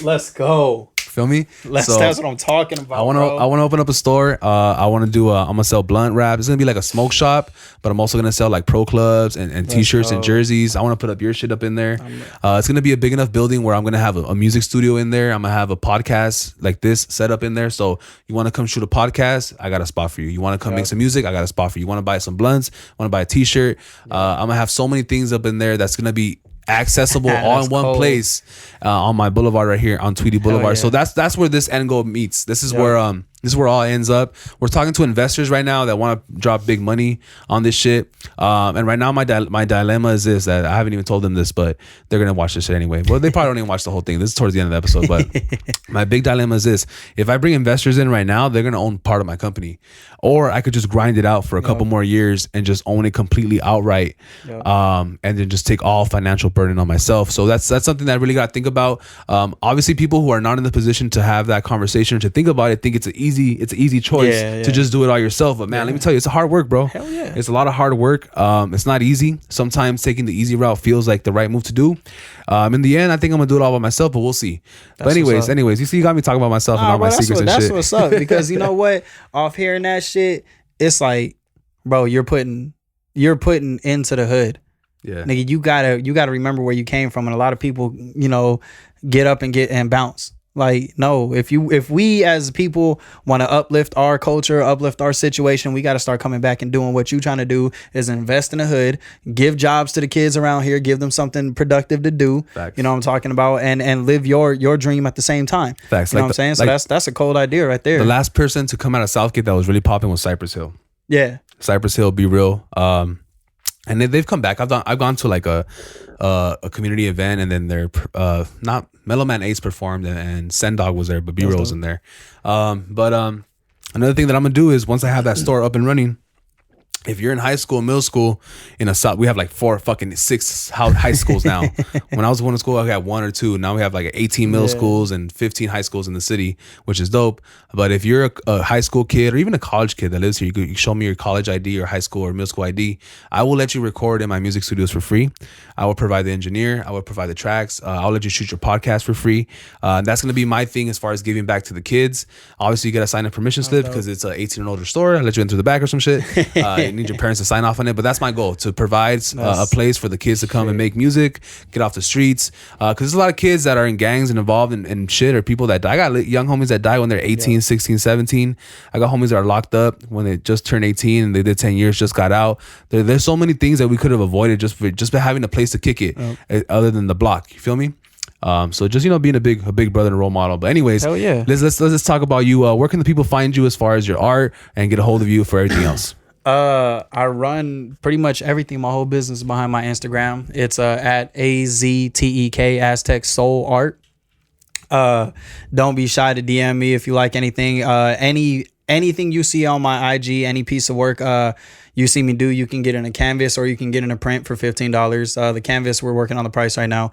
Speaker 2: Let's go.
Speaker 1: Feel me?
Speaker 2: That's what I'm talking about. I want
Speaker 1: to open up a store. I'm gonna sell blunt wrap. It's gonna be like a smoke shop, but I'm also gonna sell like pro clubs and t-shirts and jerseys. I want to put up your shit up in there. It's gonna be a big enough building where I'm gonna have a music studio in there. I'm gonna have a podcast like this set up in there. So you want to come shoot a podcast? I got a spot for you. You want to come make some music? I got a spot for you. You want to buy some blunts? Want to buy a t-shirt? I'm gonna have so many things up in there that's gonna be accessible all in one place on my boulevard right here on Tweety Boulevard. So that's where this end goal meets. This is where This is where it all ends up. We're talking to investors right now that want to drop big money on this shit. And right now, my dilemma is this, that I haven't even told them this, but they're going to watch this shit anyway. Well, they probably don't even watch the whole thing. This is towards the end of the episode. But my big dilemma is this. If I bring investors in right now, they're going to own part of my company. Or I could just grind it out for a couple more years and just own it completely outright. And then just take all financial burden on myself. So that's something that I really got to think about. Obviously, people who are not in the position to have that conversation or to think about it think it's an easy choice to just do it all yourself. But man, let me tell you, it's a hard work, bro.
Speaker 2: Hell yeah.
Speaker 1: It's a lot of hard work. It's not easy. Sometimes taking the easy route feels like the right move to do. In the end, I think I'm gonna do it all by myself, but we'll see. But anyways, you see, you got me talking about myself and all my secrets and shit.
Speaker 2: That's what's up. Because you know what? Off hearing that shit, it's like, bro, you're putting into the hood.
Speaker 1: Yeah,
Speaker 2: nigga, you gotta remember where you came from, and a lot of people, get up and bounce. Like, no, if we as people want to uplift our culture, uplift our situation, we got to start coming back and doing what you trying to do is invest in the hood, give jobs to the kids around here, give them something productive to do.
Speaker 1: Facts.
Speaker 2: You know what I'm talking about, and live your dream at the same time.
Speaker 1: Facts.
Speaker 2: You know what I'm saying? So that's a cold idea right there.
Speaker 1: The last person to come out of Southgate that was really popping was Cypress Hill.
Speaker 2: Yeah,
Speaker 1: Cypress Hill, Be Real. And they've come back. I've gone to like a community event, and then they're not Mellow Man Ace performed, and Sen Dog was there, but B-Roll was in there. But another thing that I'm gonna do is once I have that store up and running, if you're in high school, middle school, in a South, we have like 6 high schools now. When I was going to school, I had 1 or 2. Now we have like 18 middle schools and 15 high schools in the city, which is dope. But if you're a high school kid or even a college kid that lives here, you show me your college ID or high school or middle school ID. I will let you record in my music studios for free. I will provide the engineer. I will provide the tracks. I'll let you shoot your podcast for free. That's going to be my thing as far as giving back to the kids. Obviously, you got to sign a permission slip because it's an 18 and older store. I'll let you enter the back or some shit. You need your parents to sign off on it. But that's my goal, to provide a place for the kids to come and make music, get off the streets. Because there's a lot of kids that are in gangs and involved in shit, or people that die. I got young homies that die when they're 18, 16, 17. I got homies that are locked up when they just turned 18 and they did 10 years, just got out. There's so many things that we could have avoided just by having a place to kick it, other than the block. You feel me? So just being a big brother and role model. But anyways,
Speaker 2: hell yeah.
Speaker 1: Let's talk about you. Where can the people find you as far as your art and get a hold of you for everything else?
Speaker 2: I run pretty much everything, my whole business behind my Instagram. It's at AZTEK AztekSoul Art. Don't be shy to DM me if you like anything. Anything you see on my IG, any piece of work you see me do, you can get in a canvas or you can get in a print for $15. The canvas, we're working on the price right now.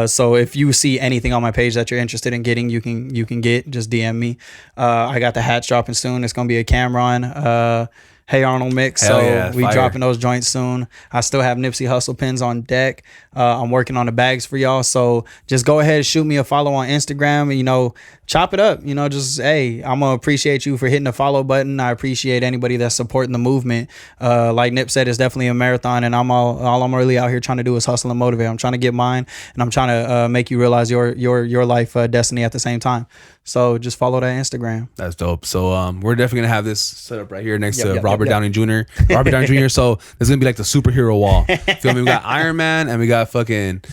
Speaker 2: So if you see anything on my page that you're interested in getting, you can get, just DM me. I got the hats dropping soon. It's gonna be a Cameron Hey Arnold mix.
Speaker 1: Hell
Speaker 2: so
Speaker 1: yeah,
Speaker 2: we
Speaker 1: fire.
Speaker 2: Dropping those joints soon. I still have Nipsey Hussle pins on deck. I'm working on the bags for y'all. So just go ahead, shoot me a follow on Instagram, and chop it up. Just, hey, I'm gonna appreciate you for hitting the follow button. I appreciate anybody that's supporting the movement. Like Nip said, it's definitely a marathon, and all I'm really out here trying to do is hustle and motivate. I'm trying to get mine, and I'm trying to make you realize your life destiny at the same time. So just follow that Instagram.
Speaker 1: That's dope. So we're definitely gonna have this set up right here next to Robert
Speaker 2: Yep.
Speaker 1: Downey Jr. Robert Downey Jr. So there's gonna be like the superhero wall. Feel me? We got Iron Man and we got fucking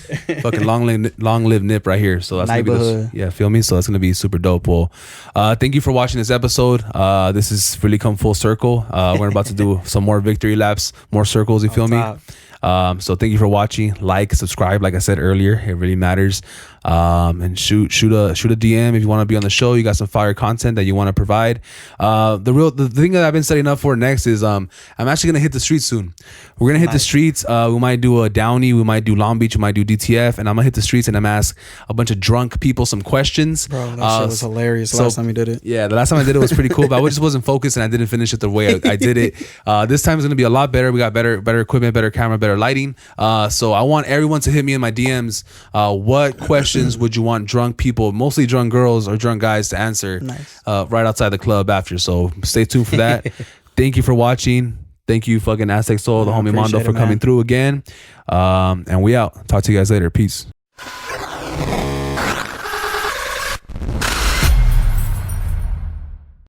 Speaker 1: long live Nip right here. So that's gonna be feel me? So that's gonna be super dope. Well, thank you for watching this episode. This has really come full circle. We're about to do some more victory laps, more circles. You feel me? So thank you for watching. Like, subscribe. Like I said earlier, it really matters. And shoot a DM if you want to be on the show. You got some fire content that you want to provide. The thing that I've been setting up for next is I'm actually gonna hit the streets soon. We're gonna hit the streets. We might do a Downey, we might do Long Beach, we might do DTF, and I'm gonna hit the streets and I'm ask a bunch of drunk people some questions.
Speaker 2: Bro, that shit was hilarious last time you did it.
Speaker 1: Yeah, the last time I did it was pretty cool, but I just wasn't focused and I didn't finish it the way I did it. This time is gonna be a lot better. We got better equipment, better camera, better lighting. So I want everyone to hit me in my DMs. What questions would you want drunk people, mostly drunk girls or drunk guys, to answer right outside the club after? So stay tuned for that. Thank you for watching. Thank you, fucking AztekSoul, the homie Mondo, for coming through again. And we out. Talk to you guys later. Peace.